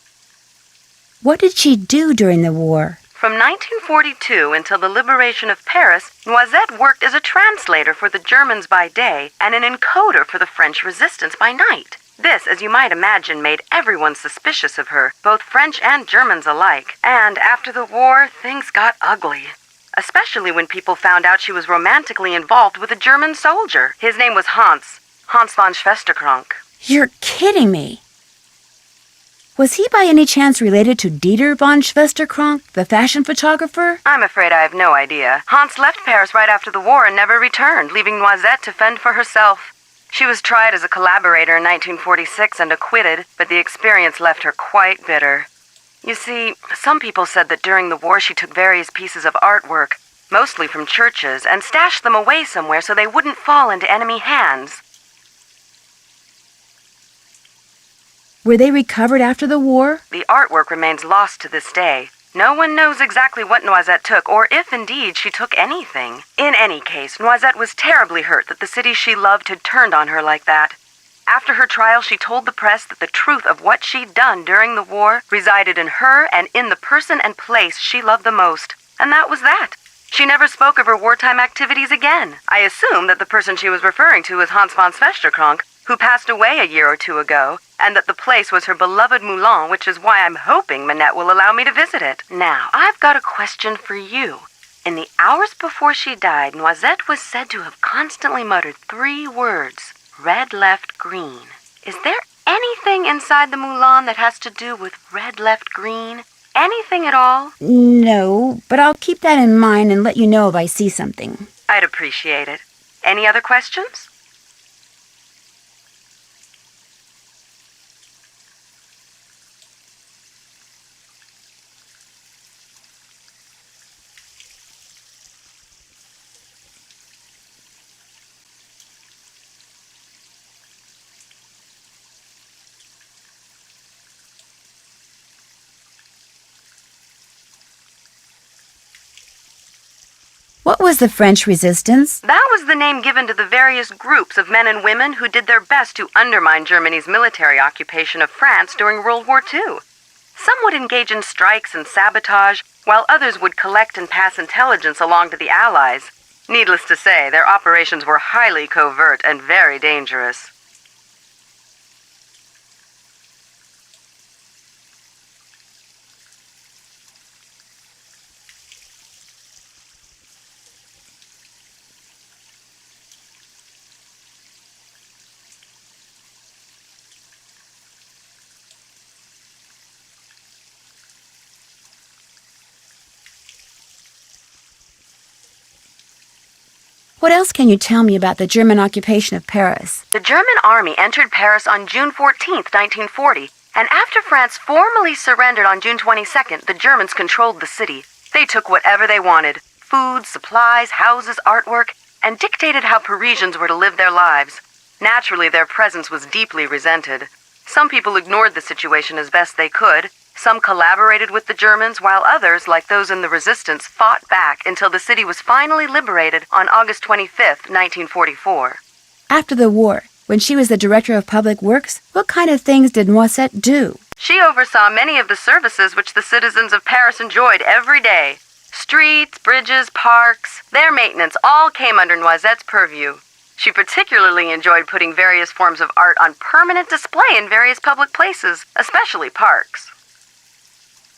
[SPEAKER 1] What did she do during the war?
[SPEAKER 7] From 1942 until the liberation of Paris, Noisette worked as a translator for the Germans by day and an encoder for the French resistance by night. This, as you might imagine, made everyone suspicious of her, both French and Germans alike. And after the war, things got ugly. Especially when people found out she was romantically involved with a German soldier. His name was Hans von Schwesterkrank.
[SPEAKER 1] You're kidding me. Was he by any chance related to Dieter von Schwesterkrank, the fashion photographer?
[SPEAKER 7] I'm afraid I have no idea. Hans left Paris right after the war and never returned, leaving Noisette to fend for herself. She was tried as a collaborator in 1946 and acquitted, but the experience left her quite bitter. You see, some people said that during the war she took various pieces of artwork, mostly from churches, and stashed them away somewhere so they wouldn't fall into enemy hands.
[SPEAKER 1] Were they recovered after the war?
[SPEAKER 7] The artwork remains lost to this day. No one knows exactly what Noisette took, or if indeed she took anything. In any case, Noisette was terribly hurt that the city she loved had turned on her like that. After her trial, she told the press that the truth of what she'd done during the war resided in her and in the person and place she loved the most. And that was that. She never spoke of her wartime activities again. I assume that the person she was referring to was Hans von Schwesterkrank, who passed away a year or two ago, and that the place was her beloved Moulin, which is why I'm hoping Minette will allow me to visit it. Now, I've got a question for you. In the hours before she died, Noisette was said to have constantly muttered 3 words, red, left, green. Is there anything inside the Moulin that has to do with red, left, green? Anything at all?
[SPEAKER 1] No, but I'll keep that in mind and let you know if I see something.
[SPEAKER 7] I'd appreciate it. Any other questions?
[SPEAKER 1] What was the French resistance?
[SPEAKER 7] That was the name given to the various groups of men and women who did their best to undermine Germany's military occupation of France during World War II. Some would engage in strikes and sabotage, while others would collect and pass intelligence along to the Allies. Needless to say, their operations were highly covert and very dangerous.
[SPEAKER 1] What else can you tell me about the German occupation of Paris?
[SPEAKER 7] The German army entered Paris on June 14th, 1940, and after France formally surrendered on June 22nd, the Germans controlled the city. They took whatever they wanted, food, supplies, houses, artwork, and dictated how Parisians were to live their lives. Naturally, their presence was deeply resented. Some people ignored the situation as best they could. Some collaborated with the Germans, while others, like those in the resistance, fought back until the city was finally liberated on August 25th, 1944.
[SPEAKER 1] After the war, when she was the director of public works, what kind of things did Noisette do?
[SPEAKER 7] She oversaw many of the services which the citizens of Paris enjoyed every day. Streets, bridges, parks, their maintenance all came under Noisette's purview. She particularly enjoyed putting various forms of art on permanent display in various public places, especially parks.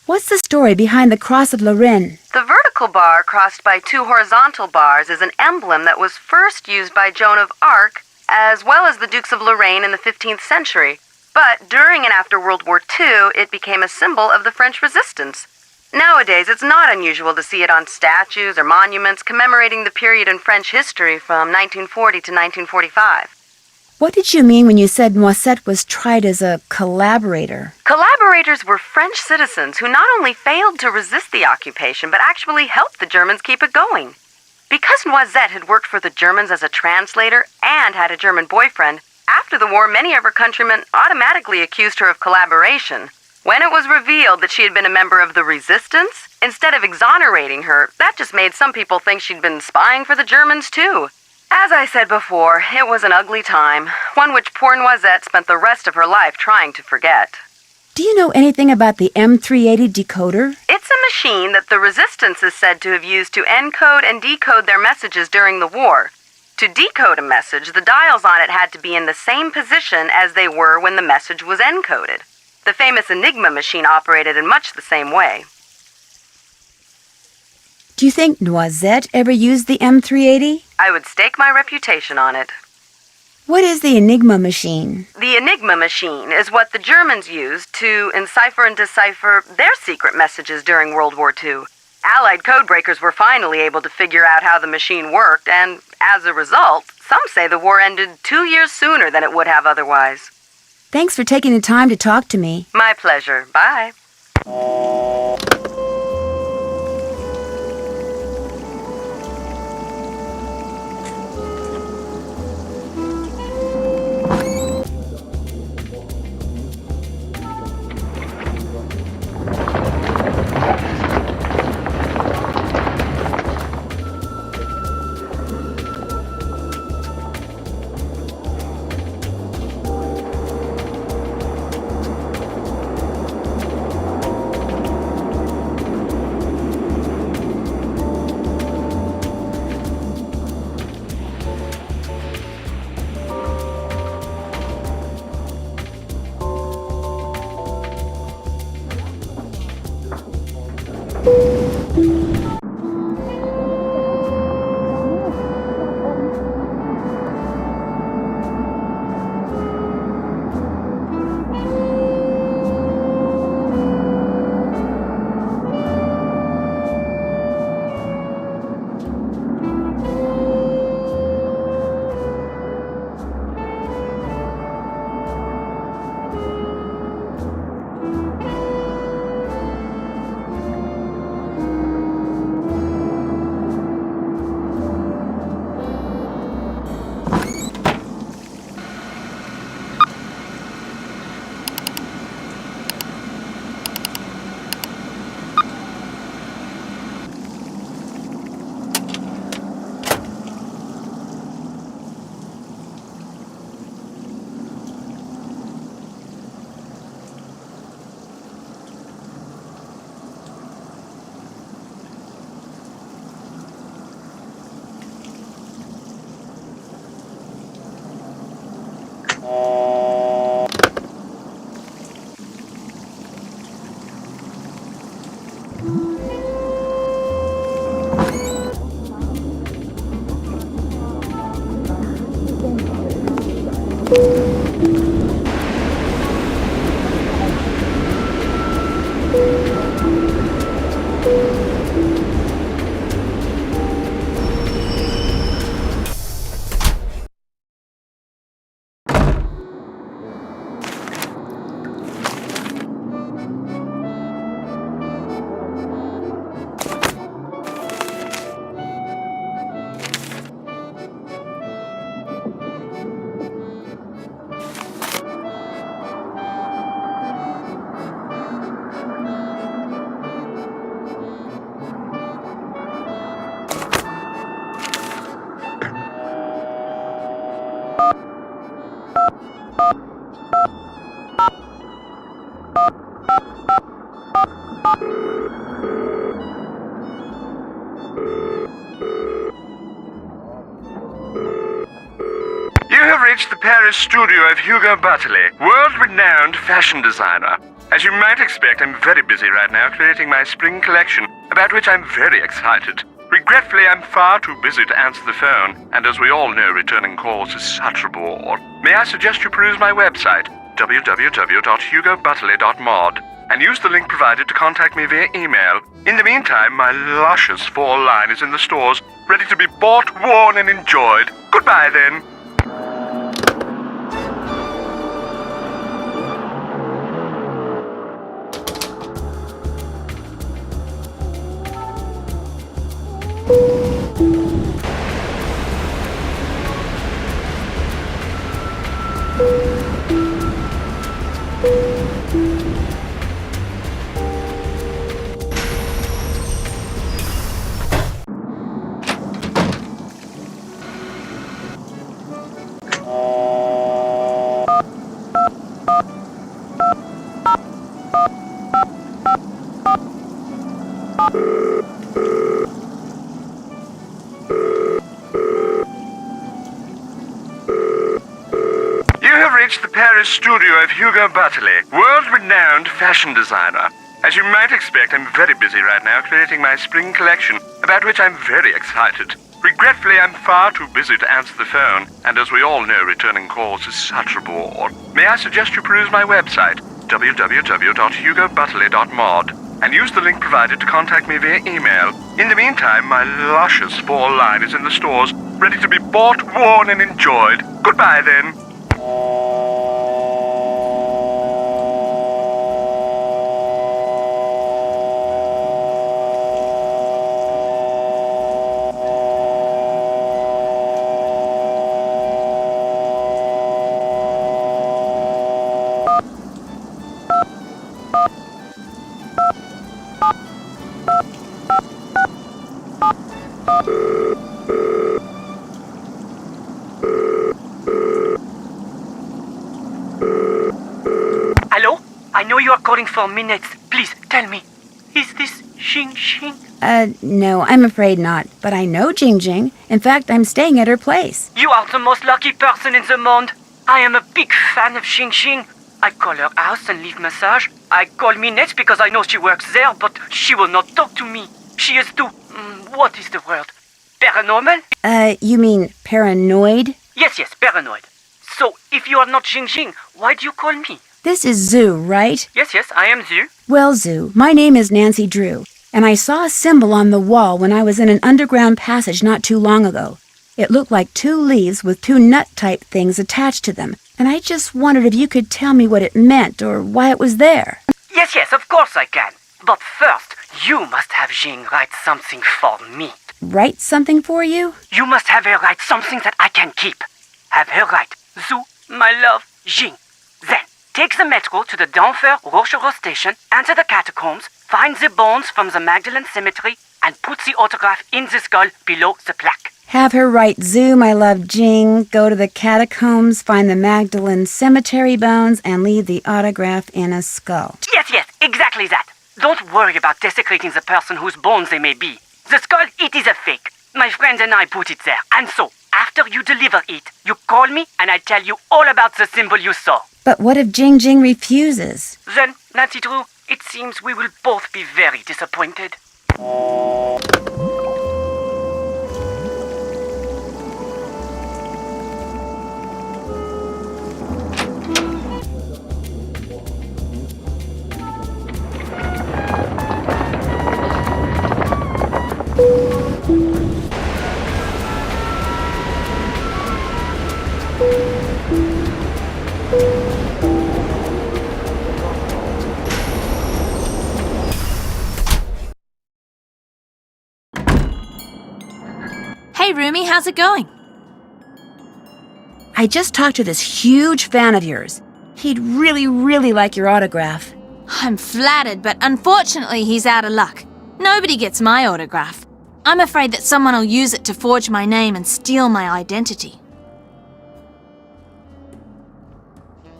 [SPEAKER 1] What's the story behind the Cross of Lorraine?
[SPEAKER 7] The vertical bar crossed by two horizontal bars is an emblem that was first used by Joan of Arc, as well as the Dukes of Lorraine in the 15th century. But during and after World War II, it became a symbol of the French resistance. Nowadays, it's not unusual to see it on statues or monuments commemorating the period in French history from 1940 to 1945.
[SPEAKER 1] What did you mean when you said Noisette was tried as a collaborator?
[SPEAKER 7] Collaborators were French citizens who not only failed to resist the occupation, but actually helped the Germans keep it going. Because Noisette had worked for the Germans as a translator and had a German boyfriend, after the war, many of her countrymen automatically accused her of collaboration. When it was revealed that she had been a member of the resistance, instead of exonerating her, that just made some people think she'd been spying for the Germans too. As I said before, it was an ugly time, one which poor Noisette spent the rest of her life trying to forget.
[SPEAKER 1] Do you know anything about the M380 decoder?
[SPEAKER 7] It's a machine that the resistance is said to have used to encode and decode their messages during the war. To decode a message, the dials on it had to be in the same position as they were when the message was encoded. The famous Enigma machine operated in much the same way.
[SPEAKER 1] Do you think Noisette ever used the M380?
[SPEAKER 7] I would stake my reputation on it.
[SPEAKER 1] What is the Enigma machine?
[SPEAKER 7] The Enigma machine is what the Germans used to encipher and decipher their secret messages during World War II. Allied codebreakers were finally able to figure out how the machine worked, and as a result, some say the war ended 2 years sooner than it would have otherwise.
[SPEAKER 1] Thanks for taking the time to talk to me.
[SPEAKER 7] My pleasure. Bye.
[SPEAKER 16] You have reached the Paris studio of Hugo Butterley, world-renowned fashion designer. As you might expect, I'm very busy right now creating my spring collection, about which I'm very excited. Regretfully, I'm far too busy to answer the phone, and as we all know, returning calls is such a bore. May I suggest you peruse my website, www.hugobutterley.mod, and use the link provided to contact me via email. In the meantime, my luscious fall line is in the stores, ready to be bought, worn, and enjoyed. Goodbye, then. The Paris studio of Hugo Butterley, world-renowned fashion designer. As you might expect, I'm very busy right now creating my spring collection, about which I'm very excited. Regretfully, I'm far too busy to answer the phone, and as we all know, returning calls is such a bore. May I suggest you peruse my website, www.hugobutterley.mod, and use the link provided to contact me via email. In the meantime, my luscious fall line is in the stores, ready to be bought, worn, and enjoyed. Goodbye, then.
[SPEAKER 19] Hello? I know you are calling for Minette. Please, tell me. Is this Jing Jing?
[SPEAKER 1] No, I'm afraid not. But I know Jing Jing. In fact, I'm staying at her place.
[SPEAKER 19] You are the most lucky person in the monde. I am a big fan of Jing Jing. I call her house and leave massage. I call Minette because I know she works there, but she will not talk to me. She is too... what is the word? Paranormal?
[SPEAKER 1] You mean paranoid?
[SPEAKER 19] Yes, paranoid. So, if you are not Jing Jing, why do you call me?
[SPEAKER 1] This is Zoo, right?
[SPEAKER 19] Yes, I am Zoo.
[SPEAKER 1] Well, Zoo, my name is Nancy Drew, and I saw a symbol on the wall when I was in an underground passage not too long ago. It looked like 2 leaves with 2 nut-type things attached to them, and I just wondered if you could tell me what it meant or why it was there.
[SPEAKER 19] Yes, of course I can. But first, you must have Jing write something for me.
[SPEAKER 1] Write something for you?
[SPEAKER 19] You must have her write something that I can keep. Have her write, Zoo, my love, Jing. Then, take the metro to the Denfert Rochereau station, enter the catacombs, find the bones from the Magdalene Cemetery, and put the autograph in the skull below the plaque.
[SPEAKER 1] Have her write Zoo, my love, Jing, go to the catacombs, find the Magdalene Cemetery bones, and leave the autograph in a skull.
[SPEAKER 19] Yes, exactly that. Don't worry about desecrating the person whose bones they may be. The skull, it is a fake. My friend and I put it there, and so, after you deliver it, you call me and I tell you all about the symbol you saw.
[SPEAKER 1] But what if Jing Jing refuses?
[SPEAKER 19] Then, Nancy Drew, it seems we will both be very disappointed.
[SPEAKER 11] Hey, Rumi, how's it going?
[SPEAKER 1] I just talked to this huge fan of yours. He'd really like your autograph.
[SPEAKER 11] I'm flattered, but unfortunately he's out of luck. Nobody gets my autograph. I'm afraid that someone will use it to forge my name and steal my identity.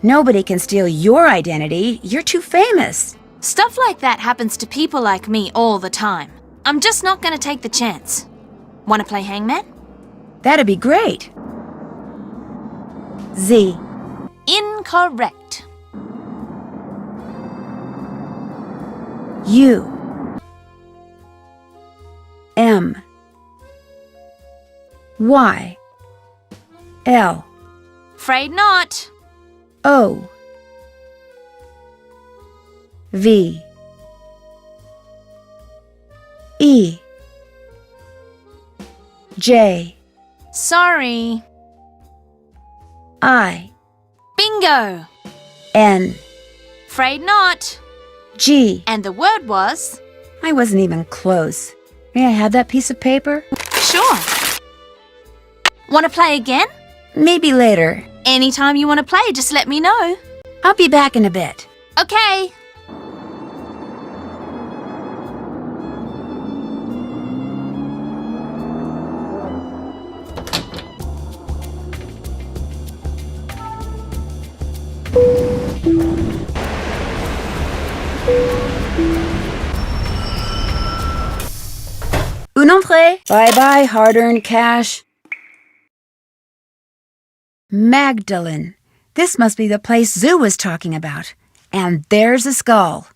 [SPEAKER 1] Nobody can steal your identity. You're too famous.
[SPEAKER 11] Stuff like that happens to people like me all the time. I'm just not going to take the chance. Want to play hangman?
[SPEAKER 1] That'd be great. Z.
[SPEAKER 11] Incorrect.
[SPEAKER 1] U. M. Y. L.
[SPEAKER 11] Afraid not.
[SPEAKER 1] O. V. E. J.
[SPEAKER 11] Sorry.
[SPEAKER 1] I.
[SPEAKER 11] Bingo.
[SPEAKER 1] N.
[SPEAKER 11] Afraid not.
[SPEAKER 1] G.
[SPEAKER 11] And the word was?
[SPEAKER 1] I wasn't even close. May I have that piece of paper?
[SPEAKER 11] Sure. Want to play again?
[SPEAKER 1] Maybe later.
[SPEAKER 11] Anytime you want to play, just let me know.
[SPEAKER 1] I'll be back in a bit.
[SPEAKER 11] Okay.
[SPEAKER 1] Un entrée. Bye-bye, hard-earned cash. Magdalene. This must be the place Zoo was talking about. And there's a skull.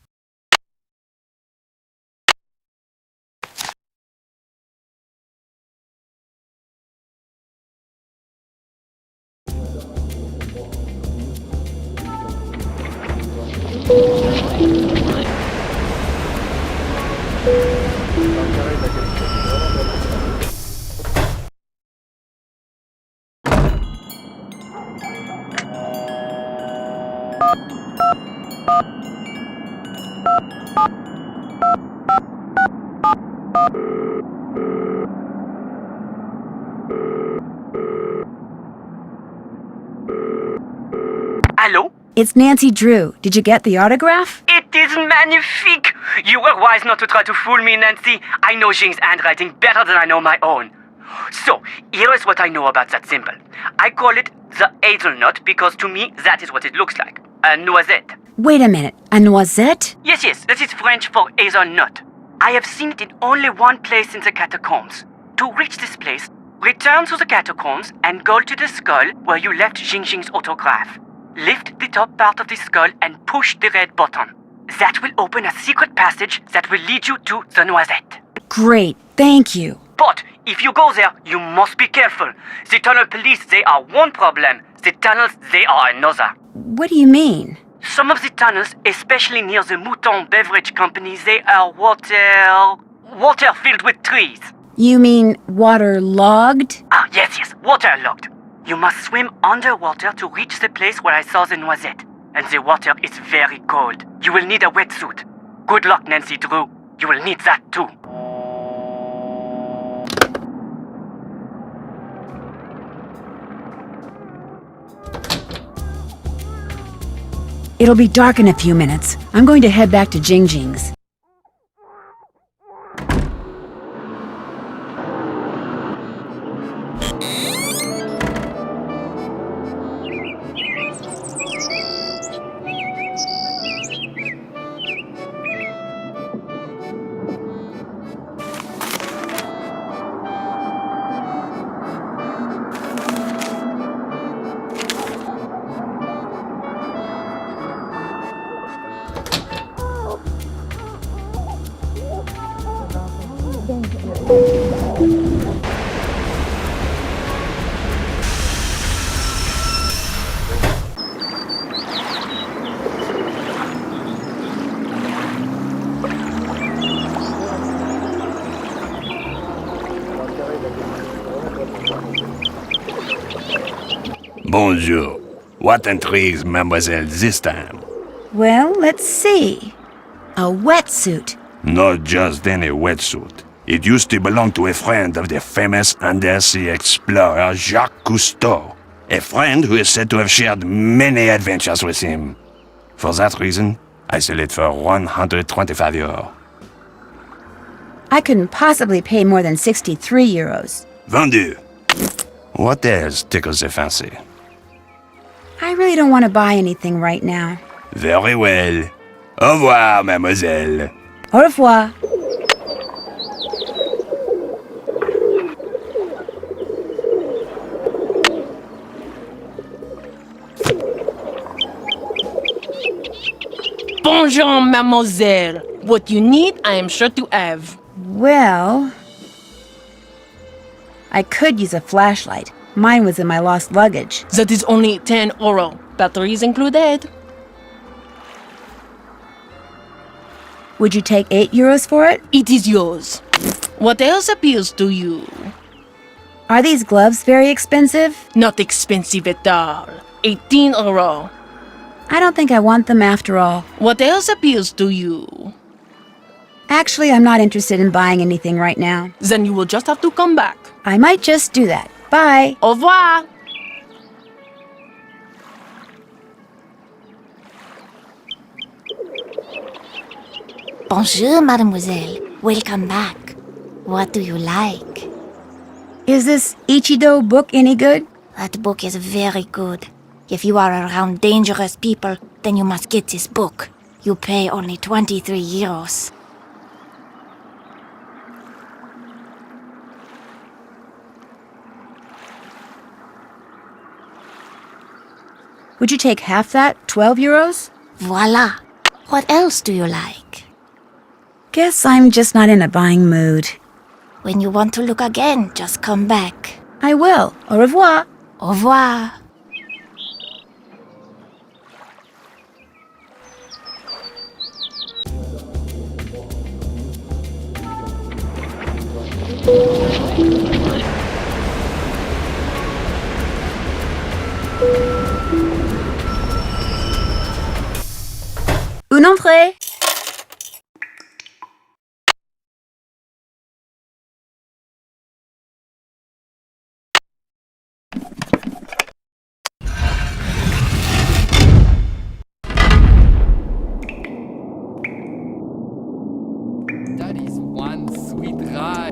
[SPEAKER 19] Hello?
[SPEAKER 1] It's Nancy Drew. Did you get the autograph?
[SPEAKER 19] It is magnifique! You were wise not to try to fool me, Nancy. I know Jing's handwriting better than I know my own. So, here is what I know about that symbol. I call it the hazelnut because to me that is what it looks like. A noisette.
[SPEAKER 1] Wait a minute. A noisette?
[SPEAKER 19] Yes, that is French for hazelnut. I have seen it in only one place in the catacombs. To reach this place, return to the catacombs and go to the skull where you left Jing Jing's autograph. Lift the top part of the skull and push the red button. That will open a secret passage that will lead you to the noisette.
[SPEAKER 1] Great, thank you.
[SPEAKER 19] But if you go there, you must be careful. The tunnel police, they are one problem. The tunnels, they are another.
[SPEAKER 1] What do you mean?
[SPEAKER 19] Some of the tunnels, especially near the Mouton Beverage Company, they are water filled with trees.
[SPEAKER 1] You mean waterlogged?
[SPEAKER 19] Ah, yes, waterlogged. You must swim underwater to reach the place where I saw the noisette. And the water is very cold. You will need a wetsuit. Good luck, Nancy Drew. You will need that too.
[SPEAKER 1] It'll be dark in a few minutes. I'm going to head back to Jing Jing's.
[SPEAKER 14] Bonjour. What intrigues Mademoiselle this time?
[SPEAKER 1] Well, let's see. A wetsuit.
[SPEAKER 14] Not just any wetsuit. It used to belong to a friend of the famous undersea explorer Jacques Cousteau. A friend who is said to have shared many adventures with him. For that reason, I sell it for 125 euros.
[SPEAKER 1] I couldn't possibly pay more than 63 euros.
[SPEAKER 14] Vendu. What else tickles the fancy?
[SPEAKER 1] I really don't want to buy anything right now.
[SPEAKER 14] Very well. Au revoir, mademoiselle.
[SPEAKER 1] Au revoir.
[SPEAKER 13] Bonjour, mademoiselle. What you need, I am sure to have.
[SPEAKER 1] Well, I could use a flashlight. Mine was in my lost luggage.
[SPEAKER 13] That is only 10 euro. Batteries included.
[SPEAKER 1] Would you take 8 euros for it?
[SPEAKER 13] It is yours. What else appeals to you?
[SPEAKER 1] Are these gloves very expensive?
[SPEAKER 13] Not expensive at all. 18 euro.
[SPEAKER 1] I don't think I want them after all.
[SPEAKER 13] What else appeals to you?
[SPEAKER 1] Actually, I'm not interested in buying anything right now.
[SPEAKER 13] Then you will just have to come back.
[SPEAKER 1] I might just do that. Bye.
[SPEAKER 13] Au revoir.
[SPEAKER 12] Bonjour, mademoiselle. Welcome back. What do you like?
[SPEAKER 1] Is this Ichido book any good?
[SPEAKER 12] That book is very good. If you are around dangerous people, then you must get this book. You pay only 23 euros.
[SPEAKER 1] Would you take half that? 12 euros?
[SPEAKER 12] Voila. What else do you like?
[SPEAKER 1] Guess I'm just not in a buying mood.
[SPEAKER 12] When you want to look again, just come back.
[SPEAKER 1] I will. Au revoir.
[SPEAKER 12] Au revoir.
[SPEAKER 1] Une entrée.
[SPEAKER 10] That is one sweet ride.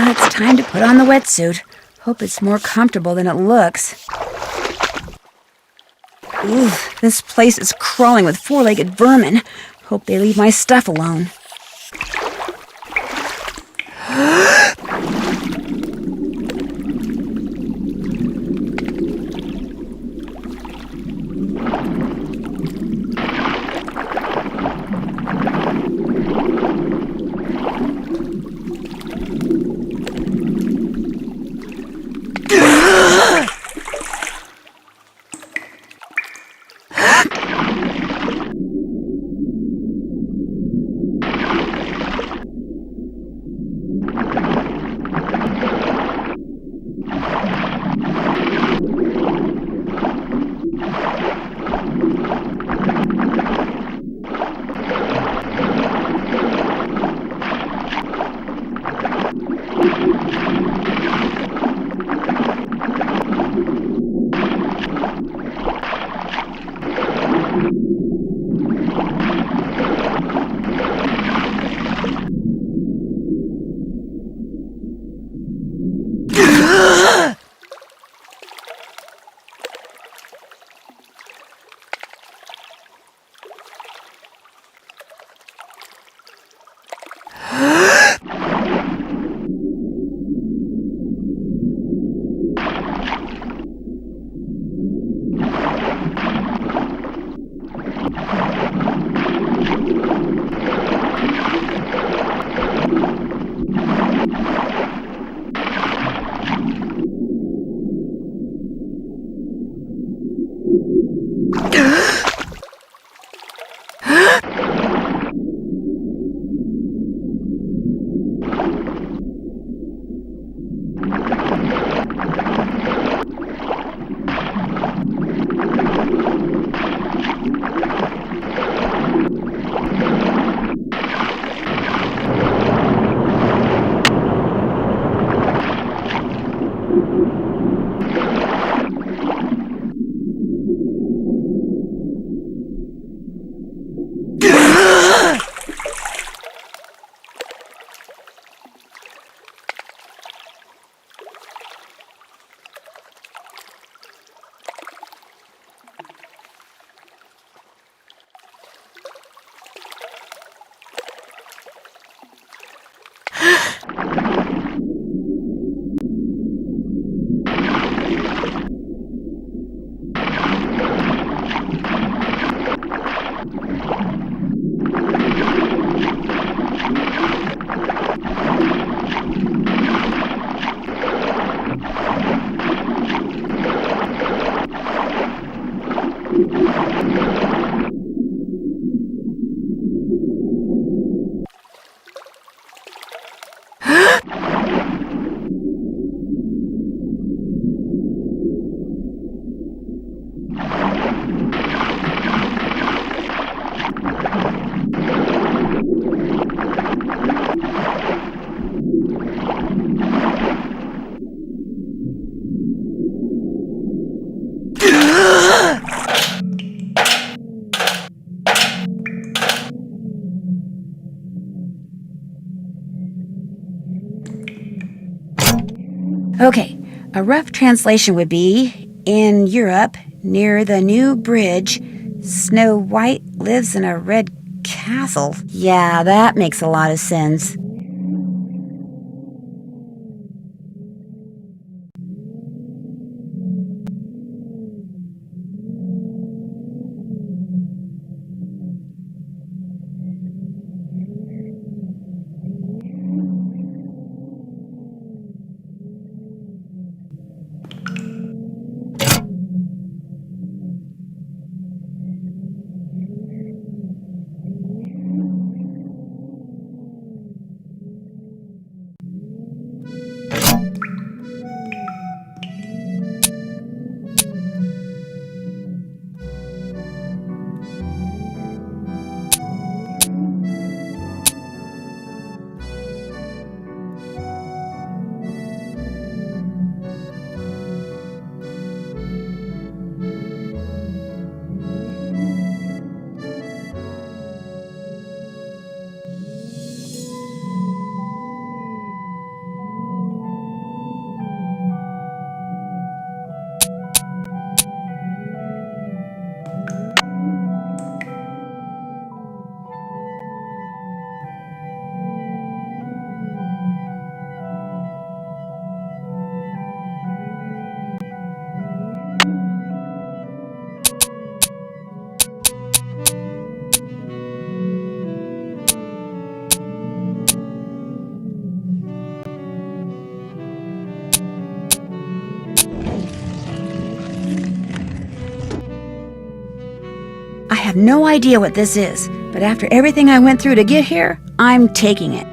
[SPEAKER 1] It's time to put on the wetsuit. Hope it's more comfortable than it looks. Ooh, this place is crawling with four-legged vermin. Hope they leave my stuff alone. Okay, a rough translation would be, in Europe, near the new bridge, Snow White lives in a red castle. Yeah, that makes a lot of sense. I have no idea what this is, but after everything I went through to get here, I'm taking it.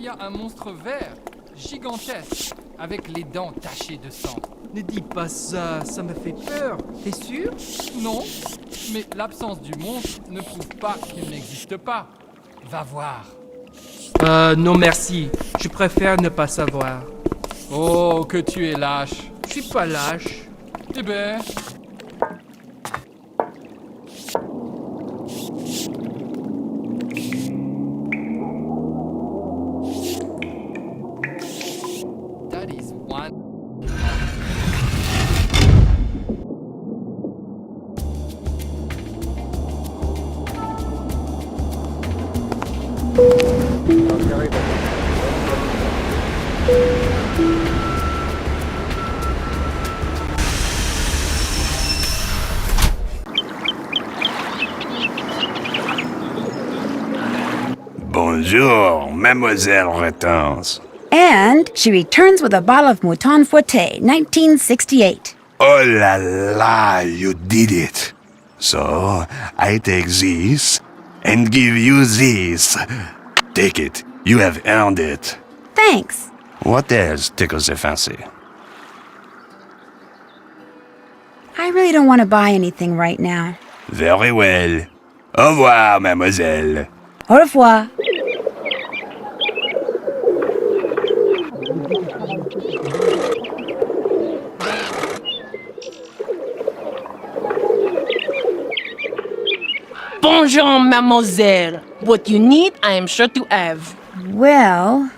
[SPEAKER 10] y a un monstre vert, gigantesque, avec les dents tachées de sang.
[SPEAKER 20] Ne dis pas ça, ça me fait peur. T'es sûr?
[SPEAKER 10] Non, mais l'absence du monstre ne prouve pas qu'il n'existe pas. Va voir.
[SPEAKER 20] Non merci. Je préfère ne pas savoir.
[SPEAKER 10] Oh, que tu es lâche.
[SPEAKER 20] Je suis pas lâche.
[SPEAKER 10] Eh ben... That is one...
[SPEAKER 14] Bonjour, Mademoiselle Hortense.
[SPEAKER 1] And she returns with a bottle of Mouton Foueté, 1968.
[SPEAKER 14] Oh la la, you did it. So, I take this and give you this. Take it, you have earned it.
[SPEAKER 1] Thanks.
[SPEAKER 14] What else tickles your fancy?
[SPEAKER 1] I really don't want to buy anything right now.
[SPEAKER 14] Very well. Au revoir, mademoiselle.
[SPEAKER 1] Au revoir.
[SPEAKER 13] Bonjour, mademoiselle. What you need, I am sure to have.
[SPEAKER 1] Well...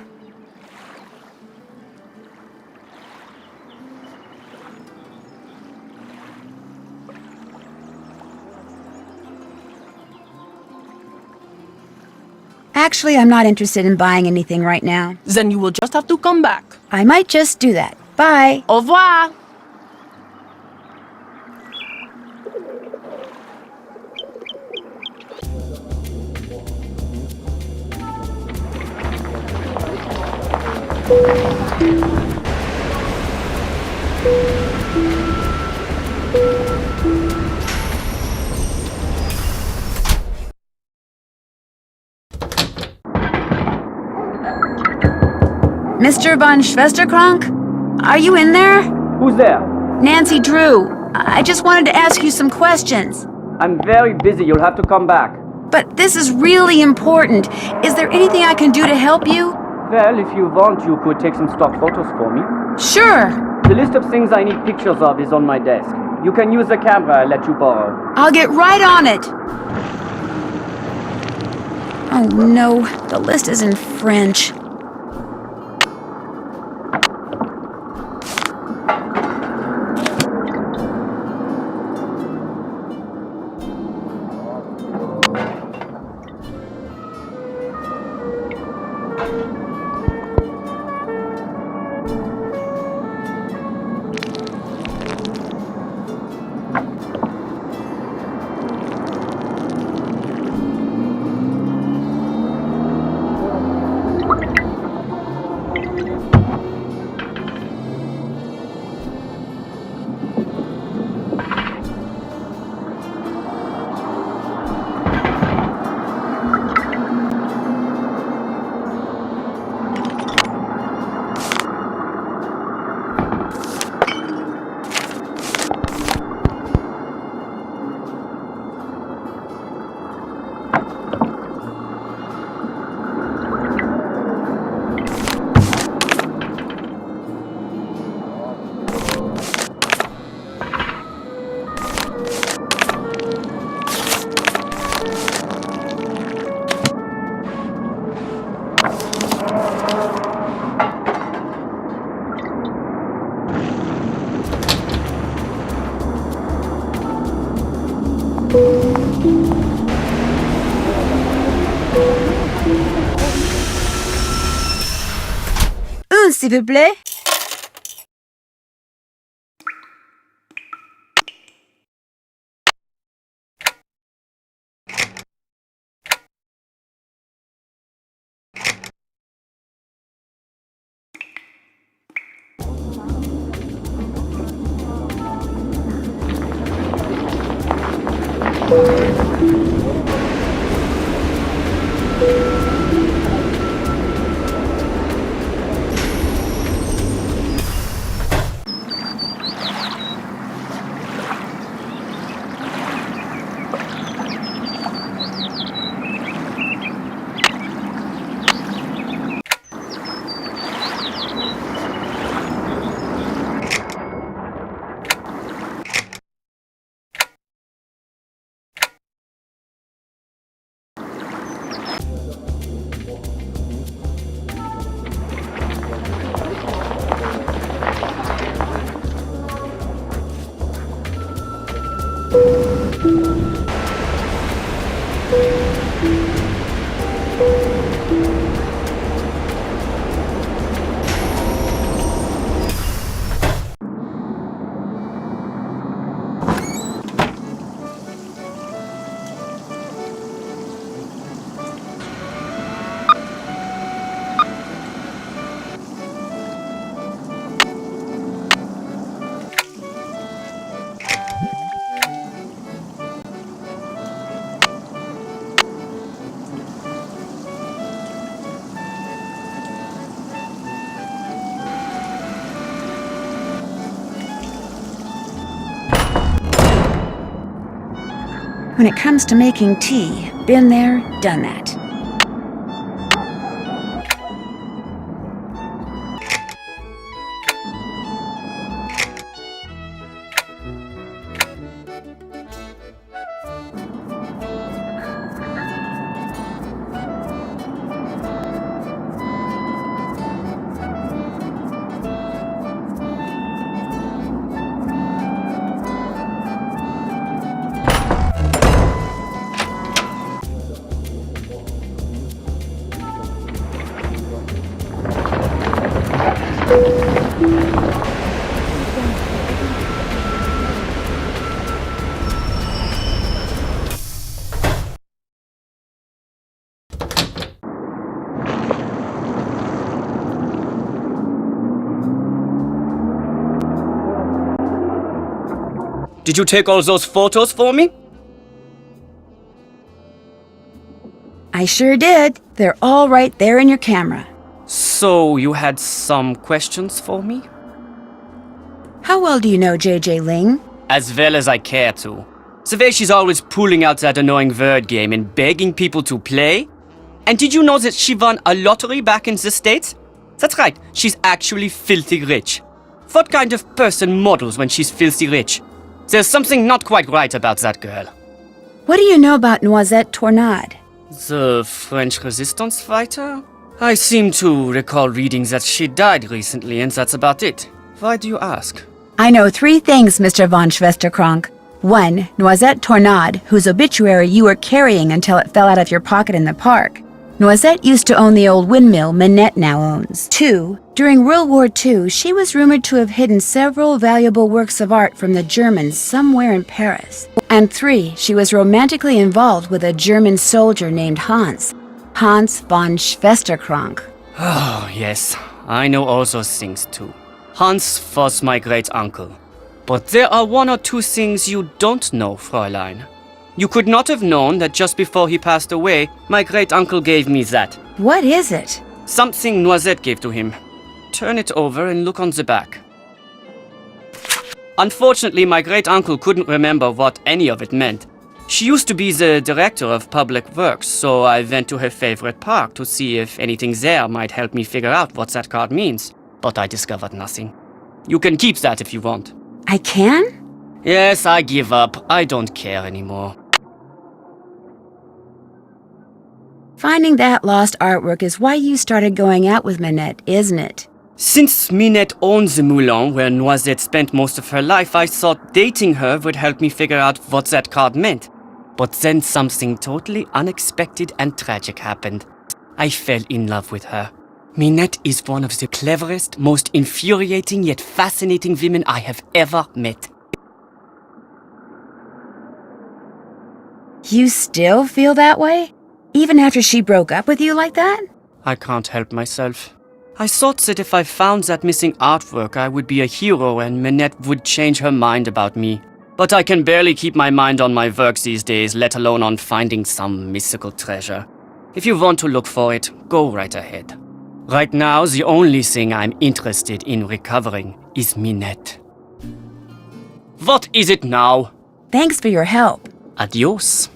[SPEAKER 1] Actually, I'm not interested in buying anything right now.
[SPEAKER 13] Then you will just have to come back.
[SPEAKER 1] I might just do that. Bye.
[SPEAKER 13] Au revoir.
[SPEAKER 1] Mr. von Schwesterkrank? Are you in there?
[SPEAKER 8] Who's there?
[SPEAKER 1] Nancy Drew. I just wanted to ask you some questions.
[SPEAKER 8] I'm very busy. You'll have to come back.
[SPEAKER 1] But this is really important. Is there anything I can do to help you?
[SPEAKER 8] Well, if you want, you could take some stock photos for me.
[SPEAKER 1] Sure.
[SPEAKER 8] The list of things I need pictures of is on my desk. You can use the camera I'll let you borrow.
[SPEAKER 1] I'll get right on it. Oh no, the list is in French. S'il vous plaît. When it comes to making tea, been there, done that.
[SPEAKER 8] Did you take all those photos for me?
[SPEAKER 1] I sure did. They're all right there in your camera.
[SPEAKER 8] So, you had some questions for me?
[SPEAKER 1] How well do you know JJ Ling?
[SPEAKER 8] As well as I care to. The way she's always pulling out that annoying word game and begging people to play. And did you know that she won a lottery back in the States? That's right, she's actually filthy rich. What kind of person models when she's filthy rich? There's something not quite right about that girl.
[SPEAKER 1] What do you know about Noisette Tornade?
[SPEAKER 8] The French resistance fighter? I seem to recall reading that she died recently, and that's about it. Why do you ask?
[SPEAKER 1] I know 3 things, Mr. von Schwesterkrank. 1. Noisette Tornade, whose obituary you were carrying until it fell out of your pocket in the park. Noisette used to own the old windmill Minette now owns. 2. During World War II, she was rumored to have hidden several valuable works of art from the Germans somewhere in Paris. And 3. She was romantically involved with a German soldier named Hans von Schwesterkrank.
[SPEAKER 8] Oh, yes, I know all those things too. Hans was my great-uncle. But there are 1 or 2 things you don't know, Fräulein. You could not have known that just before he passed away, my great-uncle gave me that.
[SPEAKER 1] What is it?
[SPEAKER 8] Something Noisette gave to him. Turn it over and look on the back. Unfortunately, my great-uncle couldn't remember what any of it meant. She used to be the director of public works, so I went to her favorite park to see if anything there might help me figure out what that card means. But I discovered nothing. You can keep that if you want.
[SPEAKER 1] I can?
[SPEAKER 8] Yes, I give up. I don't care anymore.
[SPEAKER 1] Finding that lost artwork is why you started going out with Minette, isn't it?
[SPEAKER 8] Since Minette owns the Moulin where Noisette spent most of her life, I thought dating her would help me figure out what that card meant. But then something totally unexpected and tragic happened. I fell in love with her. Minette is one of the cleverest, most infuriating yet fascinating women I have ever met.
[SPEAKER 1] You still feel that way? Even after she broke up with you like that?
[SPEAKER 8] I can't help myself. I thought that if I found that missing artwork, I would be a hero and Minette would change her mind about me. But I can barely keep my mind on my work these days, let alone on finding some mystical treasure. If you want to look for it, go right ahead. Right now, the only thing I'm interested in recovering is Minette. What is it now?
[SPEAKER 1] Thanks for your help.
[SPEAKER 8] Adios.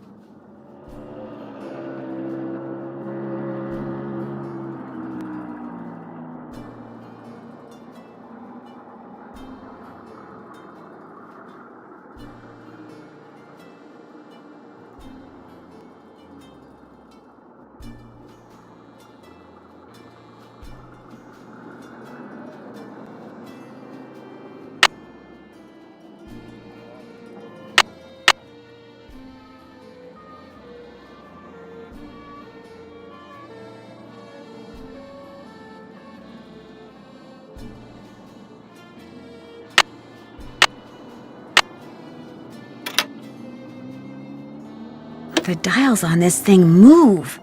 [SPEAKER 1] The dials on this thing move.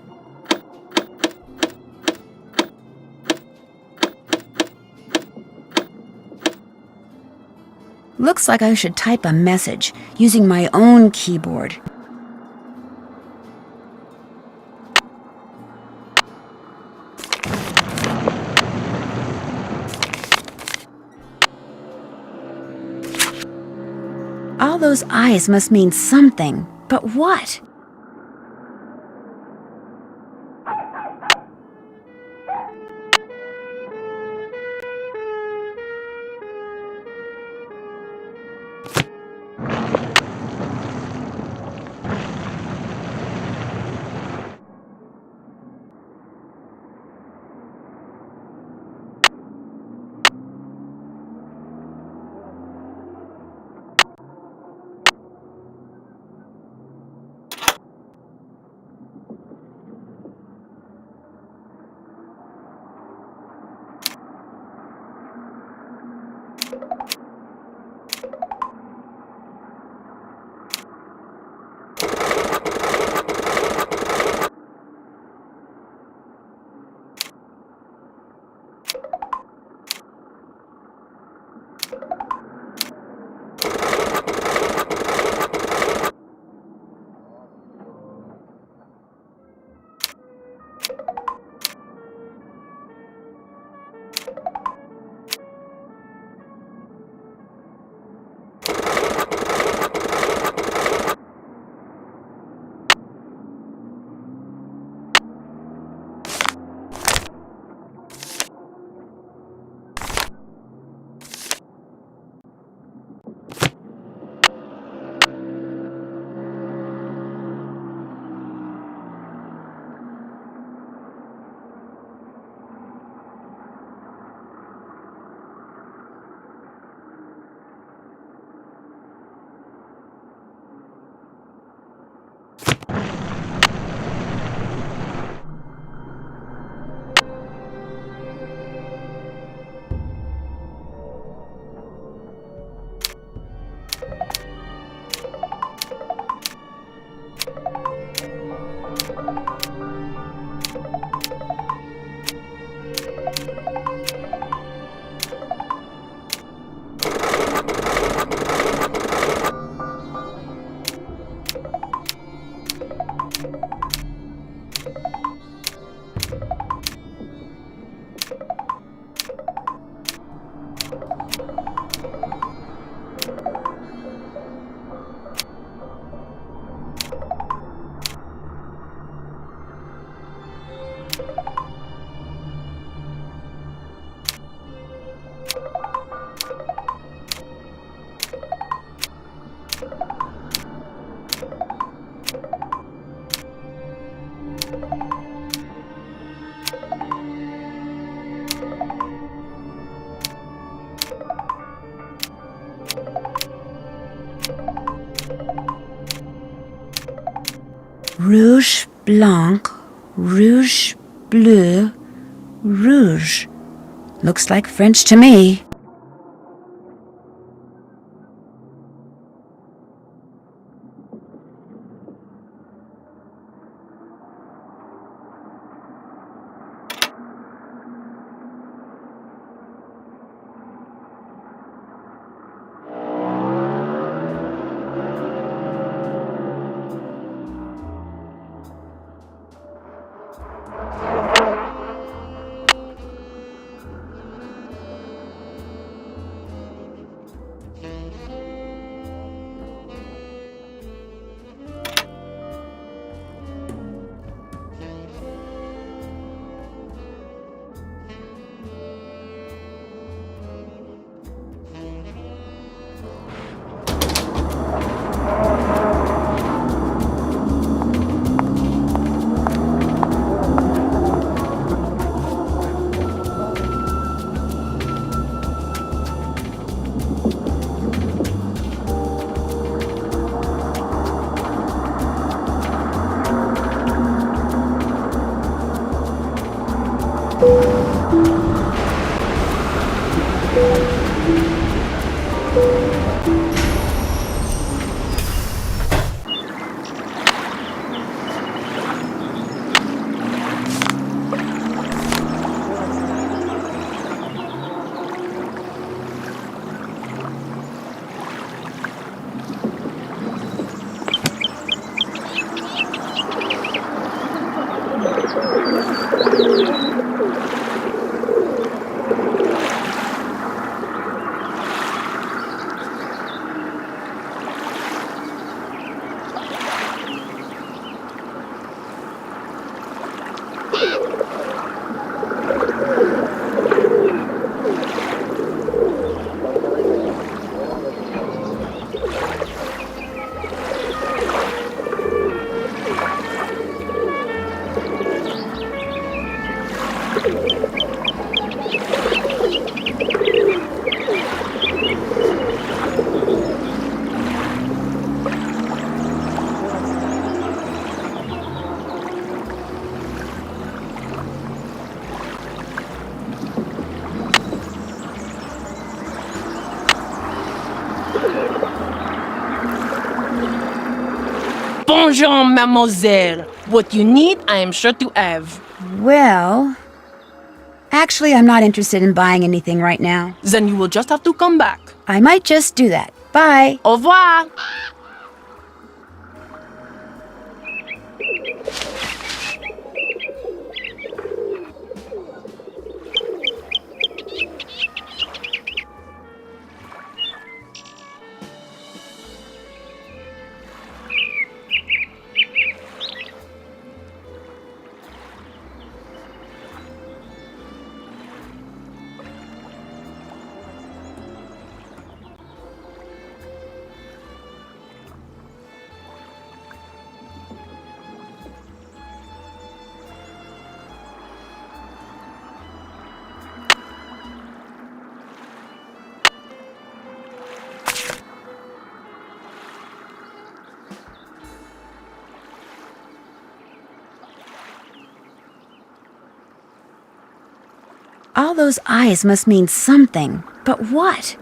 [SPEAKER 1] Looks like I should type a message using my own keyboard. All those eyes must mean something. But what? Rouge blanc, rouge bleu, rouge. Looks like French to me.
[SPEAKER 13] Bonjour, mademoiselle. What you need, I am sure to have.
[SPEAKER 1] Well... Actually, I'm not interested in buying anything right now.
[SPEAKER 13] Then you will just have to come back.
[SPEAKER 1] I might just do that. Bye.
[SPEAKER 13] Au revoir.
[SPEAKER 1] All those eyes must mean something. But what?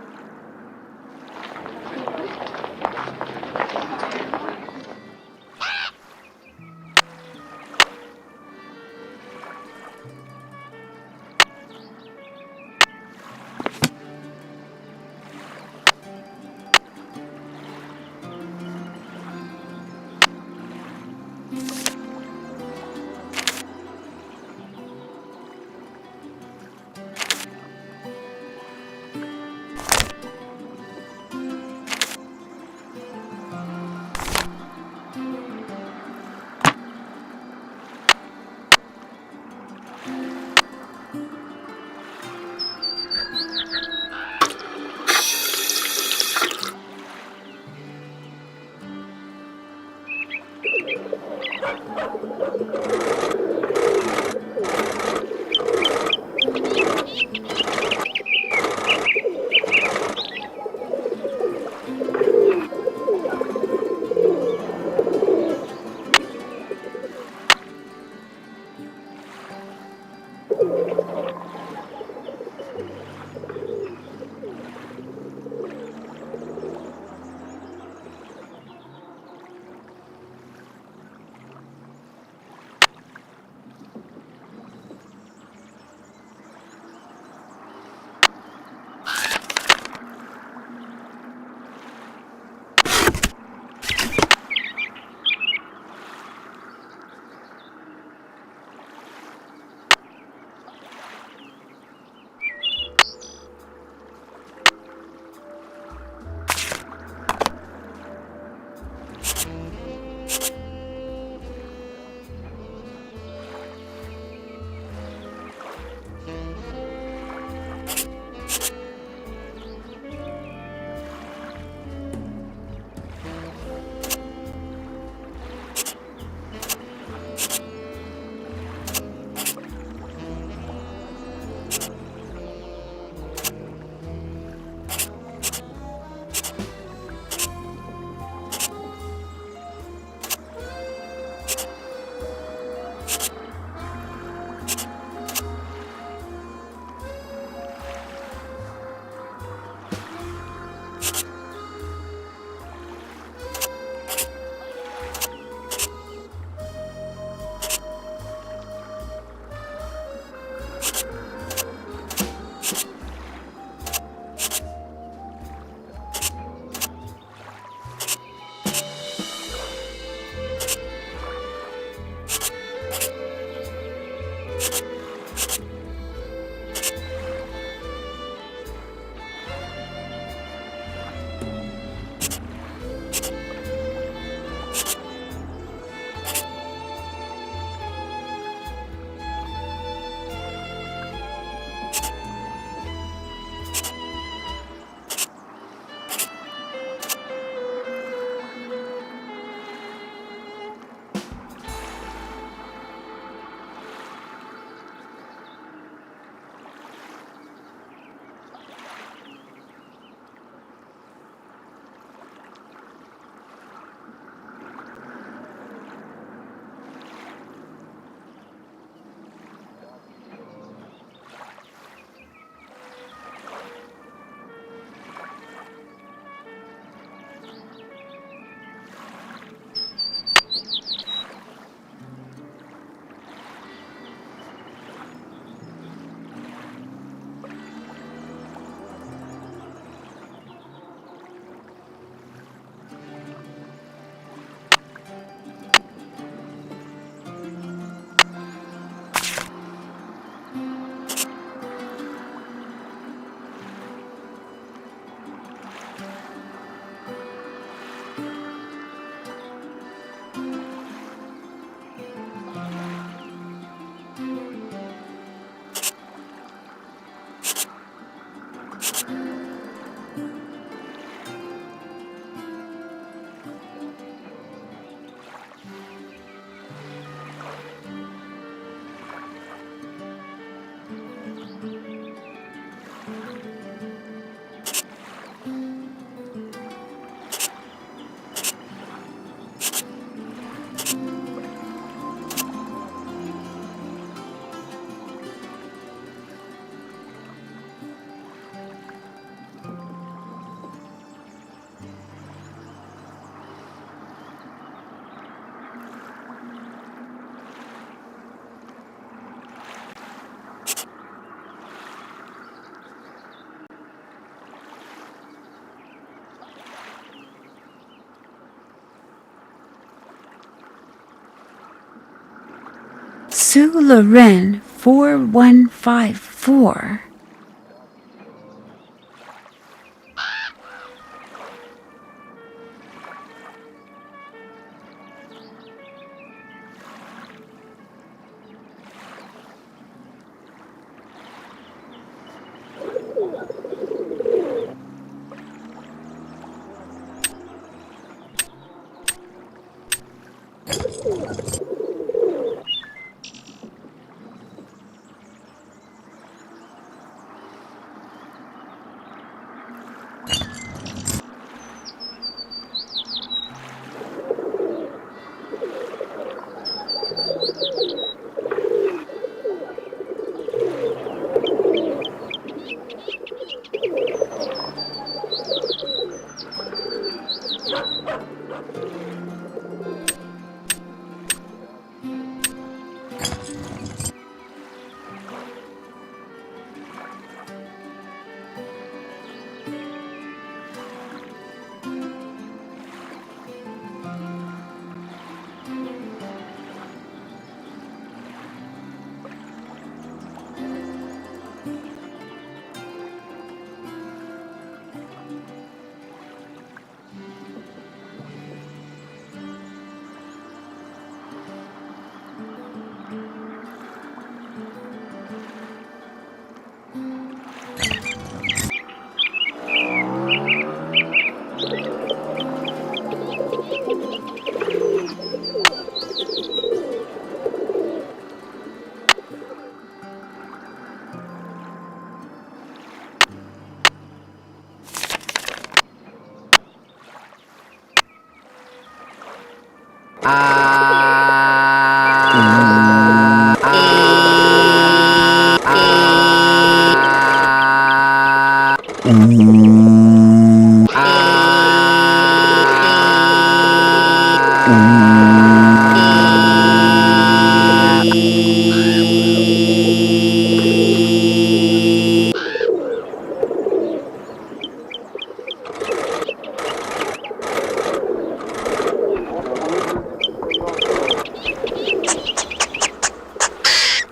[SPEAKER 1] Sue Loren 4154.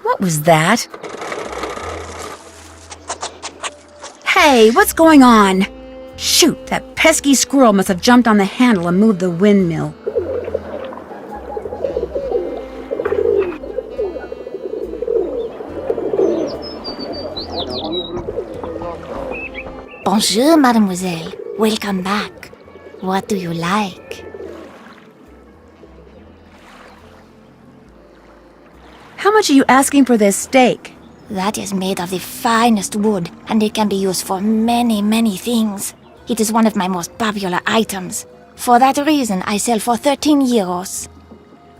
[SPEAKER 1] What was that? Hey, what's going on? Shoot, that pesky squirrel must have jumped on the handle and moved the windmill.
[SPEAKER 12] Bonjour, mademoiselle. Welcome back. What do you like?
[SPEAKER 1] How much are you asking for this steak?
[SPEAKER 12] That is made of the finest wood, and it can be used for many, many things. It is one of my most popular items. For that reason, I sell for 13 euros.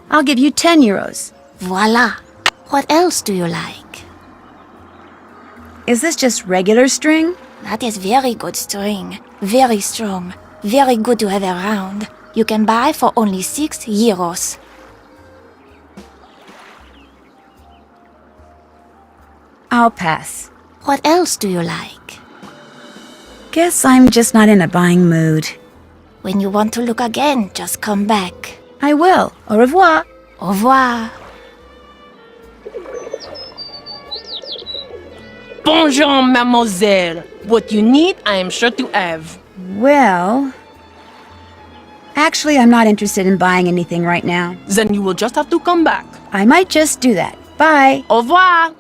[SPEAKER 1] I'll give you 10 euros.
[SPEAKER 12] Voila. What else do you like?
[SPEAKER 1] Is this just regular string?
[SPEAKER 12] That is very good string. Very strong. Very good to have around. You can buy for only 6 euros.
[SPEAKER 1] I'll pass.
[SPEAKER 12] What else do you like?
[SPEAKER 1] Guess I'm just not in a buying mood.
[SPEAKER 12] When you want to look again, just come back.
[SPEAKER 1] I will. Au revoir.
[SPEAKER 12] Au revoir.
[SPEAKER 13] Bonjour, mademoiselle. What you need, I am sure to have.
[SPEAKER 1] Well... Actually, I'm not interested in buying anything right now.
[SPEAKER 13] Then you will just have to come back.
[SPEAKER 1] I might just do that. Bye.
[SPEAKER 13] Au revoir.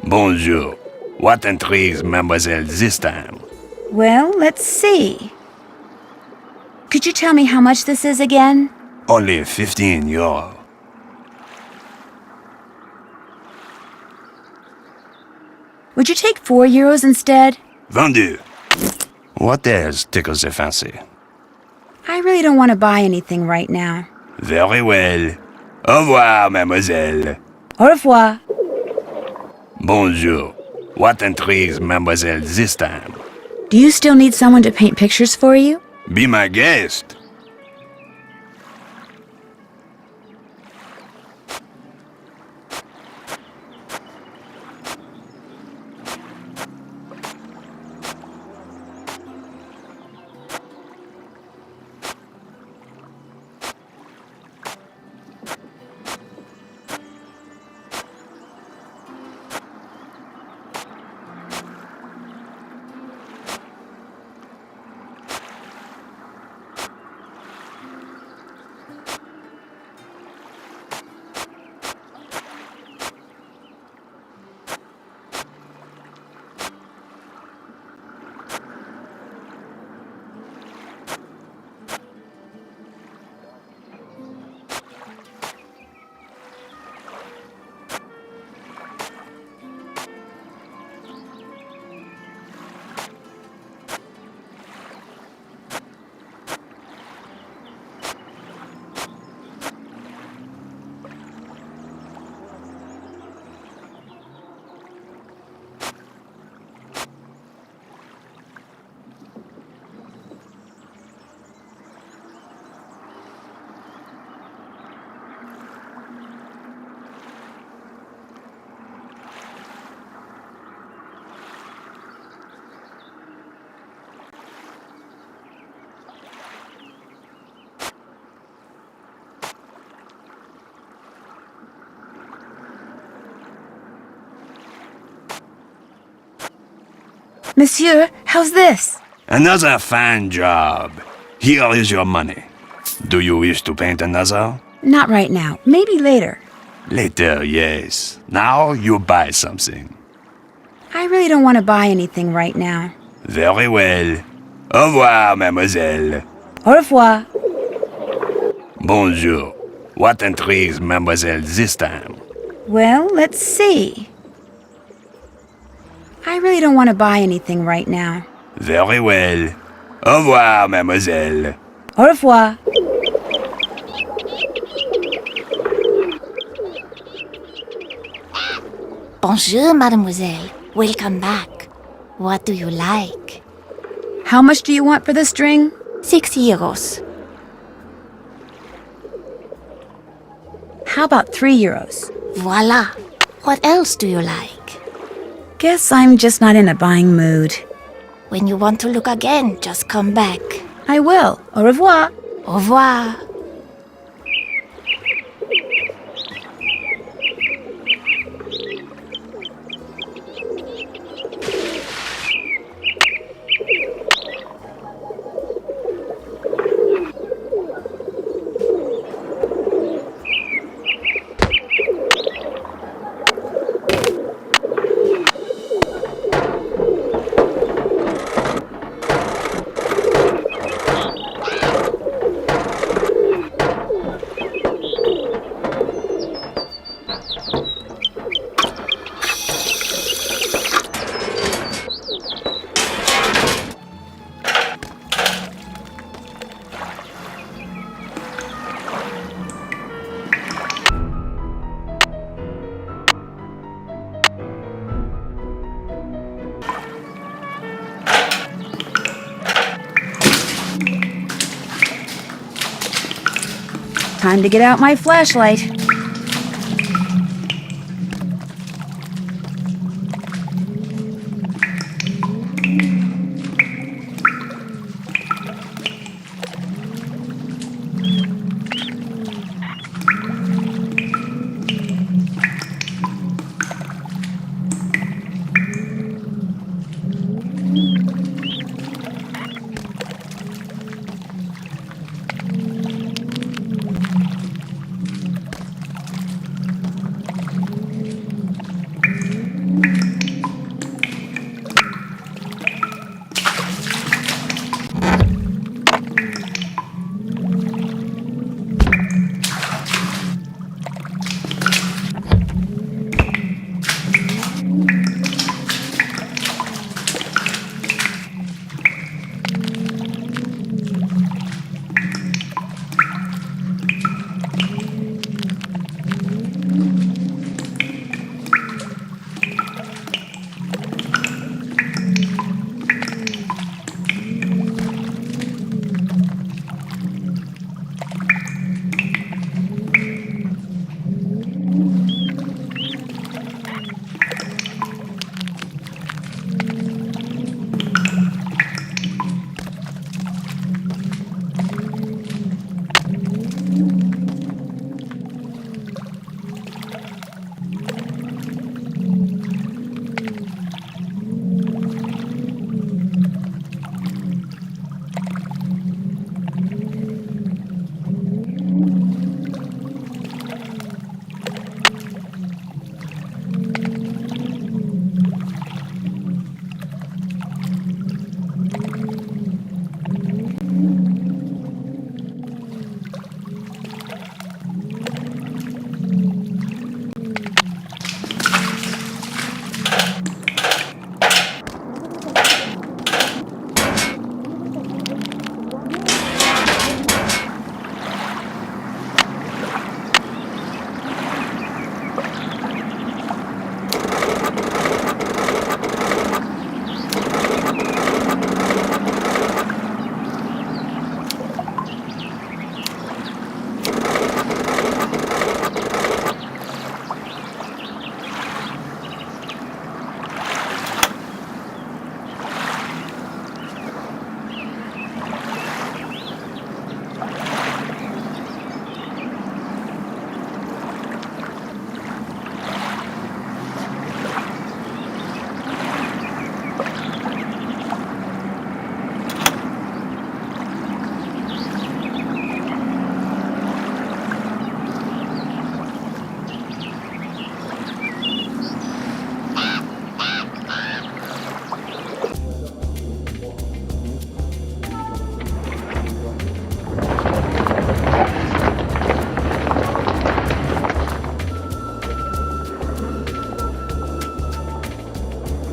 [SPEAKER 14] Bonjour. What intrigues mademoiselle this time?
[SPEAKER 1] Well, let's see. Could you tell me how much this is again?
[SPEAKER 14] Only 15 euros.
[SPEAKER 1] Would you take 4 euros instead?
[SPEAKER 14] Vendu. What else tickles your fancy?
[SPEAKER 1] I really don't want to buy anything right now.
[SPEAKER 14] Very well. Au revoir, mademoiselle.
[SPEAKER 1] Au revoir.
[SPEAKER 14] Bonjour. What intrigues mademoiselle this time?
[SPEAKER 1] Do you still need someone to paint pictures for you?
[SPEAKER 14] Be my guest.
[SPEAKER 1] Monsieur, how's this?
[SPEAKER 14] Another fine job. Here is your money. Do you wish to paint another?
[SPEAKER 1] Not right now. Maybe later.
[SPEAKER 14] Later, yes. Now you buy something.
[SPEAKER 1] I really don't want to buy anything right now.
[SPEAKER 14] Very well. Au revoir, mademoiselle.
[SPEAKER 1] Au revoir.
[SPEAKER 14] Bonjour. What intrigues mademoiselle this time?
[SPEAKER 1] Well, let's see. I really don't want to buy anything right now.
[SPEAKER 14] Very well. Au revoir, mademoiselle.
[SPEAKER 1] Au revoir.
[SPEAKER 12] Bonjour, mademoiselle. Welcome back. What do you like?
[SPEAKER 1] How much do you want for the string?
[SPEAKER 12] 6 euros.
[SPEAKER 1] How about 3 euros?
[SPEAKER 12] Voila. What else do you like?
[SPEAKER 1] Guess I'm just not in a buying mood.
[SPEAKER 12] When you want to look again, just come back.
[SPEAKER 1] I will. Au revoir.
[SPEAKER 12] Au revoir.
[SPEAKER 1] Time to get out my flashlight.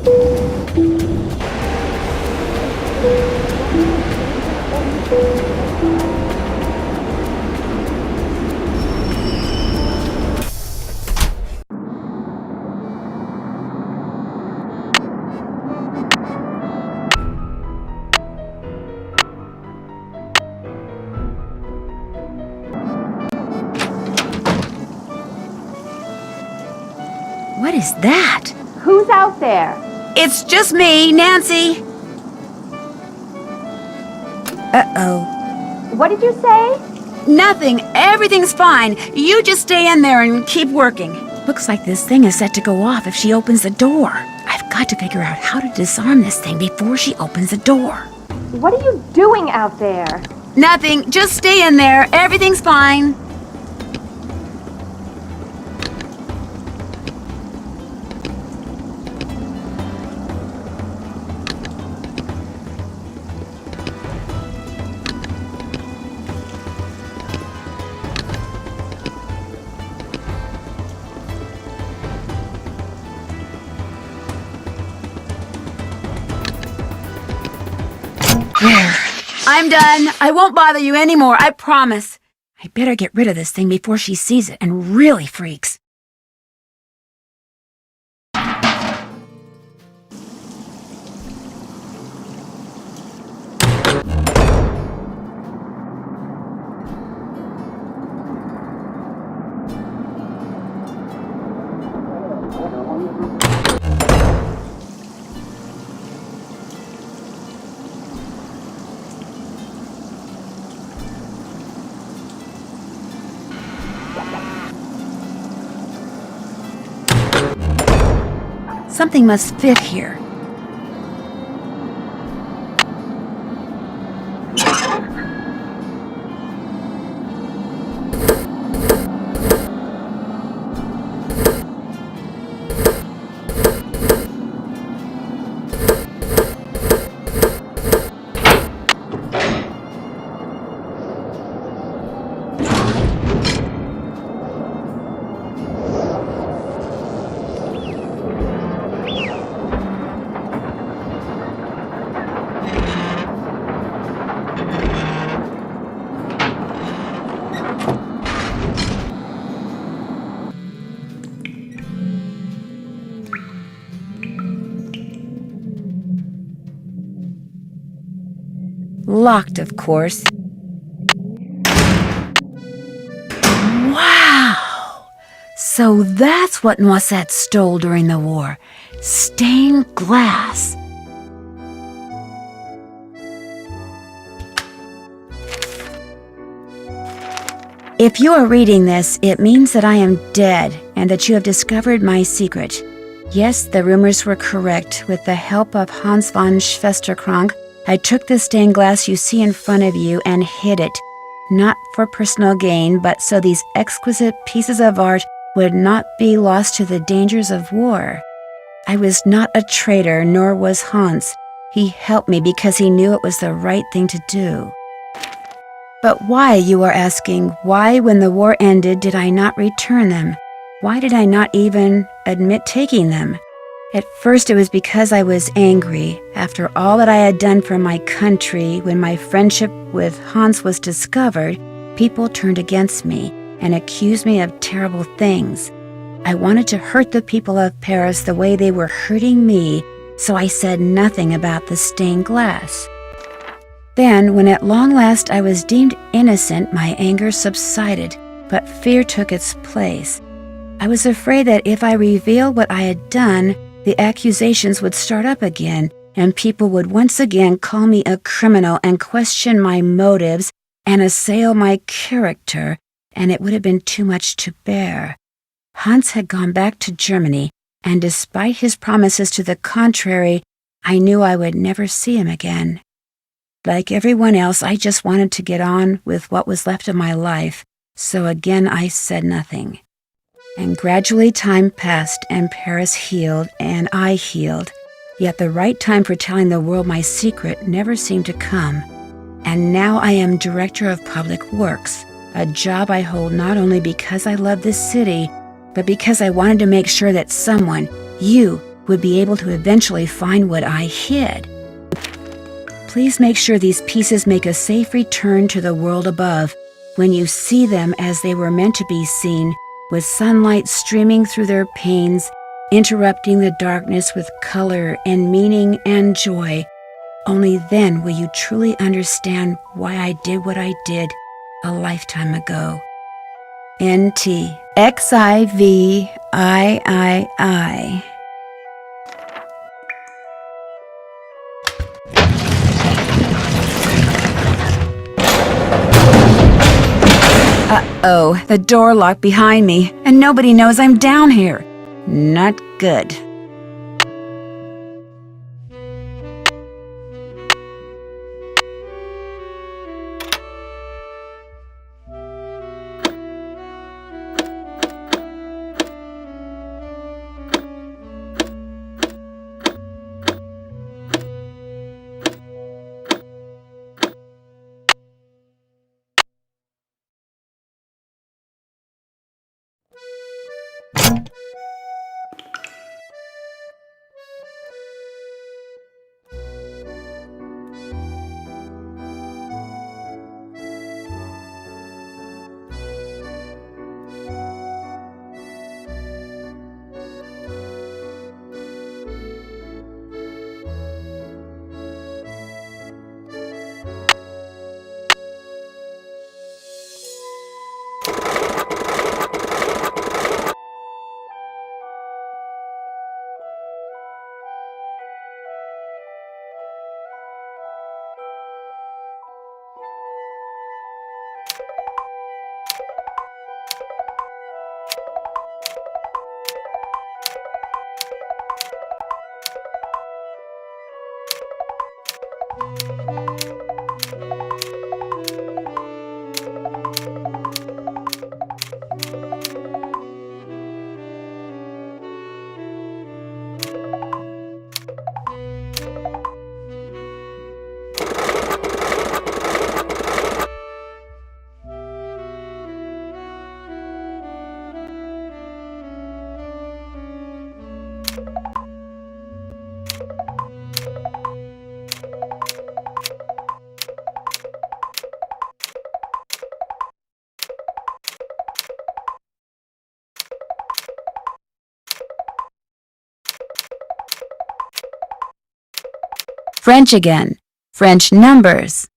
[SPEAKER 1] What is that?
[SPEAKER 18] Who's out there?
[SPEAKER 1] It's just me, Nancy. Uh-oh.
[SPEAKER 18] What did you say?
[SPEAKER 1] Nothing. Everything's fine. You just stay in there and keep working. Looks like this thing is set to go off if she opens the door. I've got to figure out how to disarm this thing before she opens the door.
[SPEAKER 18] What are you doing out there?
[SPEAKER 1] Nothing. Just stay in there. Everything's fine. I'm done. I won't bother you anymore, I promise. I better get rid of this thing before she sees it and really freaks. Something must fit here. Locked, of course. Wow! So that's what Noisette stole during the war. Stained glass. If you are reading this, it means that I am dead and that you have discovered my secret. Yes, the rumors were correct. With the help of Hans von Schwesterkrank, I took the stained glass you see in front of you and hid it, not for personal gain, but so these exquisite pieces of art would not be lost to the dangers of war. I was not a traitor, nor was Hans. He helped me because he knew it was the right thing to do. But why, you are asking, why when the war ended did I not return them? Why did I not even admit taking them? At first it was because I was angry. After all that I had done for my country, when my friendship with Hans was discovered, people turned against me and accused me of terrible things. I wanted to hurt the people of Paris the way they were hurting me, so I said nothing about the stained glass. Then, when at long last I was deemed innocent, my anger subsided, but fear took its place. I was afraid that if I revealed what I had done, the accusations would start up again, and people would once again call me a criminal and question my motives and assail my character, and it would have been too much to bear. Hans had gone back to Germany, and despite his promises to the contrary, I knew I would never see him again. Like everyone else, I just wanted to get on with what was left of my life, so again I said nothing. And gradually time passed, and Paris healed, and I healed. Yet the right time for telling the world my secret never seemed to come. And now I am Director of Public Works, a job I hold not only because I love this city, but because I wanted to make sure that someone, you, would be able to eventually find what I hid. Please make sure these pieces make a safe return to the world above when you see them as they were meant to be seen, with sunlight streaming through their panes, interrupting the darkness with color and meaning and joy. Only then will you truly understand why I did what I did a lifetime ago. N.T. XIVIII. Uh-oh, the door locked behind me, and nobody knows I'm down here. Not good. French again. French numbers.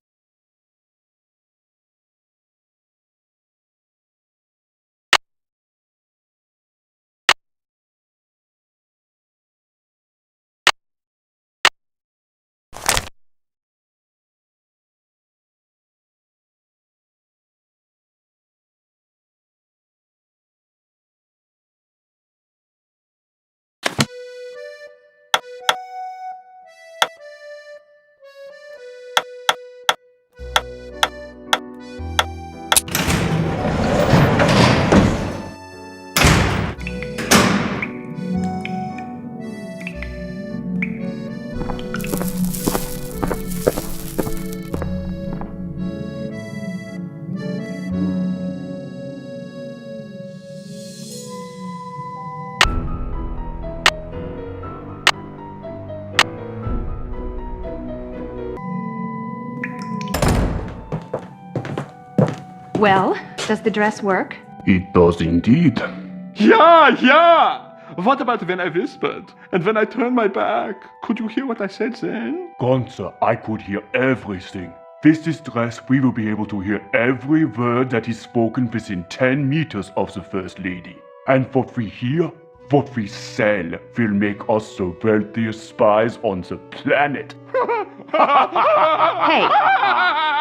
[SPEAKER 18] Well, does the dress work?
[SPEAKER 21] It does indeed.
[SPEAKER 22] Yeah! What about when I whispered? And when I turned my back? Could you hear what I said then?
[SPEAKER 21] Gunther, I could hear everything. With this dress, we will be able to hear every word that is spoken within 10 meters of the First Lady. And what we hear, what we sell, will make us the wealthiest spies on the planet.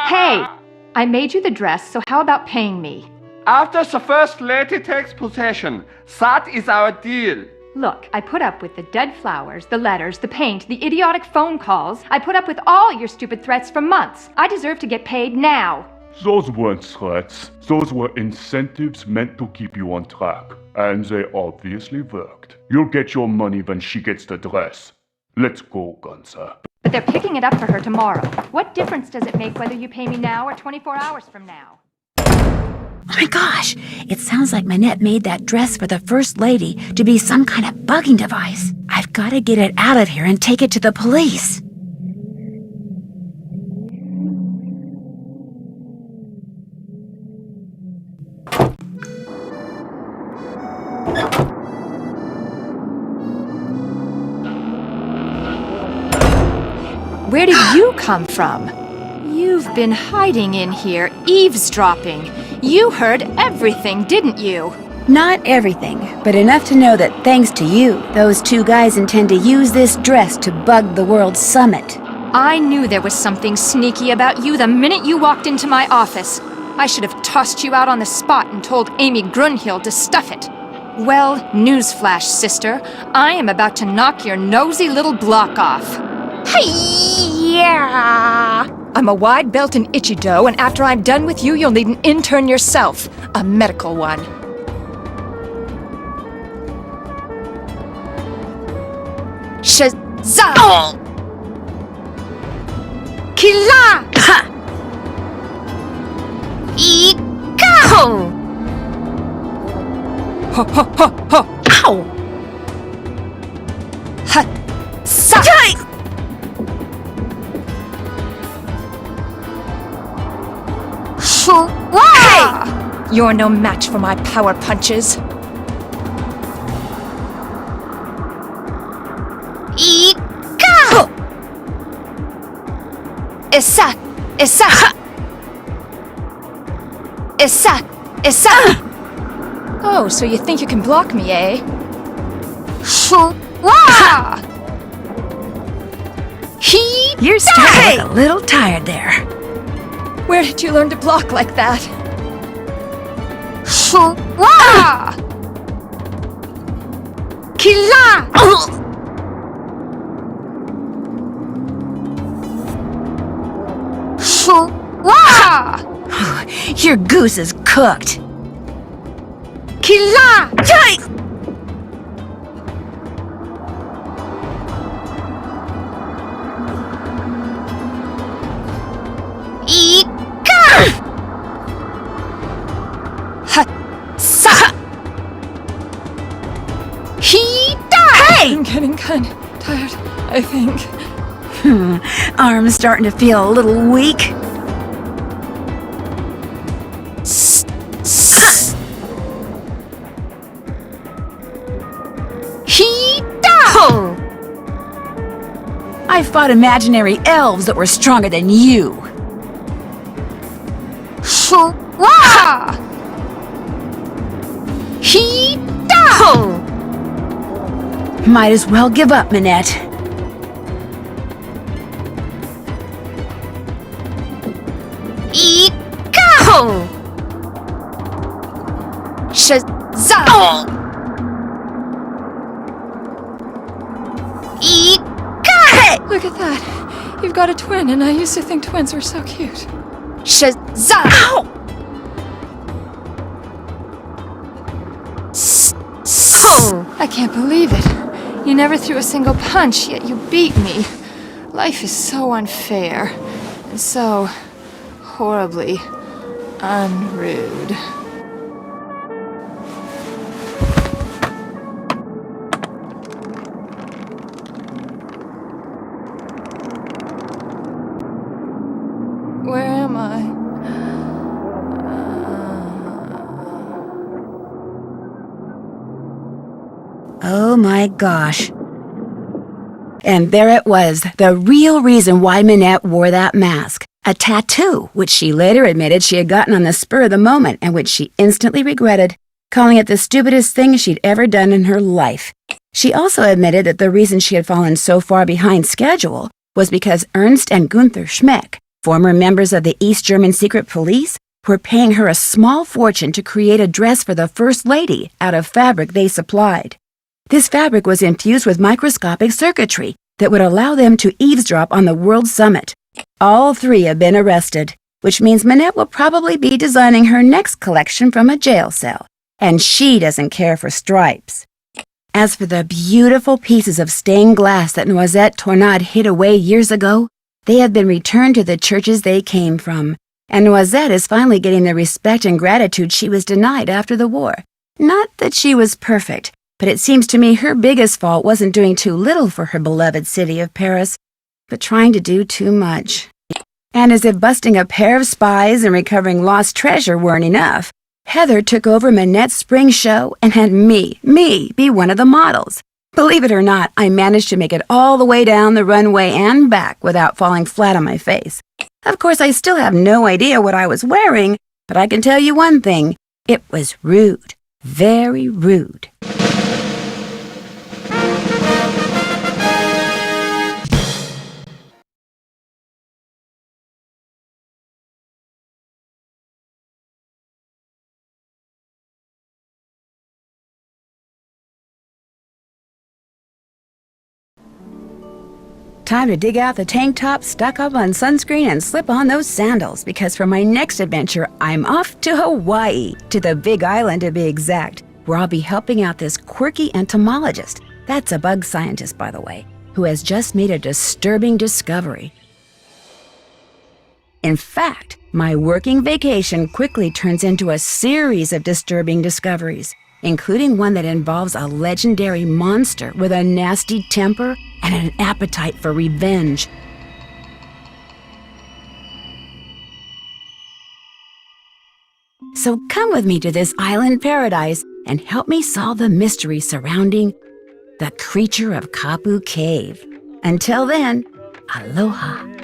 [SPEAKER 18] Hey! I made you the dress, so how about paying me?
[SPEAKER 22] After the First Lady takes possession, that is our deal.
[SPEAKER 18] Look, I put up with the dead flowers, the letters, the paint, the idiotic phone calls. I put up with all your stupid threats for months. I deserve to get paid now.
[SPEAKER 21] Those weren't threats. Those were incentives meant to keep you on track. And they obviously worked. You'll get your money when she gets the dress. Let's go, Gunther.
[SPEAKER 18] But they're picking it up for her tomorrow. What difference does it make whether you pay me now or 24 hours from now?
[SPEAKER 1] Oh my gosh, it sounds like Minette made that dress for the First Lady to be some kind of bugging device. I I've got to get it out of here and take it to the police.
[SPEAKER 3] Where did you come from? You've been hiding in here, eavesdropping. You heard everything, didn't you?
[SPEAKER 1] Not everything, but enough to know that thanks to you, those two guys intend to use this dress to bug the World Summit.
[SPEAKER 3] I knew there was something sneaky about you the minute you walked into my office. I should have tossed you out on the spot and told Amy Grunhild to stuff it. Well, newsflash, sister. I am about to knock your nosy little block off. Hi-ya! I'm a wide belt in Ichido, and after I'm done with you, you'll need an intern yourself. A medical one. Shazam! Oh. Killa! Ha! Ika! Ho! Ho ho ho ho! Ow! Ha! Sa! Hey! You're no match for my power punches. Ika! Issa! Issa! Issa! Issa! Oh, so you think you can block me, eh? Wah!
[SPEAKER 1] You're starting to look a little tired there.
[SPEAKER 3] Where did you learn to block like that? Wah! Killa! Wah!
[SPEAKER 1] Your goose is cooked.
[SPEAKER 3] Killa! Ika! Ha! Sa! Hita! Hey! I'm getting kind of tired, I think.
[SPEAKER 1] Arm's starting to feel a little weak. I fought imaginary elves that were stronger than you.
[SPEAKER 3] Wah! Hita!
[SPEAKER 1] Might as well give up, Minette.
[SPEAKER 3] Ika! Shazam! Look at that. You've got a twin, and I used to think twins were so cute. Shazam! Ow! I can't believe it. You never threw a single punch, yet you beat me. Life is so unfair, and so horribly unrude. Where am I?
[SPEAKER 1] Oh my gosh. And there it was, the real reason why Minette wore that mask. A tattoo, which she later admitted she had gotten on the spur of the moment and which she instantly regretted, calling it the stupidest thing she'd ever done in her life. She also admitted that the reason she had fallen so far behind schedule was because Ernst and Gunther Schmeck, former members of the East German secret police, were paying her a small fortune to create a dress for the First Lady out of fabric they supplied. This fabric was infused with microscopic circuitry that would allow them to eavesdrop on the World Summit. All three have been arrested, which means Minette will probably be designing her next collection from a jail cell, and she doesn't care for stripes. As for the beautiful pieces of stained glass that Noisette Tornade hid away years ago, they have been returned to the churches they came from, and Noisette is finally getting the respect and gratitude she was denied after the war. Not that she was perfect, But it seems to me her biggest fault wasn't doing too little for her beloved city of Paris, but trying to do too much. And as if busting a pair of spies and recovering lost treasure weren't enough, Heather took over Minette's spring show and had me, be one of the models. Believe it or not, I managed to make it all the way down the runway and back without falling flat on my face. Of course, I still have no idea what I was wearing, but I can tell you one thing. It was rude. Very rude. Time to dig out the tank top, stock up on sunscreen, and slip on those sandals, because for my next adventure, I'm off to Hawaii, to the Big Island to be exact, where I'll be helping out this quirky entomologist, that's a bug scientist, by the way, who has just made a disturbing discovery. In fact, my working vacation quickly turns into a series of disturbing discoveries, including one that involves a legendary monster with a nasty temper and an appetite for revenge. So come with me to this island paradise and help me solve the mystery surrounding the creature of Kapu Cave. Until then, aloha.